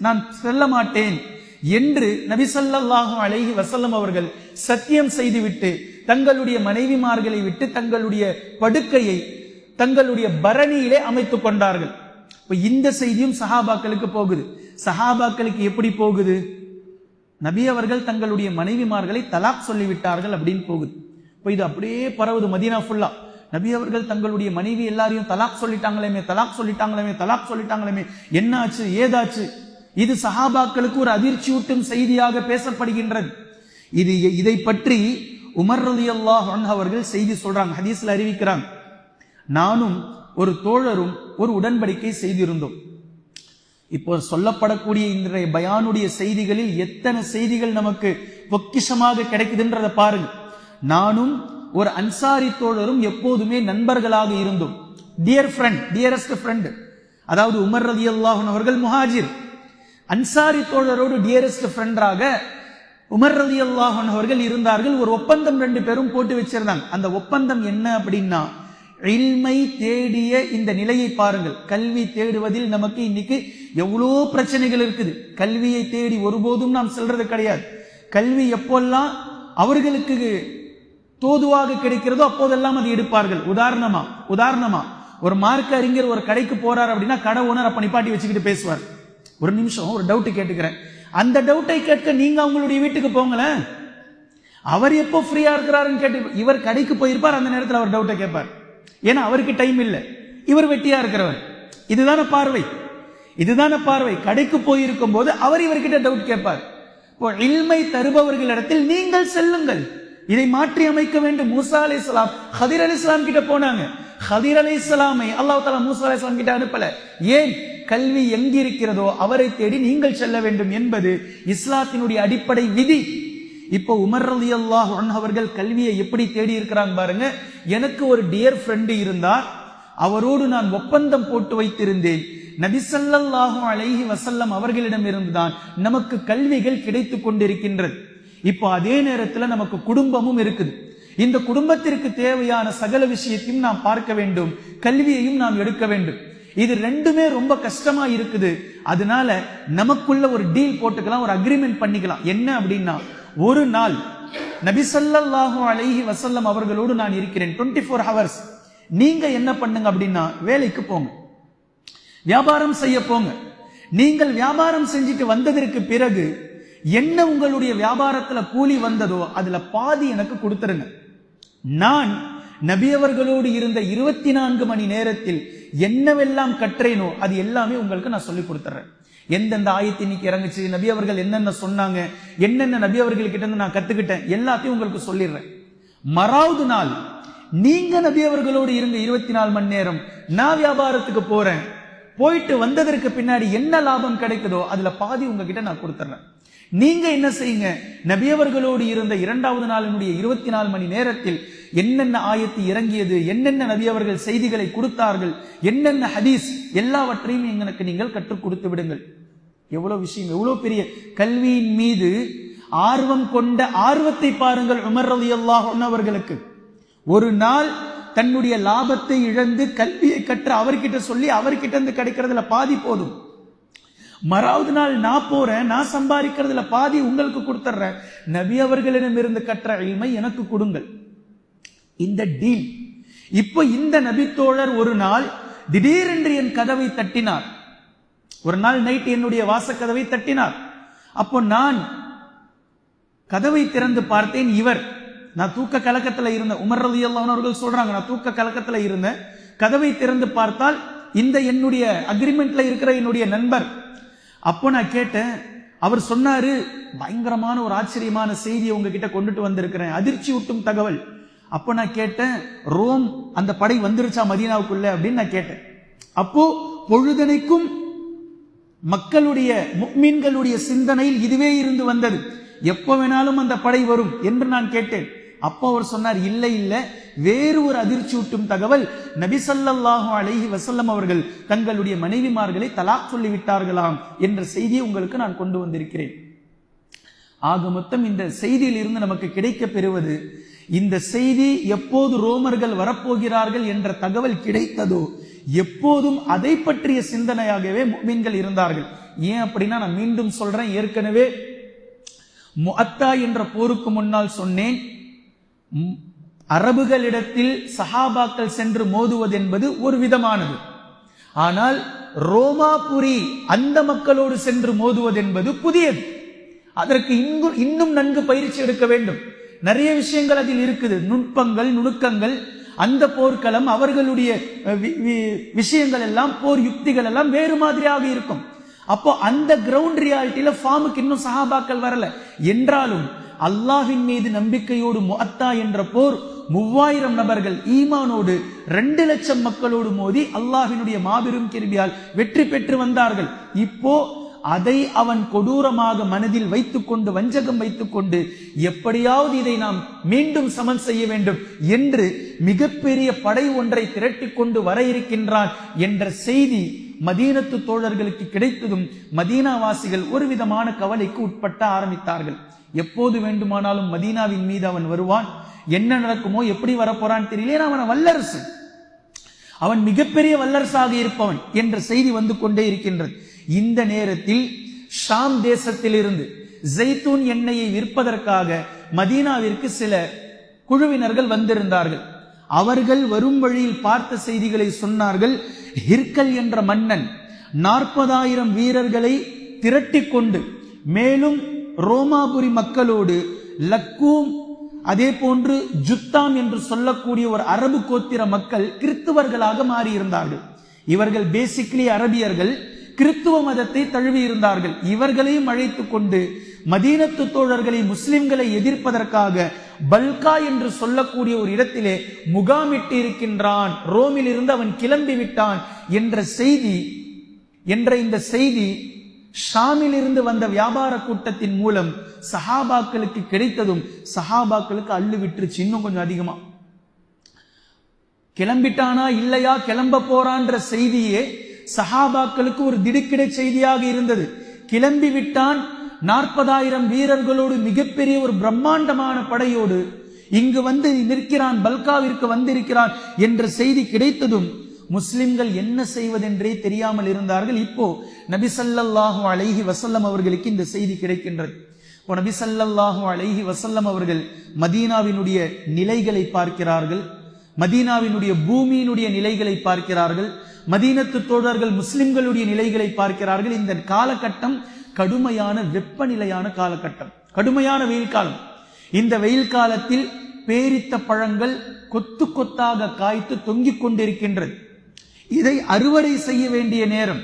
நான் செல்ல மாட்டேன் என்று நபி ஸல்லல்லாஹு அலைஹி வஸல்லம் அவர்கள் சத்தியம் செய்துவிட்டு தங்களுடைய மனைவிமார்களை விட்டு தங்களுடைய படுக்கையை தங்களுடைய பரணியிலே அமைத்துக் கொண்டார்கள். இந்த செய்தியும் சஹாபாக்களுக்கு போகுது. சஹாபாக்களுக்கு எப்படி போகுது? நபி அவர்கள் தங்களுடைய மனைவிமார்களை தலாக் சொல்லிவிட்டார்கள் அப்படின்னு போகுது. இப்போ இது அப்படியே பரவுது மதீனா ஃபுல்லா. நபி அவர்கள் தங்களுடைய மனைவி எல்லாரையும் தலாக் சொல்லிட்டாங்களே, என்ன ஆச்சு, ஏதாச்சு? இது சஹாபாக்களுக்கு ஒரு அதிர்ச்சியூட்டும் செய்தியாக பேசப்படுகின்றது. இதை பற்றி உமர் ரலியல்லாஹு அன்ஹு அவர்கள் செய்தி சொல்றாங்க, ஹதீஸ்ல அறிவிக்கிறாங்க. நானும் ஒரு தோழரும் ஒரு உடன்படிக்கை செய்திருந்தோம். இப்போ சொல்லப்படக்கூடிய இன்றைய பயானுடைய செய்திகளில் எத்தனை செய்திகள் நமக்கு பொக்கிஷமாக கிடைக்குதுன்றத பாருங்க. நானும் ஒரு அன்சாரி தோழரும் எப்போதுமே நண்பர்களாக இருந்தோம். Dearest friend. அதாவது உமர் ரலியல்லாஹு அன்ஹு அவர்கள் முஹாஜிர், அன்சாரி தோழரோடு டியரஸ்ட் ஃப்ரெண்டாக உமர் ரலியல்லாஹு அன்ஹு அவர்கள் இருந்தார்கள். ஒரு ஒப்பந்தம் 2 பேரும் போட்டு வச்சிருந்தாங்க. அந்த ஒப்பந்தம் என்ன அப்படின்னா, இல்மை தேடிய இந்த நிலையை பாருங்கள். கல்வி தேடுவதில் நமக்கு இன்னைக்கு எவ்வளோ பிரச்சனைகள் இருக்குது. கல்வியை தேடி ஒருபோதும் நாம் செல்றது கிடையாது. கல்வி எப்போல்லாம் அவர்களுக்கு தோதுவாக கிடைக்கிறதோ அப்போதெல்லாம் அதை எடுப்பார்கள். உதாரணமா ஒரு மார்க்க அறிஞர் ஒரு கடைக்கு போறார் அப்படின்னா கடை ஓனர் அப்ப நிப்பாட்டி வச்சுக்கிட்டு பேசுவார். ஒரு நிமிஷம் ஒரு டவுட் கேட்டுக்கிறேன், அந்த டவுட்டை கேட்க நீங்க அவங்களுடைய வீட்டுக்கு போங்களேன். அவர் எப்போ ஃப்ரீயா இருக்கிறாருன்னு கேட்டு இவர் கடைக்கு போயிருப்பார், அந்த நேரத்தில் அவர் டவுட்டை கேட்பார். ஏன்னா அவருக்கு டைம் இல்லை, இவர் வெட்டியா இருக்கிறவர். இதுதான பார்வை. கடைக்கு போயிருக்கும் போது அவர் இவர்கிட்ட டவுட் கேட்பார். இப்போ இல்மை தருபவர்களிடத்தில் நீங்கள் செல்லுங்கள். இதை மாற்றி அமைக்க வேண்டும். மூசா அலைஹிஸ்ஸலாம் ஹதீர் அலைஹிஸ்ஸலாம் கிட்ட போனாங்க. ஹதீர் அலைஹிஸ்ஸலாமை அல்லாஹ் தஆலா மூசா அலைஹிஸ்ஸலாம் கிட்ட அனுப்பல. ஏன்? கல்வி எங்கிருக்கிறதோ அவரை தேடி நீங்கள் செல்ல வேண்டும் என்பது இஸ்லாத்தினுடைய அடிப்படை விதி. இப்போ உமர் ரலியல்லாஹு அன்ஹு அவர்கள் கல்வியை எப்படி தேடி இருக்கிறாங்க பாருங்க. எனக்கு ஒரு டியர் ஃப்ரெண்டு இருந்தார், அவரோடு நான் ஒப்பந்தம் போட்டு வைத்திருந்தேன். நபி ஸல்லல்லாஹு அலைஹி வஸல்லம் அவர்களிடம் இருந்துதான் நமக்கு கல்விகள் கிடைத்துக் கொண்டிருக்கின்றது. இப்போ அதே நேரத்தில் நமக்கு குடும்பமும் இருக்குது. இந்த குடும்பத்திற்கு தேவையான சகல விஷயத்தையும் நாம் பார்க்க வேண்டும், கல்வியையும் நாம் எடுக்க வேண்டும். இது ரெண்டுமே ரொம்ப கஷ்டமா இருக்குது. அதனால நமக்குள்ள ஒரு டீல் போட்டுக்கலாம், ஒரு அக்ரிமெண்ட் பண்ணிக்கலாம். என்ன அப்படின்னா, ஒரு நாள் நபி ஸல்லல்லாஹு அலைஹி வஸல்லம் அவர்களோடு நான் இருக்கிறேன் 24 hours. நீங்க என்ன பண்ணுங்க அப்படின்னா, வேலைக்கு போங்க, வியாபாரம் செய்ய போங்க. நீங்கள் வியாபாரம் செஞ்சுட்டு வந்ததற்கு பிறகு என்ன உங்களுடைய வியாபாரத்துல கூலி வந்ததோ அதுல பாதி எனக்கு கொடுத்துருங்க. நான் நபி அவர்களோடு இருந்த 24 மணி நேரத்தில் என்னவெல்லாம் கற்றேனோ அது எல்லாமே உங்களுக்கு நான் சொல்லி கொடுத்துறேன். எந்தெந்த ஆயத்து இன்னைக்கு இறங்குச்சு, நபி அவர்கள் என்னென்ன சொன்னாங்க, என்னென்ன நபி அவர்கள் கிட்ட இருந்து நான் கத்துக்கிட்டேன், எல்லாத்தையும் உங்களுக்கு சொல்லிடுறேன். மறாவது நாள் நீங்க நபி அவர்களோடு இருந்த 24 மணி நேரம் நான் வியாபாரத்துக்கு போறேன், போயிட்டு வந்ததற்கு பின்னாடி என்ன லாபம் கிடைக்குதோ அதுல பாதி உங்ககிட்ட நான் கொடுத்துறேன். நீங்க என்ன செய்யுங்க, நபி அவர்களோடு இருந்த 2வது நாளினுடைய 24 மணி நேரத்தில் என்னென்ன ஆயத்து இறங்கியது, என்னென்ன நபி அவர்கள் செய்திகளை கொடுத்தார்கள், என்னென்ன ஹதீஸ், எல்லாவற்றையும் எங்களுக்கு நீங்கள் கற்றுக் கொடுத்து விடுங்கள். எவ்வளவு விஷயம், எவ்வளவு பெரிய கல்வியின் மீது ஆர்வம் கொண்ட ஆர்வத்தை பாருங்கள் உமர் ரலியல்லாஹு அன்ஹு அவர்களுக்கு. ஒரு நாள் தன்னுடைய லாபத்தை இழந்து கல்வியை கற்ற அவர்கிட்ட சொல்லி அவர்கிட்ட இருந்து கிடைக்கிறதுல பாதி போதும். மறாவது நாள் நான் போறேன், நான் சம்பாதிக்கிறதுல பாதி உங்களுக்கு கொடுத்துறேன், நபி அவர்களிடம் இருந்து கற்ற இல்மை எனக்கு கொடுங்கள். இந்த டீல். இப்போ இந்த நபி தோழர் ஒரு நாள் திடீரென்று என் கதவை தட்டினார். ஒரு நாள் நைட் என்னுடைய வாசக்கதவை தட்டினார். அப்போ நான் கதவை திறந்து பார்த்தேன். நான் தூக்க கலக்கத்துல இருந்தேன். உமர் ரலியல்லாஹு அன்ஹு அவர்கள் சொல்றாங்க, நான் தூக்க கலக்கத்துல இருந்தேன். கதவை திறந்து பார்த்தால் இந்த என்னுடைய அக்ரிமெண்ட்ல இருக்கிற என்னுடைய நண்பர். அப்போ நான் கேட்டேன், அவர் சொன்னாரு, பயங்கரமான ஒரு ஆச்சரியமான செய்தியை உங்ககிட்ட கொண்டுட்டு வந்திருக்கிறேன், அதிர்ச்சி ஊட்டும் தகவல். அப்போ நான் கேட்டேன், ரோம் அந்த படை வந்துருச்சா மதீனாவுக்குள்ள அப்படின்னு நான் கேட்டேன். அப்போ பொழுதனைக்கும் மக்களுடைய முஃமின்களுடைய சிந்தனையில் இதுவே இருந்து வந்தது, எப்போ வேணாலும் அந்த படை வரும் என்று நான் கேட்டேன். அப்போ அவர் சொன்னார், இல்லை, வேறு ஒரு அதிர்ச்சியூட்டும் தகவல், நபி ஸல்லல்லாஹு அலைஹி வஸல்லம் அவர்கள் தங்களுடைய மனைவிமார்களை தலாக் சொல்லிவிட்டார்களாம் என்ற செய்தியை உங்களுக்கு நான் கொண்டு வந்திருக்கிறேன். ஆக மொத்தம் இந்த செய்தியில் இருந்து நமக்கு கிடைக்க பெறுவது, இந்த செய்தி எப்போது ரோமர்கள் வரப்போகிறார்கள் என்ற தகவல் கிடைத்ததோ எப்போதும் அதை பற்றிய சிந்தனையாகவே முஃமின்கள் இருந்தார்கள். ஏன் அப்படின்னா, நான் மீண்டும் சொல்றேன், ஏற்கனவே முஅத்தா என்ற போருக்கு முன்னால் சொன்னேன், அரபுகளிடத்தில் சஹாபாக்கள் சென்று மோதுவது என்பது ஒரு விதமானது. ஆனால் ரோமாபுரி அந்த மக்களோடு சென்று மோதுவது என்பது புதியது. அதற்கு இன்னும் நன்கு பயிற்சி எடுக்க வேண்டும். நிறைய விஷயங்கள் அதில் இருக்குது, நுட்பங்கள், நுணுக்கங்கள். அந்த போர்க்களம், அவர்களுடைய விஷயங்கள் எல்லாம், போர் யுக்திகள் எல்லாம் வேறு மாதிரியாக இருக்கும். அப்போ அந்த கிரவுண்ட் ரியாலிட்டியில ஃபார்முக்கு இன்னும் சஹாபாக்கள் வரல. என்றாலும் அல்லாஹ்வின் மீது நம்பிக்கையோடு முஅத்தா என்ற போர் 3000 நபர்கள் ஈமானோடு 2 லட்சம் மக்களோடு மோதி அல்லாஹ்வினுடைய மாபெரும் கிருபையால் வெற்றி பெற்று வந்தார்கள். இப்போ அதை அவன் கொடூரமாக மனதில் வைத்துக்கொண்டு, வஞ்சகம் வைத்துக்கொண்டு, எப்படியாவது இதை நாம் மீண்டும் சமன் செய்ய வேண்டும் என்று மிகப்பெரிய படை ஒன்றை திரட்டிக் கொண்டு வர இருக்கின்றான் என்ற செய்தி மதீனத்து தோழர்களுக்கு கிடைத்ததும் மதீனாவாசிகள் ஒரு விதமான கவலைக்கு உட்பட்ட ஆரம்பித்தார்கள். எப்போது வேண்டுமானாலும் மதீனாவின் மீது அவன் வருவான், என்ன நடக்குமோ, எப்படி வரப்போறான் தெரியல, அவன் வல்லரசு, அவன் மிகப்பெரிய வல்லரசாக இருப்பவன் என்ற செய்தி வந்து கொண்டே இருக்கின்றது. இந்த நேரத்தில் ஷாம் தேசத்திலிருந்து ஜெய்தூன் எண்ணெயை விற்பதற்காக மதீனாவிற்கு சில குழுவினர்கள் வந்திருந்தார்கள். அவர்கள் வரும் வழியில் பார்த்த செய்திகளை சொன்னார்கள். ஹிர்கல் என்ற மன்னன் 40,000 வீரர்களை திரட்டி கொண்டு மேலும் ரோமாபுரி மக்களோடு லக்கூம் அதே போன்று ஜுத்தாம் என்று சொல்லக்கூடிய ஒரு அரபு கோத்திர மக்கள் கிறிஸ்துவர்களாக மாறியிருந்தார்கள். இவர்கள் பேசிக்கலி அரபியர்கள், கிறிஸ்துவ மதத்தை தழுவி இருந்தார்கள். இவர்களையும் அழைத்து கொண்டு மதீனத்து தோழர்களை முஸ்லிம்களை எதிர்ப்பதற்காக பல்கா என்று சொல்லக்கூடிய ஒரு இடத்திலே முகாமிட்டு இருக்கின்றான். ரோமில் இருந்து அவன் கிளம்பி விட்டான் என்ற இந்த செய்தி ஷாமில் இருந்து வந்த வியாபார கூட்டத்தின் மூலம் சஹாபாக்களுக்கு கிடைத்ததும் சஹாபாக்களுக்கு அள்ளு விட்டுருச்சு. இன்னும் கொஞ்சம் அதிகமா கிளம்பிட்டானா இல்லையா, கிளம்ப போறான்ற செய்தியே சஹாபாக்களுக்கு ஒரு திடுக்கிடை செய்தியாக இருந்தது. கிளம்பி விட்டான், 40,000 வீரர்களோடு மிகப்பெரிய ஒரு பிரம்மாண்டமான படையோடு இங்கு வந்து நிற்கிறான், பல்காவிற்கு வந்திருக்கிறான் என்ற செய்தி கிடைத்ததும் முஸ்லிம்கள் என்ன செய்வதென்றே தெரியாமல் இருந்தார்கள். இப்போ நபி ஸல்லல்லாஹு அலைஹி வஸல்லம் அவர்களுக்கு இந்த செய்தி கிடைக்கின்றது. இப்போ நபி ஸல்லல்லாஹு அலைஹி வஸல்லம் அவர்கள் மதீனாவினுடைய நிலைகளை பார்க்கிறார்கள், மதீனாவினுடைய பூமியினுடைய நிலைகளை பார்க்கிறார்கள், மதீனத்து தோழர்கள் முஸ்லிம்களுடைய நிலைகளை பார்க்கிறார்கள். இந்த காலகட்டம் கடுமையான வெப்பநிலையான காலகட்டம், கடுமையான வெயில் காலம். இந்த வெயில் காலத்தில் பேரித்த பழங்கள் கொத்து கொத்தாக காய்த்து தொங்கிக் கொண்டிருக்கின்றது. இதை அறுவடை செய்ய வேண்டிய நேரம்.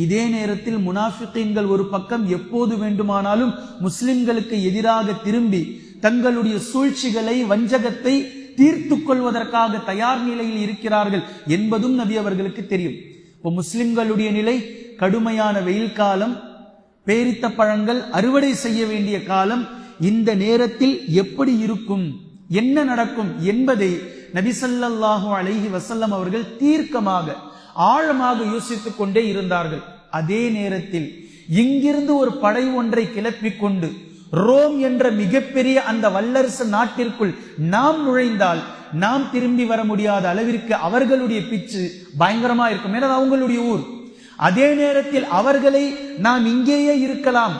இதே நேரத்தில் முனாஃபிகீன்கள் ஒரு பக்கம் எப்போது வேண்டுமானாலும் முஸ்லிம்களுக்கு எதிராக திரும்பி தங்களுடைய சூழ்ச்சிகளை வஞ்சகத்தை தீர்த்து கொள்வதற்காக தயார் நிலையில் இருக்கிறார்கள் என்பதும் நபி அவர்களுக்கு தெரியும். இப்போ முஸ்லிம்களுடைய நிலை கடுமையான வெயில் காலம், பேரித்த பழங்கள் அறுவடை செய்ய வேண்டிய காலம். இந்த நேரத்தில் எப்படி இருக்கும், என்ன நடக்கும் என்பதை நபி ஸல்லல்லாஹு அலைஹி வஸல்லம் அவர்கள் தீர்க்கமாக ஆழமாக யோசித்துக் கொண்டே இருந்தார்கள். அதே நேரத்தில் இங்கிருந்து ஒரு படை ஒன்றை கிளப்பிக் கொண்டு ரோம் என்ற மிகப்பெரிய அந்த வல்லரசு நாட்டிற்குள் நாம் நுழைந்தால் நாம் திரும்பி வர முடியாத அளவிற்கு அவர்களுடைய பிச்சு பயங்கரமா இருக்கும். ஏன்னா அவங்களுடைய ஊர். அதே நேரத்தில் அவர்களை நாம் இங்கேயே இருக்கலாம்,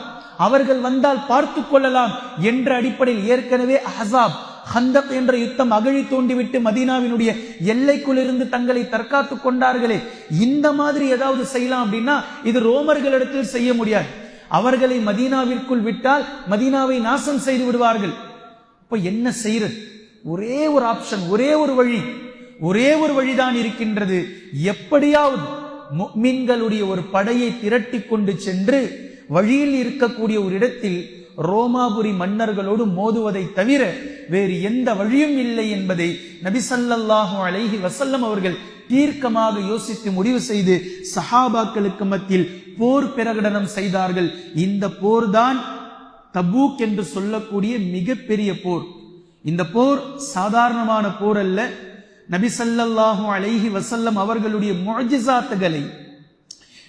அவர்கள் வந்தால் பார்த்து கொள்ளலாம் என்ற அடிப்படையில் ஏற்கனவே அஹ்ஸாப் ஹந்தக் என்ற யுத்தம் அகழி தோண்டிவிட்டு மதீனாவினுடைய எல்லைக்குள் இருந்து தங்களை தற்காத்துக் கொண்டார்களே, இந்த மாதிரி ஏதாவது செய்யலாம் அப்படின்னா இது ரோமர்களிடத்தில் செய்ய முடியாது. அவர்களை மதீனாவிற்குள் விட்டால் மதீனாவை நாசம் செய்து விடுவார்கள். இப்ப என்ன செய்யறது? ஒரே ஒரு ஆப்ஷன், ஒரே ஒரு வழிதான் இருக்கின்றது. எப்படியாவது முஃமின்களுடைய ஒரு படையை திரட்டி கொண்டு சென்று வழியில் இருக்கக்கூடிய ஒரு இடத்தில் ரோமாபுரி மன்னர்களோடு மோதுவதை தவிர வேறு எந்த வழியும் இல்லை என்பதை நபி ஸல்லல்லாஹு அலைஹி வஸல்லம் அவர்கள் தீர்க்கமாக யோசித்து முடிவு செய்து சஹாபாக்களுக்கு மத்தியில் போர் பிரகடனம் செய்தார்கள். இந்த போர் தான் தபூக் என்று சொல்லக்கூடிய மிகப்பெரிய போர். இந்த போர் சாதாரணமான போர் அல்ல. நபி ஸல்லல்லாஹு அலைஹி வஸல்லம் அவர்களுடைய முஅஜிசாத்துகளை,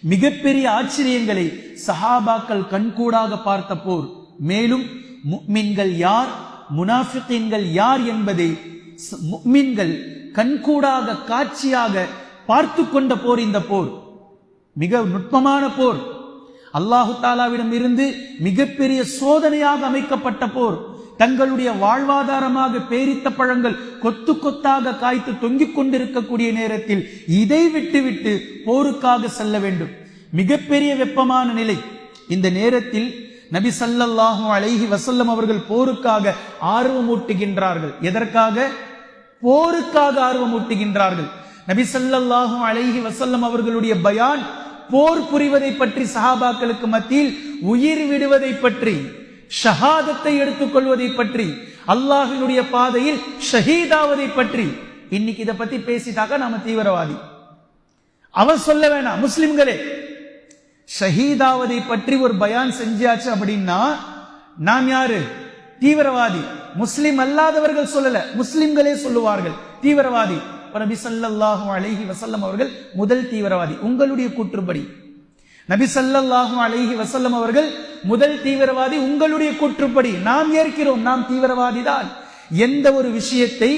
மிகப்பெரிய ஆச்சரியங்களை சஹாபாக்கள் கண்கூடாக பார்த்த போர். மேலும் முஃமின்கள் யார், முனாஃபிகீன்கள் யார் என்பதை முஃமின்கள் கண்கூடாக காட்சியாக பார்த்து கொண்ட போர் இந்த போர். மிக நுட்பமான போர். அல்லாஹு தாலாவிடம் இருந்து மிகப்பெரிய சோதனையாக அமைக்கப்பட்ட போர். தங்களுடைய வாழ்வாதாரமாக பேரித்த பழங்கள் கொத்து கொத்தாக காய்த்து தொங்கிக் கொண்டிருக்கக்கூடிய நேரத்தில் இதை விட்டுவிட்டு போருக்காக செல்ல வேண்டும். மிகப்பெரிய வெப்பமான நிலை. இந்த நேரத்தில் நபி ஸல்லல்லாஹு அலைஹி வஸல்லம் அவர்கள் போருக்காக ஆர்வமூட்டுகின்றார்கள். எதற்காக? போருக்காக ஆர்வமூட்டுகின்றார்கள். நபி ஸல்லல்லாஹு அலைஹி வஸல்லம் அவர்களுடைய பயான் போர் புரிவதை பற்றி, சஹாபாக்களுக்கு மத்தியில் உயிர் விடுவதை பற்றி, ஷஹாதத்தை எடுத்துக் கொள்வதை பற்றி, அல்லாஹ்வினுடைய பாதையில் ஷஹீதாவதை பற்றி. இன்னைக்கு இதை பத்தி பேசிட்டாக்கா நாம தீவிரவாதி. அவன் சொல்ல வேணாம், முஸ்லிம்களே ஷஹீதாவதை பற்றி ஒரு பயான் செஞ்சாச்சு அப்படின்னா நாம் யாரு? தீவிரவாதி. முஸ்லிம் அல்லாதவர்கள் சொல்லல, முஸ்லிம்களே சொல்லுவார்கள் தீவிரவாதி. நபி ஸல்லல்லாஹு அலைஹி வஸல்லம் அவர்கள் முதல் தீவிரவாதி. உங்களுடைய கூற்றுப்படி நபி ஸல்லல்லாஹு அலைஹி வஸல்லம் அவர்கள் முதல் தீவிரவாதி. உங்களுடைய கூற்றுப்படி நாம் ஏற்கிறோம், நாம் தீவிரவாதி தான். எந்த ஒரு விஷயத்தை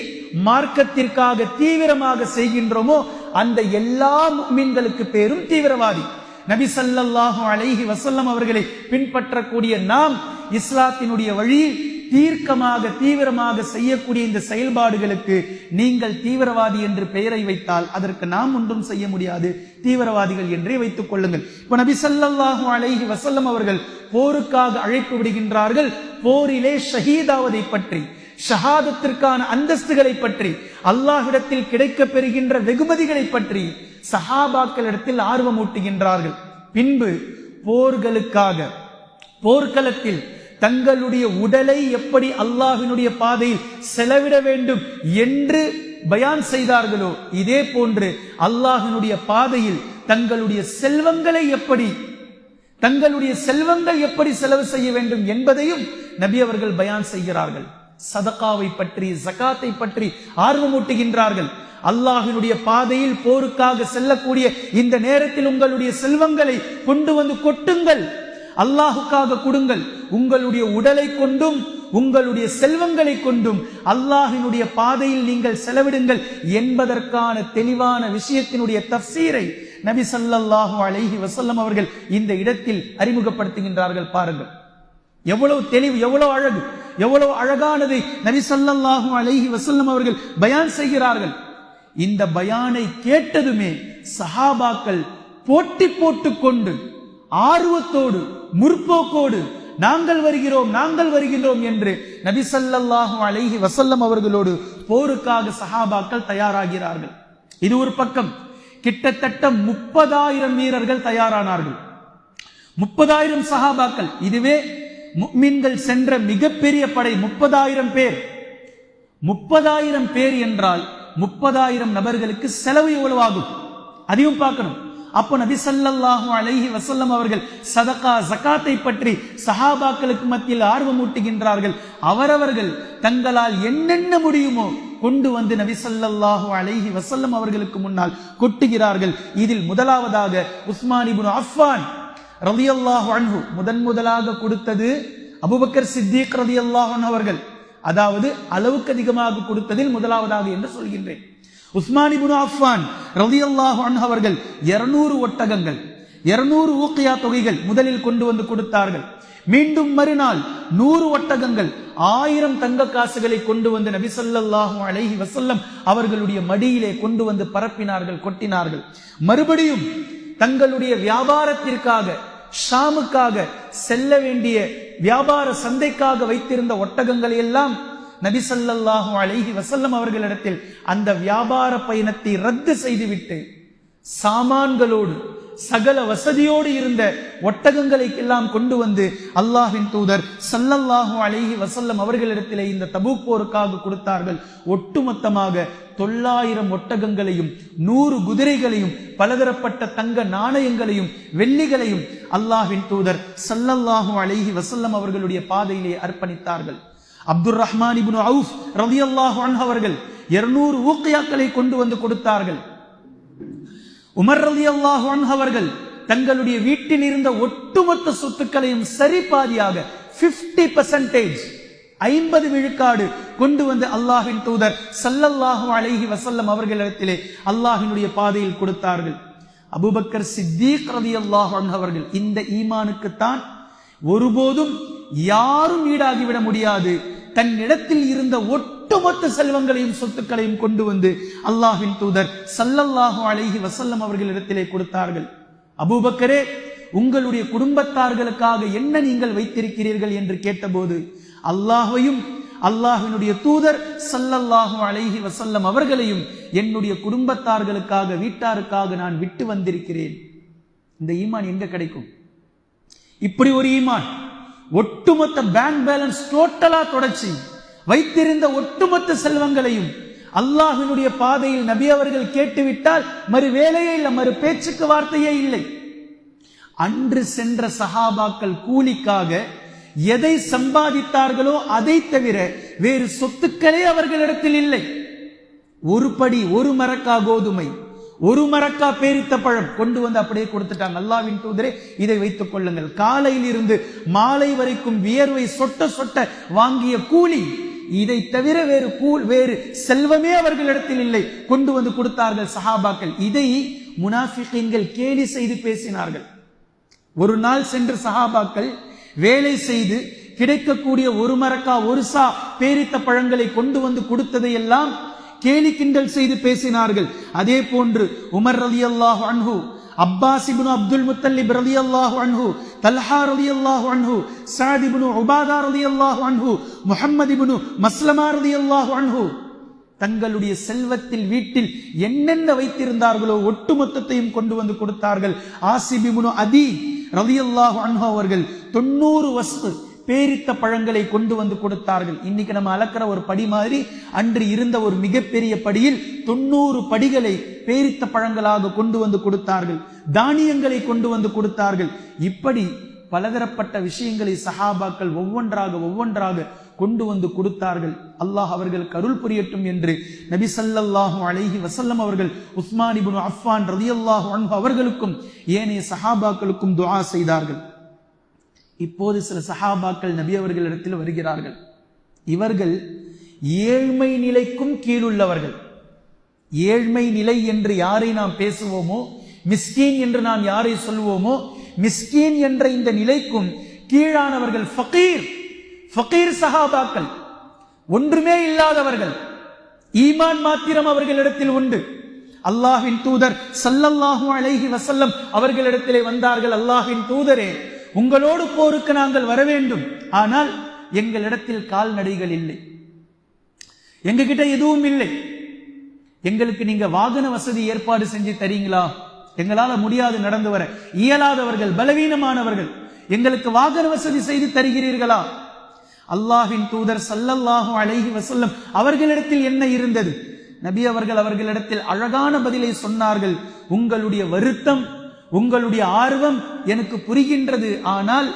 மார்க்கத்திற்காக தீவிரமாக செய்கின்றோமோ அந்த எல்லா முஃமின்களுக்கு பேரும் தீவிரவாதி. நபி ஸல்லல்லாஹு அலைஹி வஸல்லம் அவர்களை பின்பற்றக்கூடிய நாம் இஸ்லாத்தினுடைய வழியில் தீவிரமாக செய்யக்கூடிய இந்த செயல்பாடுகளுக்கு நீங்கள் தீவிரவாதி என்று பெயரை வைத்தால் அதற்கு நாம் ஒன்றும் செய்ய முடியாது, தீவிரவாதிகள் என்றே வைத்துக் கொள்ளுங்கள். இப்ப நபி ஸல்லல்லாஹு அலைஹி வஸல்லம் அவர்கள் போருக்காக அழைப்பு விடுகின்றார்கள். போரிலே ஷஹீதாவதை பற்றி, ஷஹாதத்திற்கான அந்தஸ்துகளை பற்றி, அல்லாஹ்விடத்தில் கிடைக்க பெறுகின்ற வெகுமதிகளை பற்றி சஹாபாக்களிடத்தில் ஆர்வம் ஊட்டுகின்றார்கள். பின்பு போர்களுக்காக போர்க்களத்தில் தங்களுடைய உடலை எப்படி அல்லாஹ்வினுடைய பாதையில் செலவிட வேண்டும் என்று பயான் செய்தார்களோ இதே போன்று அல்லாஹ்வினுடைய பாதையில் தங்களுடைய செல்வங்கள் எப்படி செலவு செய்ய வேண்டும் என்பதையும் நபி அவர்கள் பயான் செய்கிறார்கள். சதகாவை பற்றி, ஜகாத்தை பற்றி ஆர்வமூட்டுகின்றார்கள். அல்லாஹ்வினுடைய பாதையில் போருக்காக செல்லக்கூடிய இந்த நேரத்தில் உங்களுடைய செல்வங்களை கொண்டு வந்து கொட்டுங்கள், அல்லாஹுக்காக கொடுங்கள். உங்களுடைய உடலை கொண்டும் உங்களுடைய செல்வங்களை கொண்டும் அல்லாஹ்வினுடைய பாதையில் நீங்கள் செலவிடுங்கள் என்பதற்கான தெளிவான விஷயத்தினுடைய தஃசீரை நபி ஸல்லல்லாஹு அலைஹி வஸல்லம் அவர்கள் இந்த இடத்தில் அறிமுகப்படுத்துகின்றார்கள். பாருங்கள், எவ்வளவு தெளிவு, எவ்வளவு அழகு, எவ்வளவு அழகானதை நபி ஸல்லல்லாஹு அலைஹி வஸல்லம் அவர்கள் பயான் செய்கிறார்கள். இந்த பயானை கேட்டதுமே சஹாபாக்கள் போட்டி போட்டுக்கொண்டு ஆர்வத்தோடு முற்போக்கோடு நாங்கள் வருகின்றோம் என்று நபி ஸல்லல்லாஹு அலைஹி வஸல்லம் அவர்களோடு போருக்காக சஹாபாக்கள் தயாராகிறார்கள். இது ஒரு பக்கம். கிட்டத்தட்ட 30,000 வீரர்கள் தயாரானார்கள். 30,000 சஹாபாக்கள். இதுவே முஃமின்கள் சென்ற மிகப்பெரிய படை. 30,000 பேர். 30,000 பேர் என்றால் 30,000 நபர்களுக்கு செலவு எவ்வளவு ஆகும் அதையும் பார்க்கணும். அப்போ நபி ஸல்லல்லாஹு அலைஹி வஸல்லம் அவர்கள் சதகா, ஜகாத்தை பற்றி சஹாபாக்களுக்கு மத்தியில் ஆர்வம் ஊட்டுகின்றார்கள். அவரவர்கள் தங்களால் என்னென்ன முடியுமோ கொண்டு வந்து நபி ஸல்லல்லாஹு அலைஹி வஸல்லம் அவர்களுக்கு முன்னால் கொட்டுகிறார்கள். இதில் முதலாவதாக உஸ்மான் இப்னு அஃபான் ரலியல்லாஹு அன்ஹு முதலாக கொடுத்தது அபூபக்கர் சித்திக் ரலியல்லாஹு அன்ஹு அவர்கள். அதாவது அளவுக்கு அதிகமாக கொடுத்ததில் முதலாவதாக என்று சொல்கின்றேன். உஸ்மான் இப்னு அஃபான் ரலியல்லாஹு அன்ஹு அவர்கள் 200 ஒட்டகங்கள், 200 ஊக்கியா தொகைகள் முதலில் கொண்டு வந்து கொடுத்தார்கள். மீண்டும் மறுநாள் 100 ஒட்டகங்கள், 1000 தங்க காசுகளை கொண்டு வந்து நபி ஸல்லல்லாஹு அலைஹி வஸல்லம் அவர்களுடைய மடியிலே கொண்டு வந்து பரப்பினார்கள், கொட்டினார்கள். மறுபடியும் தங்களுடைய வியாபாரத்திற்காக ஷாமுக்காக செல்ல வேண்டிய வியாபார சந்தைக்காக வைத்திருந்த ஒட்டகங்களை எல்லாம் நபி ஸல்லல்லாஹு அலைஹி வஸல்லம் அவர்களிடத்தில் அந்த வியாபார பயணத்தை ரத்து செய்துவிட்டு சாமான்களோடு சகல வசதியோடு இருந்த ஒட்டகங்களை எல்லாம் கொண்டு வந்து அல்லாஹ்வின் தூதர் ஸல்லல்லாஹு அலைஹி வஸல்லம் அவர்களிடத்திலே இந்த தபூக் போருக்காக கொடுத்தார்கள். ஒட்டுமொத்தமாக 900 ஒட்டகங்களையும் 100 குதிரைகளையும் பலதரப்பட்ட தங்க நாணயங்களையும் வெள்ளிகளையும் அல்லாஹ்வின் தூதர் ஸல்லல்லாஹு அலைஹி வஸல்லம் அவர்களுடைய பாதையிலே அர்ப்பணித்தார்கள். அப்துர் ரஹ்மான் இப்னு அவுஃப் ரலியல்லாஹு அன்ஹு அவர்கள் 200 ஊக்கியாக்களை கொண்டு வந்து கொடுத்தார்கள். உமர் ரலியல்லாஹு அன்ஹு அவர்கள் தங்களுடைய வீட்டில் இருந்த ஒட்டுமொத்த சொத்துக்களையும் சரிபாதியாக 50% 50 விழுக்காடு கொண்டு வந்து அல்லாஹ்வின் தூதர் ஸல்லல்லாஹு அலைஹி வஸல்லம் அவர்களிடத்திலே அல்லாஹ்வினுடைய பாதையில் கொடுத்தார்கள். அபூபக்கர் சித்திக் ரலியல்லாஹு அன்ஹு அவர்கள் இந்த ஈமானுக்குத்தான் ஒருபோதும் யாரும் ஈடாகிவிட முடியாது. தன்னிடத்தில் இருந்த ஒட்டுமொத்த செல்வங்களையும் சொத்துக்களையும் கொண்டு வந்து அல்லாஹ்வின் தூதர் ஸல்லல்லாஹு அலைஹி வஸல்லம் அவர்களிடத்திலே கொடுத்தார்கள். அபூபக்கரே, உங்களுடைய குடும்பத்தார்களுக்காக என்ன நீங்கள் வைத்திருக்கிறீர்கள் என்று கேட்டபோது அல்லாஹ்வையும் அல்லாஹ்வினுடைய தூதர் ஸல்லல்லாஹு அலைஹி வஸல்லம் அவர்களையும் என்னுடைய குடும்பத்தார்களுக்காக, வீட்டாருக்காக நான் விட்டு வந்திருக்கிறேன். இந்த ஈமான் எங்க கிடைக்கும்? இப்படி ஒரு ஈமான், ஒட்டுமொத்த பேங்க் பேலன்ஸ் டோட்டலா தொடச்சி வைத்திருந்த ஒட்டுமொத்த செல்வங்களையும் அல்லாஹ்வினுடைய பாதையில் நபி அவர்கள் கேட்டுவிட்டால் மறு வேலையே இல்லை, மறு பேச்சுக்கு வார்த்தையே இல்லை. அன்று சென்ற சஹாபாக்கள் கூலிக்காக எதை சம்பாதித்தார்களோ அதை தவிர வேறு சொத்துக்களே அவர்களிடத்தில் இல்லை. ஒரு படி, ஒரு மரக்கா கோதுமை, ஒரு மரக்கா பேரித்த பழம் கொண்டு வந்து அப்படியே கொடுத்துட்டாங்க. அல்லாஹ்வின் தூதரே, இதை வைத்துக் கொள்ளுங்கள். காலையில் இருந்து மாலை வரைக்கும் வியர்வை சொட்ட சொட்ட வாங்கிய கூலி, இதை தவிர வேறு செல்வமே அவர்களிடத்தில் இல்லை, கொண்டு வந்து கொடுத்தார்கள் சஹாபாக்கள். இதை முனாஃபிகீன்கள் கேலி செய்து பேசினார்கள். ஒரு நாள் சென்று சஹாபாக்கள் வேலை செய்து கிடைக்கக்கூடிய ஒரு மரக்கா ஒரு சா பேரித்த பழங்களை கொண்டு வந்து கொடுத்ததையெல்லாம் கேலி கிண்டல் செய்து பேசினார்கள். அதே போன்று உமர் ரலியல்லாஹு அன்ஹு, அப்பாஸ் இப்னு அப்துல் முத்தலிப் ரலியல்லாஹு அன்ஹு, தல்ஹா ரலியல்லாஹு அன்ஹு, சஅத் இப்னு உபாதா ரலியல்லாஹு அன்ஹு, முஹம்மது இப்னு மஸ்லமா ரலியல்லாஹு அன்ஹு தங்களுடைய செல்வத்தில் வீட்டில் என்னென்ன வைத்திருந்தார்களோ ஒட்டுமொத்தத்தையும் கொண்டு வந்து கொடுத்தார்கள். ஆசிப் இப்னு அதீ ரலியல்லாஹு அன்ஹு அவர்கள் 90 வஸ்து பேரித்த பழங்களை கொண்டு வந்து கொடுத்தார்கள். இன்னைக்கு நம்ம அளக்கிற ஒரு படி மாதிரி அன்று இருந்த ஒரு மிகப்பெரிய படியில் 90 படிகளை பேரித்த பழங்களாக கொண்டு வந்து கொடுத்தார்கள். தானியங்களை கொண்டு வந்து கொடுத்தார்கள். இப்படி பலதரப்பட்ட விஷயங்களை சஹாபாக்கள் ஒவ்வொன்றாக கொண்டு வந்து கொடுத்தார்கள். அல்லாஹ் அவர்களுக்கு அருள் புரியட்டும் என்று நபி ஸல்லல்லாஹு அலைஹி வஸல்லம் அவர்கள் உஸ்மான் இப்னு அஃபான் ரலியல்லாஹு அன்ஹு அவர்களுக்கும் ஏனைய சஹாபாக்களுக்கும் துஆ செய்தார்கள். இப்போது சில சஹாபாக்கள் நபி அவர்களிடத்தில் வருகிறார்கள். இவர்கள் ஏழ்மை நிலைக்கும் கீழுள்ளவர்கள். ஏழ்மை நிலை என்று யாரை நாம் பேசுவோமோ, மிஸ்கீன் என்று நாம் யாரை சொல்வோமோ, மிஸ்கீன் என்ற இந்த நிலைக்கும் கீழானவர்கள் ஃபகீர் சஹாபாக்கள், ஒன்றுமே இல்லாதவர்கள். ஈமான் மாத்திரம் அவர்களிடத்தில் உண்டு. அல்லாஹ்வின் தூதர் ஸல்லல்லாஹு அலைஹி வஸல்லம் அவர்களிடத்திலே வந்தார்கள். அல்லாஹ்வின் தூதரே, உங்களோடு போருக்கு நாங்கள் வர வேண்டும், ஆனால் எங்களிடத்தில் கால்நடைகள் இல்லை, எங்ககிட்ட எதுவும் இல்லை, எங்களுக்கு நீங்க வாகன வசதி ஏற்பாடு செஞ்சு தரீங்களா? எங்களால முடியாது, நடந்து வர இயலாதவர்கள், பலவீனமானவர்கள், எங்களுக்கு வாகன வசதி செய்து தருகிறீர்களா? அல்லாஹ்வின் தூதர் ஸல்லல்லாஹு அலைஹி வஸல்லம் அவர்களிடத்தில் என்ன இருந்தது? நபி அவர்கள் அவர்களிடத்தில் அழகான பதிலை சொன்னார்கள். உங்களுடைய வருத்தம், உங்களுடைய ஆர்வம் எனக்கு புரிகின்றது, ஆனால்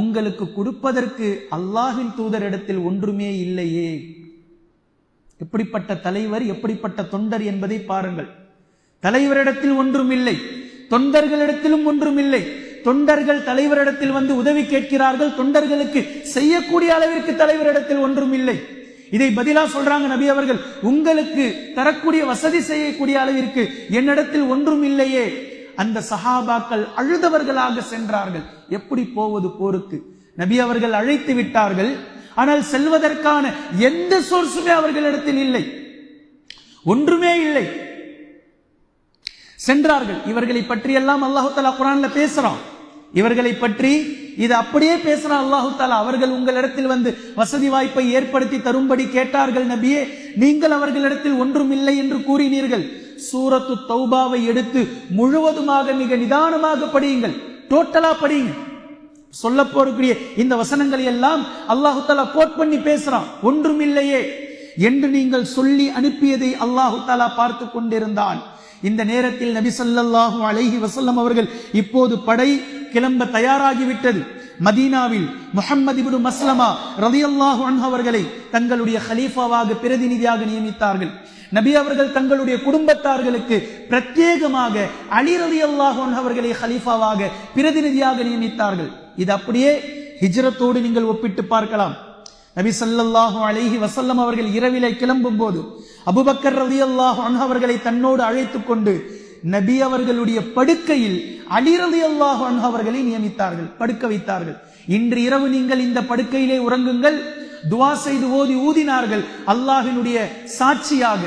உங்களுக்கு கொடுப்பதற்கு அல்லாஹ்வின் தூதரிடத்தில் ஒன்றுமே இல்லையே. எப்படிப்பட்ட தலைவர், எப்படிப்பட்ட தொண்டர் என்பதை பாருங்கள். தலைவரிடத்தில் ஒன்றும் இல்லை, தொண்டர்களிடத்திலும் ஒன்றும் இல்லை. தொண்டர்கள் தலைவரிடத்தில் வந்து உதவி கேட்கிறார்கள், தொண்டர்களுக்கு செய்யக்கூடிய அளவிற்கு தலைவரிடத்தில் ஒன்றும் இல்லை. இதை பதிலா சொல்றாங்க நபி அவர்கள், உங்களுக்கு தரக்கூடிய வசதி செய்யக்கூடிய அளவிற்கு என்னிடத்தில் ஒன்றும் இல்லையே. அந்த சஹாபாக்கள் அழுதவர்களாக சென்றார்கள். எப்படி போவது போருக்கு? நபி அவர்கள் அழைத்து விட்டார்கள், ஆனால் செல்வதற்கான எந்த சோர்ஸுமே அவர்களிடத்தில் இல்லை, ஒன்றுமே இல்லை. சென்றார்கள். இவர்களை பற்றி எல்லாம் அல்லாஹு தஆலா குர்ஆன்ல பேசுறான். இவர்களை பற்றி இது அப்படியே பேசுறான் அல்லாஹு தஆலா. அவர்கள் உங்களிடத்தில் வந்து வசதி வாய்ப்பை ஏற்படுத்தி தரும்படி கேட்டார்கள். நபியே, நீங்கள் அவர்களிடத்தில் ஒன்றும் இல்லை என்று கூறினீர்கள். சூரத்து தௌபாவை எடுத்து முழுவதுமாக மிக நிதானமாக படியுங்கள், டோட்டலா படியுங்க. சொல்ல போறக்கூடிய இந்த வசனங்களை எல்லாம் அல்லாஹு தஆலா கோட் பண்ணி பேசுறான். ஒன்றும் இல்லையே என்று நீங்கள் சொல்லி அனுப்பியதை அல்லாஹு தஆலா பார்த்து கொண்டிருந்தான். இந்த நேரத்தில் நபி ஸல்லல்லாஹு அலைஹி வஸல்லம் அவர்கள் இப்போது படை கிளம்ப தயாராகிவிட்டது. மதீனாவில் முஹம்மது இப்னு மஸ்லமா ரலியல்லாஹு அன்ஹு அவர்களை தங்களுடைய கலீஃபாவாக பிரதிநிதியாக நியமித்தார்கள். நபி அவர்கள் தங்களுடைய குடும்பத்தார்களுக்கு பிரத்யேகமாக அலி ரலியல்லாஹு அன்ஹு அவர்களை கலீஃபாவாக பிரதிநிதியாக நியமித்தார்கள். இது அப்படியே ஹிஜ்ரத்தோடு நீங்கள் ஒப்பிட்டு பார்க்கலாம். நபி ஸல்லல்லாஹு அலைஹி வஸல்லம் அவர்கள் இரவிலே கிளம்பும் போது அபூபக்கர் ரலியல்லாஹு அன்ஹு அவர்களை தன்னோடு அழைத்துக் கொண்டு நபி அவர்களுடைய படுக்கையில் அலி ரலியல்லாஹு அன்ஹு அவர்களை நியமித்தார்கள், படுக்க வைத்தார்கள். இன்று இரவு நீங்கள் இந்த படுக்கையிலே உறங்குங்கள், துஆ செய்து ஓதி ஊதினார்கள். அல்லாஹ்வினுடைய சாட்சியாக,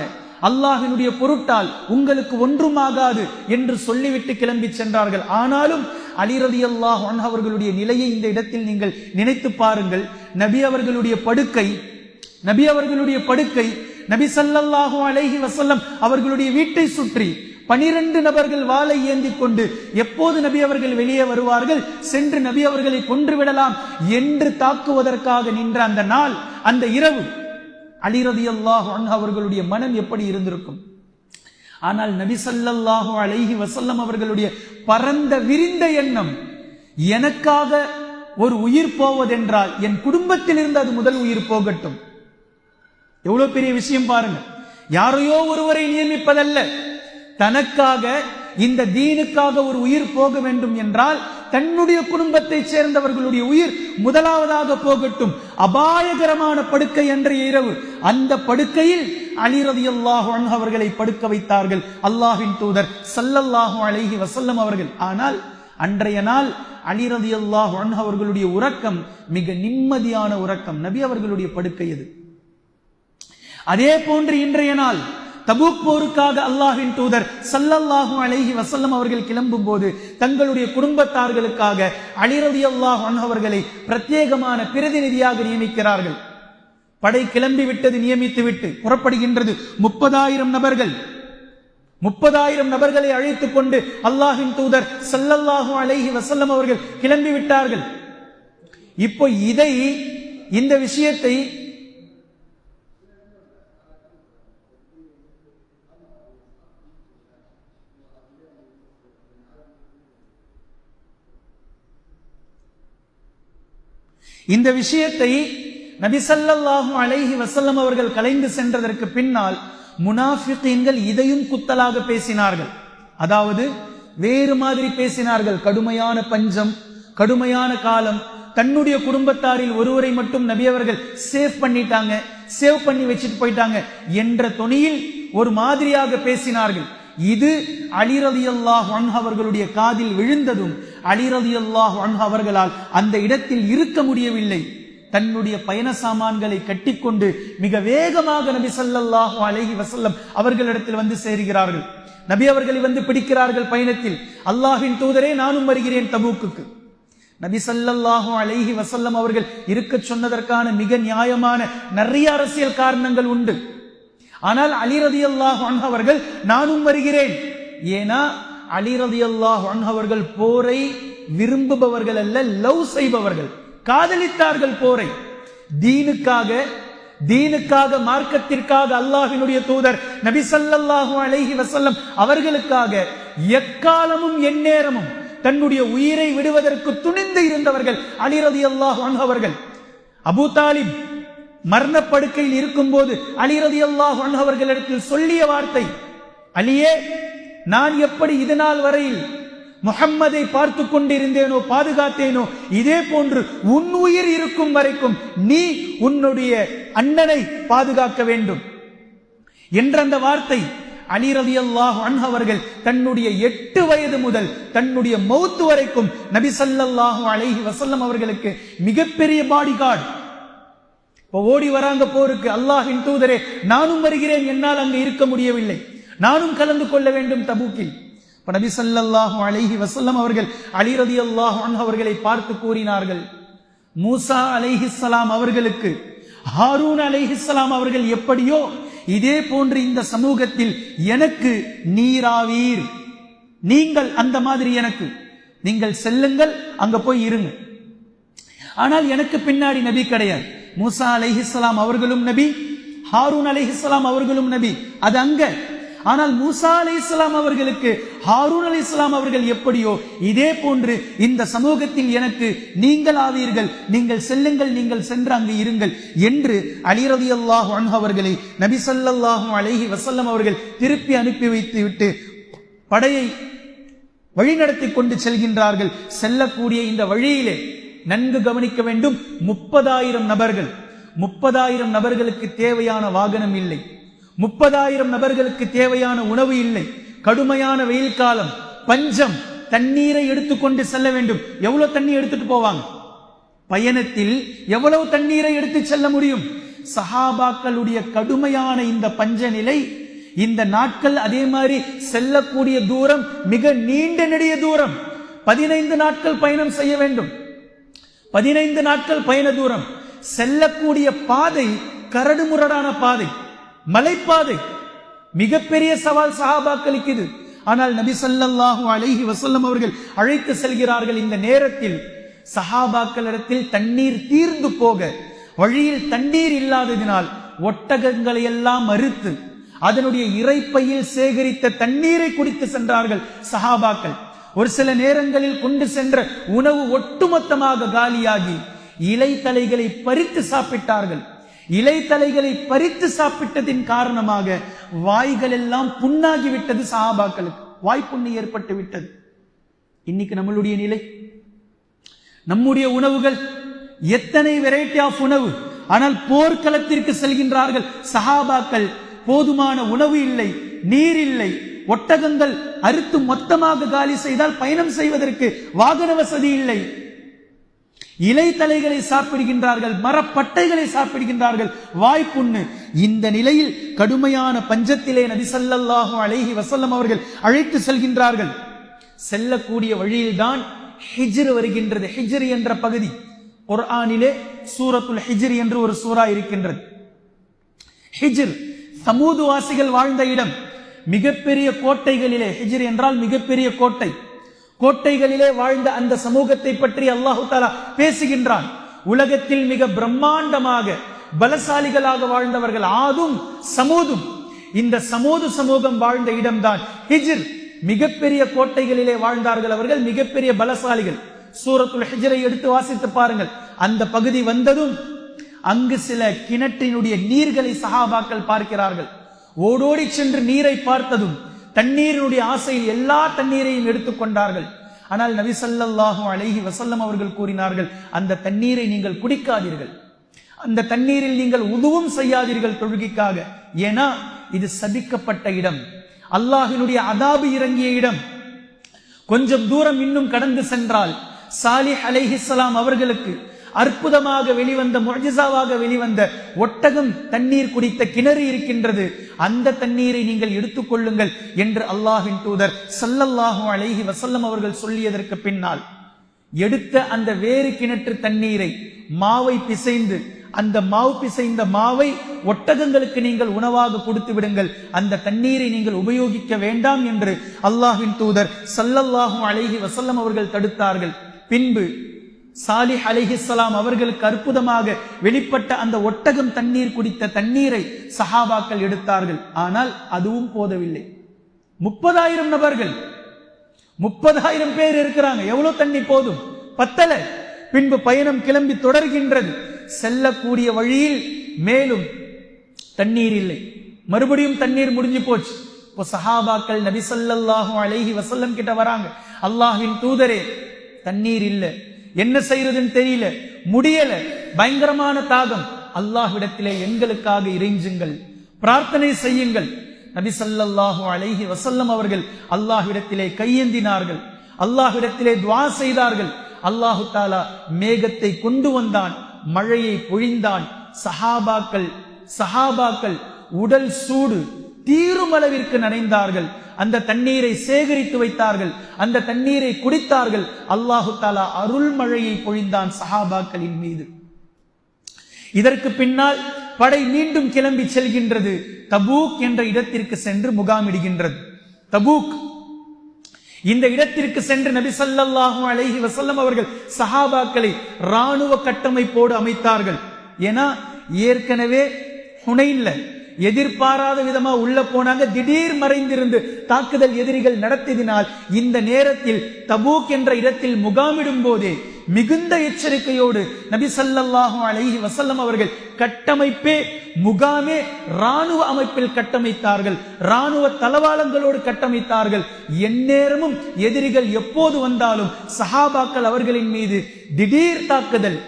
அல்லாஹ்வினுடைய பொருட்டால் உங்களுக்கு ஒன்றுமாகாது என்று சொல்லிவிட்டு கிளம்பி சென்றார்கள். ஆனாலும் அலி ரலியல்லாஹு அன்ஹு அவர்களுடைய நிலையை இந்த இடத்தில் நீங்கள் நினைத்து பாருங்கள். நபி அவர்களுடைய படுக்கை நபி ஸல்லல்லாஹு அலைஹி வஸல்லம் அவர்களுடைய வீட்டை சுற்றி 12 நபர்கள் வாளை ஏந்தி கொண்டு எப்போது நபி அவர்கள் வெளியே வருவார்கள், சென்று நபி அவர்களை கொன்றுவிடலாம் என்று தாக்குவதற்காக நின்ற அந்த நாள், அந்த இரவு, அலி ரலியல்லாஹு அன்ஹு அவர்களுடைய மனம் எப்படி இருந்திருக்கும்? ஆனால் நபி ஸல்லல்லாஹு அலைஹி வஸல்லம் அவர்களுடைய பரந்த விரிந்த எண்ணம், எனக்காக ஒரு உயிர் போவதென்றால் என் குடும்பத்தில் இருந்து அது முதல் உயிர் போகட்டும். எவ்வளவு பெரிய விஷயம் பாருங்க. யாரையோ ஒருவரை நியமிப்பதல்ல, தனக்காக, இந்த தீனுக்காக ஒரு உயிர் போக வேண்டும் என்றால் தன்னுடைய குடும்பத்தை சேர்ந்தவர்களுடைய உயிர் முதலாவதாக போகட்டும். அபாயகரமான படுக்கை அன்றைய இரவு. அந்த படுக்கையில் அலி ரலியல்லாஹு அன்ஹு அவர்களை படுக்க வைத்தார்கள் அல்லாஹ்வின் தூதர் ஸல்லல்லாஹு அலைஹி வஸல்லம் அவர்கள். ஆனால் அன்றைய நாள் அலி ரலியல்லாஹு அன்ஹு அவர்களுடைய உறக்கம் மிக நிம்மதியான உறக்கம். நபி அவர்களுடைய படுக்கை அது. அதே போன்று இன்றைய நாள் தபூக் போருக்காக அல்லாஹ்வின் தூதர் ஸல்லல்லாஹு அலைஹி வஸல்லம் அவர்கள் கிளம்பும் போது தங்களுடைய குடும்பத்தார்களுக்காக அலி ரலியல்லாஹு அன்ஹு அவர்களை பிரத்யேகமான பிரதிநிதியாக நியமிக்கிறார்கள். படை கிளம்பி விட்டது, நியமித்து விட்டு புறப்படுகின்றது. 30,000 நபர்கள், 30,000 நபர்களை அழைத்துக் கொண்டு அல்லாஹ்வின் தூதர் ஸல்லல்லாஹு அலைஹி வஸல்லம் அவர்கள் கிளம்பி விட்டார்கள். இப்போ இந்த விஷயத்தை நபி ஸல்லல்லாஹு அலைஹி வஸல்லம் அவர்கள் கலைந்து சென்றதற்கு பின்னால் முனாஃபிகீன்கள் இதையும் குத்தலாக பேசினார்கள். அதாவது வேறு மாதிரி பேசினார்கள். கடுமையான பஞ்சம், கடுமையான காலம், தன்னுடைய குடும்பத்தாரில் ஒருவரை மட்டும் நபி அவர்கள் சேவ் பண்ணி வச்சுட்டு போயிட்டாங்க என்ற தொனியில் ஒரு மாதிரியாக பேசினார்கள். இது அலி ரலியல்லாஹு அன்ஹு அவர்களுடைய காதில் விழுந்ததும் அலி ரலியல்லாஹு அன்ஹு அவர்களால் அந்த இடத்தில் இருக்க முடியவில்லை. தன்னுடைய பயண சாமான்களை கட்டிக்கொண்டு மிக வேகமாக நபி ஸல்லல்லாஹு அலைஹி வஸல்லம் அவர்களிடத்தில் வந்து சேருகிறார்கள். நபி அவர்களை வந்து பிடிக்கிறார்கள் பயணத்தில். அல்லாஹ்வின் தூதரே, நானும் வருகிறேன் தபூக்குக்கு. நபி ஸல்லல்லாஹு அலைஹி வஸல்லம் அவர்கள் இருக்க சொன்னதற்கான மிக நியாயமான நிறைய அரசியல் காரணங்கள் உண்டு. ஆனால் அலி ரலியல்லாஹு அன்ஹு அவர்கள் நானும் வருகிறேன். ஏனா அலி ரலியல்லாஹு அன்ஹு அவர்கள் போரை விரும்புபவர்கள் அல்ல, லவ் செய்பவர்கள், காதலித்தார்கள் போரை. தீனுக்காக மார்க்கத்திற்காக அல்லாஹ்வினுடைய தூதர் நபி ஸல்லல்லாஹு அலைஹி வஸல்லம் அவர்களுக்காக எக்காலமும் எந்நேரமும் தன்னுடைய உயிரை விடுவதற்கு துணிந்து இருந்தவர்கள் அலி ரலியல்லாஹு அன்ஹு அவர்கள். அபூ தாலிப் மரணப்படுக்கையில் இருக்கும் போது அலி ரலியல்லாஹு அன்ஹு அவர்களிடத்தில் சொல்லிய வார்த்தை, அலியே, நான் எப்படி இது நாள் வரையில் முஹம்மதை பார்த்து கொண்டிருந்தேனோ, பாதுகாத்தேனோ, இதே போன்று உன் உயிர் இருக்கும் வரைக்கும் நீ உன்னுடைய அண்ணனை பாதுகாக்க வேண்டும் என்ற அந்த வார்த்தை அலி ரலியல்லாஹு அன்ஹு அவர்கள் தன்னுடைய 8 வயது முதல் தன்னுடைய மௌத் வரைக்கும் நபி ஸல்லல்லாஹு அலைஹி வஸல்லம் அவர்களுக்கு மிகப்பெரிய பாடிகார்டு. இப்போ ஓடி வராங்க போருக்கு. அல்லாஹ்வின் தூதரே, நானும் வருகிறேன், என்னால் அங்கு இருக்க முடியவில்லை, நானும் கலந்து கொள்ள வேண்டும் தபூக்கில். நபி ஸல்லல்லாஹு அலைஹி வஸல்லம் அவர்கள் அலி ரலியல்லாஹு அன்ஹு அவர்களை பார்த்து கூறினார்கள், மூசா அலைஹிஸ்ஸலாம் அவர்களுக்கு ஹாரூன் அலைஹிஸ்ஸலாம் அவர்கள் எப்படியோ இதே போன்று இந்த சமூகத்தில் எனக்கு நீராவீர், நீங்கள் அந்த மாதிரி எனக்கு, நீங்கள் செல்லுங்கள், அங்க போய் இருங்க. ஆனால் எனக்கு பின்னாடி நபி கிடையாது. மூசா அலைஹிஸ்ஸலாம் அவர்களும் நபி, ஹாரூன் அலைஹிஸ்ஸலாம் அவர்களும் நபி, அது அங்க. ஆனால் மூசா அலைஹிஸ்ஸலாம் அவர்களுக்கு ஹாரூன் அலைஹிஸ்ஸலாம் அவர்கள் எப்படியோ இதே போன்று இந்த சமூகத்தில் எனக்கு நீங்கள் ஆவீர்கள், நீங்கள் செல்லுங்கள், நீங்கள் சென்று அங்கு இருங்கள் என்று அலி ரலியல்லாஹு அன்ஹு அவர்களை நபி ஸல்லல்லாஹு அலைஹி வஸல்லம் அவர்கள் திருப்பி அனுப்பி வைத்து விட்டு படையை வழிநடத்தி கொண்டு செல்கின்றார்கள். செல்லக்கூடிய இந்த வழியிலே நன்கு கவனிக்க வேண்டும், 30,000 நபர்கள். 30,000 நபர்களுக்கு தேவையான வாகனம் இல்லை, 30,000 நபர்களுக்கு தேவையான உணவு இல்லை, கடுமையான வெயில் காலம், பஞ்சம், தண்ணீரை எடுத்துக்கொண்டு செல்ல வேண்டும். எவ்வளவு தண்ணி எடுத்துட்டு போவாங்க? பயணத்தில் எவ்வளவு தண்ணீரை எடுத்து செல்ல முடியும்? சஹாபாக்களுடைய கடுமையான இந்த பஞ்ச நிலை, இந்த நாட்கள், அதே மாதிரி செல்லக்கூடிய தூரம் மிக நீண்ட நெடிய தூரம். 15 நாட்கள் பயணம் செய்ய வேண்டும். 15 நாட்கள் பயண தூரம். செல்லக்கூடிய பாதை கரடுமுரடான பாதை, மலைப்பாதை, மிகப்பெரிய சவால் சஹாபாக்களுக்கு இது. ஆனால் நபி ஸல்லல்லாஹு அலைஹி வஸல்லம் அவர்கள் அழைத்து செல்கிறார்கள். இந்த நேரத்தில் சஹாபாக்களிடத்தில் தண்ணீர் தீர்ந்து போக, வழியில் தண்ணீர் இல்லாததினால் ஒட்டகங்களை எல்லாம் அறுத்து அதனுடைய இறைப்பையில் சேகரித்த தண்ணீரை குடித்து சென்றார்கள் சஹாபாக்கள். ஒரு சில நேரங்களில் கொண்டு சென்ற உணவு ஒட்டுமொத்தமாக காலியாகி இலை தலைகளை பறித்து சாப்பிட்டார்கள். இலை தலைகளை பறித்து சாப்பிட்டதின் காரணமாக வாய்கள் எல்லாம் புண்ணாகிவிட்டது. சஹாபாக்களுக்கு வாய்ப்புண்ணு ஏற்பட்டு விட்டது. இன்னைக்கு நம்மளுடைய நிலை, நம்முடைய உணவுகள் எத்தனை வெரைட்டி ஆஃப் உணவு. ஆனால் போர்க்களத்திற்கு செல்கின்றார்கள் சஹாபாக்கள், போதுமான உணவு இல்லை, நீர் இல்லை, ஒட்டகங்கள் அறுத்து மொத்தமாக காலி செய்தால் பயணம் செய்வதற்கு வாகன வசதி இல்லை. இலை தலைகளை சாப்பிடுகின்றார்கள், மரப்பட்டைகளை சாப்பிடுகின்றார்கள், வாய்ப்புண்ணு. இந்த நிலையில் கடுமையான பஞ்சத்திலே நபி ஸல்லல்லாஹு அலைஹி வஸல்லம் அவர்கள் அழைத்து செல்கின்றார்கள். செல்லக்கூடிய வழியில்தான் ஹிஜ்ர் வருகின்றது. ஹிஜ்ர் என்ற பகுதி குர்ஆனிலே சூரத்துல் ஹிஜ்ர் என்று ஒரு சூரா இருக்கின்றது. ஹிஜ்ர் சமூது வாசிகள் வாழ்ந்த இடம். மிகப்பெரிய கோட்டைகளிலே, ஹிஜ்ர் என்றால் மிகப்பெரிய கோட்டை, கோட்டைகளிலே வாழ்ந்த அந்த சமூகத்தை பற்றி அல்லாஹு தஆலா பேசுகின்றான். உலகத்தில் மிக பிரம்மாண்டமாக பலசாலிகளாக வாழ்ந்தவர்கள் ஆதும் சமூதும். இந்த சமூது சமூகம் வாழ்ந்த இடம்தான் ஹிஜ்ர். மிகப்பெரிய கோட்டைகளிலே வாழ்ந்தார்கள் அவர்கள், மிகப்பெரிய பலசாலிகள். சூரத்துல் ஹிஜ்ரை எடுத்து வாசித்து பாருங்கள். அந்த பகுதி வந்ததும் அங்கு சில கிணற்றினுடைய நீர்களை சஹாபாக்கள் பார்க்கிறார்கள். ஓடோடி சென்று நீரை பார்த்ததும் தண்ணீரினுடைய ஆசையில் எல்லா தண்ணீரையும் எடுத்துக்கொண்டார்கள். ஆனால் நபி ஸல்லல்லாஹு அலைஹி வஸல்லம் அவர்கள் கூறினார்கள், அந்த தண்ணீரை நீங்கள் குடிக்காதீர்கள், அந்த தண்ணீரில் நீங்கள் உதுவும் செய்யாதீர்கள் தொழுகைக்காக. ஏன்னா இது சபிக்கப்பட்ட இடம், அல்லாஹ்வினுடைய அதாபு இறங்கிய இடம். கொஞ்சம் தூரம் இன்னும் கடந்து சென்றால் சாலிஹ் அலைஹிஸ்ஸலாம் அவர்களுக்கு அற்புதமாக வெளிவந்த, முஅஜிஸாவாக வெளிவந்த ஒட்டகம் தண்ணீர் குடித்த கிணறு இருக்கின்றது. அந்த தண்ணீரை நீங்கள் எடுத்துக்கொள்ளுங்கள் என்று அல்லாஹ்வின் தூதர் ஸல்லல்லாஹு அலைஹி வஸல்லம் அவர்கள் சொல்லியதற்கு பின்னால் எடுத்த அந்த வேறு கிணற்று தண்ணீரை மாவை பிசைந்து, அந்த மாவு பிசைந்த மாவை ஒட்டகங்களுக்கு நீங்கள் உணவாக கொடுத்து விடுங்கள், அந்த தண்ணீரை நீங்கள் உபயோகிக்க வேண்டாம் என்று அல்லாஹ்வின் தூதர் ஸல்லல்லாஹு அலைஹி வஸல்லம் அவர்கள் தடுத்தார்கள். பின்பு சாலிஹ் அலைஹிஸ்ஸலாம் அவர்களுக்கு அற்புதமாக வெளிப்பட்ட அந்த ஒட்டகம் தண்ணீர் குடித்த தண்ணீரை சஹாபாக்கள் எடுத்தார்கள். ஆனால் அதுவும் போதவில்லை. 30,000 நபர்கள், 30,000 பேர் இருக்கிறாங்க, எவ்வளவு தண்ணி போதும்? பத்தல. பின்பு பயணம் கிளம்பி தொடர்கின்றது. செல்லக்கூடிய வழியில் மேலும் தண்ணீர் இல்லை, மறுபடியும் தண்ணீர் முடிஞ்சு போச்சு. இப்போ சஹாபாக்கள் நபி ஸல்லல்லாஹு அலைஹி வஸல்லம் கிட்ட வராங்க, அல்லாஹ்வின் தூதரே தண்ணீர் இல்லை, என்ன செய்யறதுன்னு தெரியல, முடியல, பயங்கரமான தாகம், அல்லாஹ்விடத்திலே எங்களுக்காக இறைஞ்சுங்கள், பிரார்த்தனை செய்யுங்கள். நபி ஸல்லல்லாஹு அலைஹி வஸல்லம் அவர்கள் அல்லாஹ்விடத்திலே கையேந்தினார்கள், அல்லாஹ்விடத்திலே துஆ செய்தார்கள். அல்லாஹு தஆலா மேகத்தை கொண்டு வந்தான், மழையை பொழிந்தான். சஹாபாக்கள் உடல் சூடு தீரும் அளவிற்கு நனைந்தார்கள். அந்த தண்ணீரை சேகரித்து வைத்தார்கள், அந்த தண்ணீரை குடித்தார்கள். அல்லாஹு தஆலா அருள் மழையை பொழிந்தான் சஹாபாக்களின் மீது. இதற்கு பின்னால் படை மீண்டும் கிளம்பி செல்கின்றது. தபூக் என்ற இடத்திற்கு சென்று முகாமிடுகின்றது. தபூக் இந்த இடத்திற்கு சென்று நபி ஸல்லல்லாஹு அலைஹி வஸல்லம் அவர்கள் சஹாபாக்களை ராணுவ கட்டமைப்போடு அமைத்தார்கள். ஏன்னா ஏற்கனவே ஹுனைன்ல எதிர்பாராத விதமா உள்ள போனாங்க, திடீர் மறைந்திருந்து தாக்குதல் எதிரிகள் நடத்தினால் இந்த நேரத்தில் தபூக் என்ற இடத்தில் முகாமிடும் போதே மிகுந்த எச்சரிக்கையோடு நபி ஸல்லல்லாஹு அலைஹி வஸல்லம் அவர்கள் கட்டமைப்பே, முகாமே ராணுவ அமைப்பில் கட்டமைத்தார்கள், ராணுவ தளவாளங்களோடு கட்டமைத்தார்கள். எந்நேரமும் எதிரிகள் எப்போது வந்தாலும் சஹாபாக்கள் அவர்களின் மீது திடீர் தாக்குதல்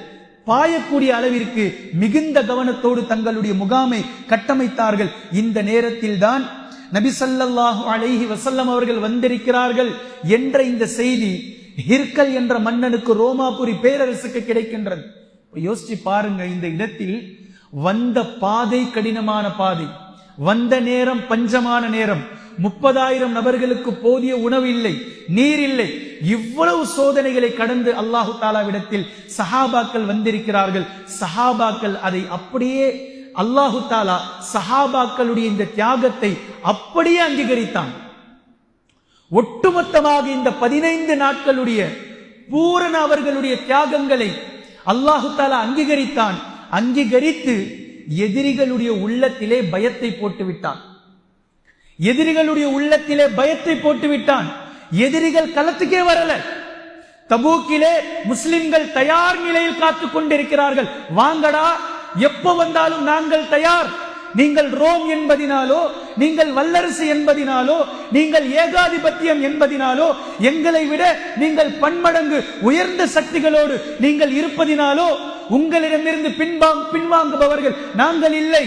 பாயக்கூடிய அளவிற்கு மிகுந்த கவனத்தோடு தங்களுடைய முகாமை கட்டமைத்தார்கள். இந்த நேரத்தில் தான் நபி ஸல்லல்லாஹு அலைஹி வஸல்லம் அவர்கள் வந்திருக்கிறார்கள் என்ற இந்த செய்தி ஹிர்கல் என்ற மன்னனுக்கு, ரோமாபுரி பேரரசுக்கு கிடைக்கின்றது. யோசிச்சு பாருங்க, இந்த இடத்தில் வந்த பாதை கடினமான பாதை, வந்த நேரம் பஞ்சமான நேரம், 30,000 நபர்களுக்கு போதிய உணவு இல்லை, நீர் இல்லை. இவ்வளவு சோதனைகளை கடந்து அல்லாஹு தஆலாவிடத்தில் சஹாபாக்கள் வந்திருக்கிறார்கள். சஹாபாக்கள் அதை அப்படியே, அல்லாஹு தஆலா சஹாபாக்களுடைய இந்த தியாகத்தை அப்படியே அங்கீகரித்தான். ஒட்டுமொத்தமாக இந்த 15 நாட்களுடைய பூரண அவர்களுடைய தியாகங்களை அல்லாஹு தஆலா அங்கீகரித்தான். அங்கீகரித்து எதிரிகளுடைய உள்ளத்திலே பயத்தை போட்டுவிட்டான். எதிரிகளுடைய உள்ளத்திலே பயத்தை போட்டுவிட்டான். எதிரிகள் களத்துக்கே வரல. தபூக்கிலே முஸ்லிம்கள் தயார் நிலையில் காத்துக் கொண்டிருக்கிறார்கள். வாங்கடா, எப்ப வந்தாலும் நாங்கள் தயார். நீங்கள் ரோம் என்பதினாலோ, நீங்கள் வல்லரசு என்பதினாலோ, நீங்கள் ஏகாதிபத்தியம் என்பதினாலோ, எங்களை விட நீங்கள் பன்மடங்கு உயர்ந்த சக்திகளோடு நீங்கள் இருப்பதினாலோ உங்களிடமிருந்து பின்வாங்குபவர்கள் நாங்கள் இல்லை.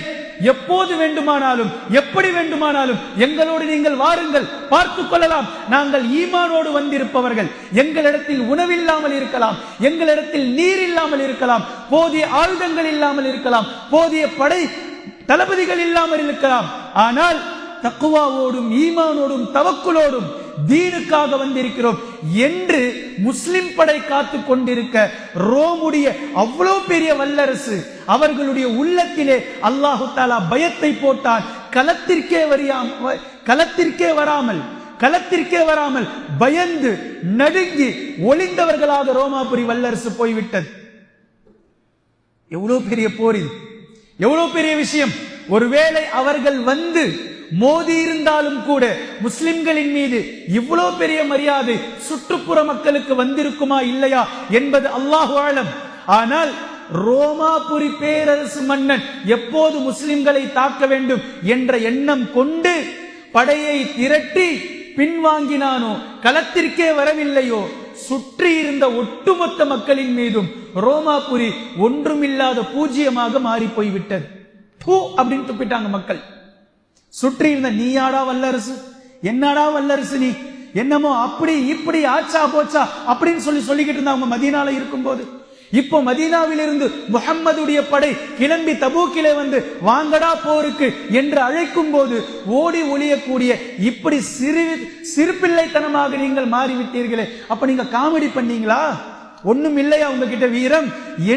எப்போது வேண்டுமானாலும் எப்படி வேண்டுமானாலும் எங்களோடு நீங்கள் வாருங்கள், பார்த்துக் கொள்ளலாம். நாங்கள் ஈமானோடு வந்திருப்பவர்கள். எங்களிடத்தில் உணவில்லாமல் இருக்கலாம், எங்களிடத்தில் நீர் இல்லாமல் இருக்கலாம், போதிய ஆயுதங்கள் இல்லாமல் இருக்கலாம், போதிய படை தளபதிகள் இல்லாமல் இருக்கலாம். ஆனால் தக்வாவோடும் ஈமானோடும் தவக்குலோடும் தீனுக்காக வந்திருக்கிறோம் என்று முஸ்லிம் படை காத்து கொண்டிருக்க ரோமுடைய அவ்வளவு பெரிய வல்லரசு அவர்களுடைய உள்ளத்திலே அல்லாஹு தஆலா பயத்தை போட்டான். களத்திற்கே வராமல் பயந்து நடுங்கி ஒளிந்தவர்களாக ரோமாபுரி வல்லரசு போய்விட்டது. எவ்வளவு பெரிய போர் இது, எவ்வளவு பெரிய விஷயம். ஒருவேளை அவர்கள் வந்து மோதி இருந்தாலும் கூட முஸ்லிம்களின் மீது இவ்வளவு பெரிய மரியாதை சுற்றுப்புற மக்களுக்கு வந்திருக்குமா இல்லையா என்பது அல்லாஹு ஆலம். ஆனால் ரோமாபுரி பேரரசு மன்னன் எப்போது முஸ்லிம்களை தாக்க வேண்டும் என்ற எண்ணம் கொண்டு படையை திரட்டி பின்வாங்கினானோ, களத்திற்கே வரவில்லையோ, சுற்றி இருந்த ஒட்டுமொத்த மக்களின் மீதும் ரோமாபுரி ஒன்றுமில்லாத பூஜ்ஜியமாக மாறி போய்விட்டது. அப்படின்னு துப்பிட்டாங்க மக்கள். சுற்றி இருந்த நீயாடா வல்லரசு, என்னடா வல்லரசு நீ, என்னமோ அப்படி இப்படி ஆச்சா போச்சா அப்படின்னு சொல்லிக்கிட்டு இருந்தாங்க மதீனால இருக்கும்போது. இப்போ மதீனாவிலிருந்து முஹம்மதுடைய படை கிளம்பி தபூக்கிலே வந்து வாங்கடா போருக்கு என்று அழைக்கும் போது ஓடி ஒளியக்கூடிய இப்படி சிறுபிள்ளைத்தனமாக நீங்கள் மாறிவிட்டீர்களே, அப்ப நீங்க காமெடி பண்ணீங்களா, ஒண்ணும் இல்லையா உங்ககிட்ட வீரம்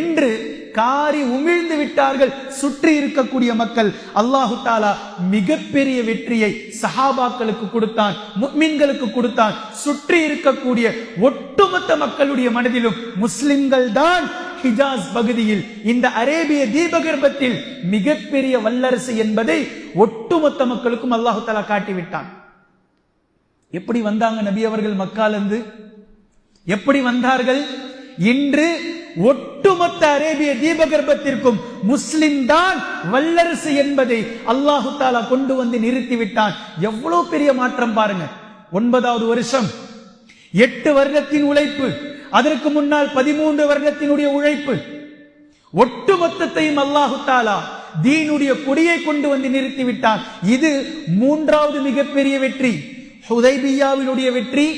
என்று காரி உமிழ்ந்து விட்டார்கள் சுற்றி இருக்கக்கூடிய மக்கள். அல்லாஹு தஆலா மிகப்பெரிய வெற்றியை சஹாபாக்களுக்கு கொடுத்தான், முஃமின்களுக்கு கொடுத்தான். சுற்றி இருக்கக்கூடிய ஒட்டுமொத்த மக்களுடைய மனதிலும் முஸ்லிம்கள் தான் ஹிஜாஸ் பகுதியில், இந்த அரேபிய தீபகற்பத்தில் மிகப்பெரிய வல்லரசு என்பதை ஒட்டுமொத்த மக்களுக்கும் அல்லாஹு தஆலா காட்டிவிட்டான். எப்படி வந்தாங்க நபி அவர்கள் மக்காலிருந்து, எப்படி வந்தார்கள்? இன்று ஒட்டுமொத்த அரேபிய தீபகற்பத்திற்கும் முஸ்லிம் தான் வல்லரசு என்பதை அல்லாஹு தஆலா கொண்டு வந்து நிறுத்திவிட்டான். எவ்வளவு பெரிய மாற்றம் பாருங்க. 9வது வருஷம், 8 வருடத்தின் உழைப்பு, அதற்கு முன்னால் 13 வருடத்தினுடைய உழைப்பு, ஒட்டுமொத்தத்தையும் அல்லாஹு தஆலா தீனுடைய கொடியை கொண்டு வந்து நிறுத்திவிட்டான். இது 3வது மிகப்பெரிய வெற்றி. ஹுதைபியாவினுடைய வெற்றி.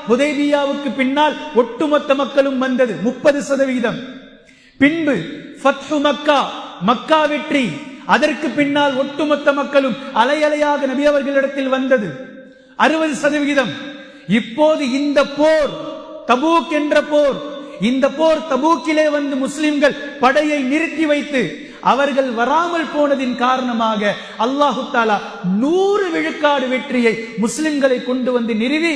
ஹுதைபியாவுக்கு பின்னால் ஒட்டுமொத்த மக்களும் வந்தது 30%. பின்பு ஃபத்ஹு மக்கா, மக்கா வெற்றி. அதற்கு பின்னால் ஒட்டுமொத்த மக்களும் அலையலையாக நபி அவர்களிடத்தில் வந்தது 60%. இப்போது இந்த போர், தபூக் என்ற போர், இந்த போர் தபூக்கிலே வந்து முஸ்லிம்கள் படையை நிறுத்தி வைத்து அவர்கள் வராமல் போனதின் காரணமாக அல்லாஹு தஆலா 100 விழுக்காடு வெற்றியை முஸ்லிம்களை கொண்டு வந்து நிறுவி,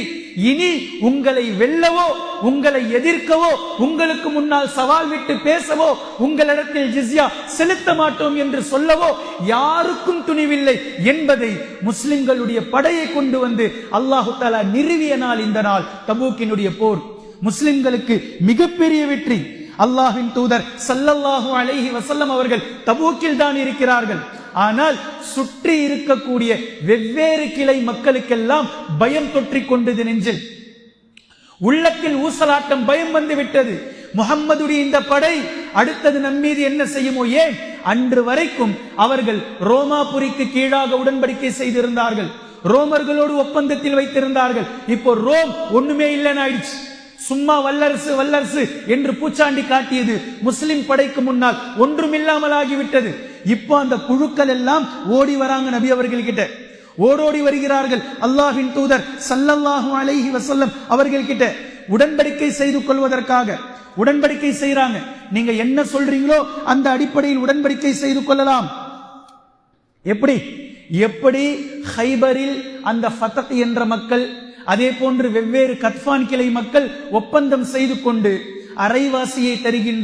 இனி உங்களை வெல்லவோ, உங்களை எதிர்க்கவோ, உங்களுக்கு முன்னால் சவால் விட்டு பேசவோ, உங்களிடத்தில் ஜிஸ்யா செலுத்த மாட்டோம் என்று சொல்லவோ யாருக்கும் துணிவில்லை என்பதை முஸ்லிம்களுடைய படையை கொண்டு வந்து அல்லாஹு தஆலா நிறுவிய நாள் இந்த நாள். தபூக்கினுடைய போர் முஸ்லிம்களுக்கு மிகப்பெரிய வெற்றி. அல்லாஹ்வின் தூதர் ஸல்லல்லாஹு அலைஹி வஸல்லம் அவர்கள் தபூக்கில் தான் இருக்கிறார்கள். ஆனால் சுற்றி இருக்கக்கூடிய வெவ்வேறு கிளை மக்களுக்கெல்லாம் பயம் தொற்றிக் கொண்டது நெஞ்சில். உள்ளத்தில் ஊசலாட்டம், பயம் வந்து விட்டது. முஹம்மதுடைய இந்த படை அடுத்தது நம்மீது என்ன செய்யுமோ? ஏன் அன்று வரைக்கும் அவர்கள் ரோமாபுரிக்கு கீழாக உடன்படிக்கை செய்திருந்தார்கள், ரோமர்களோடு ஒப்பந்தத்தில் வைத்திருந்தார்கள். இப்போ ரோம் ஒண்ணுமே இல்லைன்னு ஆயிடுச்சு. சும்மா வல்லரசு வல்லரசு என்று பூச்சாண்டி காட்டியது முஸ்லிம் படைக்கு முன்னால் ஒன்றுமில்லாமல் ஆகிவிட்டது. இப்போ அந்த குழுக்கள் எல்லாம் ஓடி வராங்க நபி அவர்கள் கிட்ட, ஓடோடி வருகிறார்கள். அல்லாஹ்வின் தூதர் ஸல்லல்லாஹு அலைஹி வஸல்லம் அவர்கள் கிட்ட உடன்படிக்கை செய்து கொள்வதற்காக உடன்படிக்கை செய்யறாங்க. நீங்க என்ன சொல்றீங்களோ அந்த அடிப்படையில் உடன்படிக்கை செய்து கொள்ளலாம். எப்படி ஹைபரில் அந்த ஃபதக் என்ற மக்கள், அதே போன்று வெவ்வேறு கத்பான் கிளை மக்கள் ஒப்பந்தம் செய்து கொண்டு அரைவாசியை தருகின்ற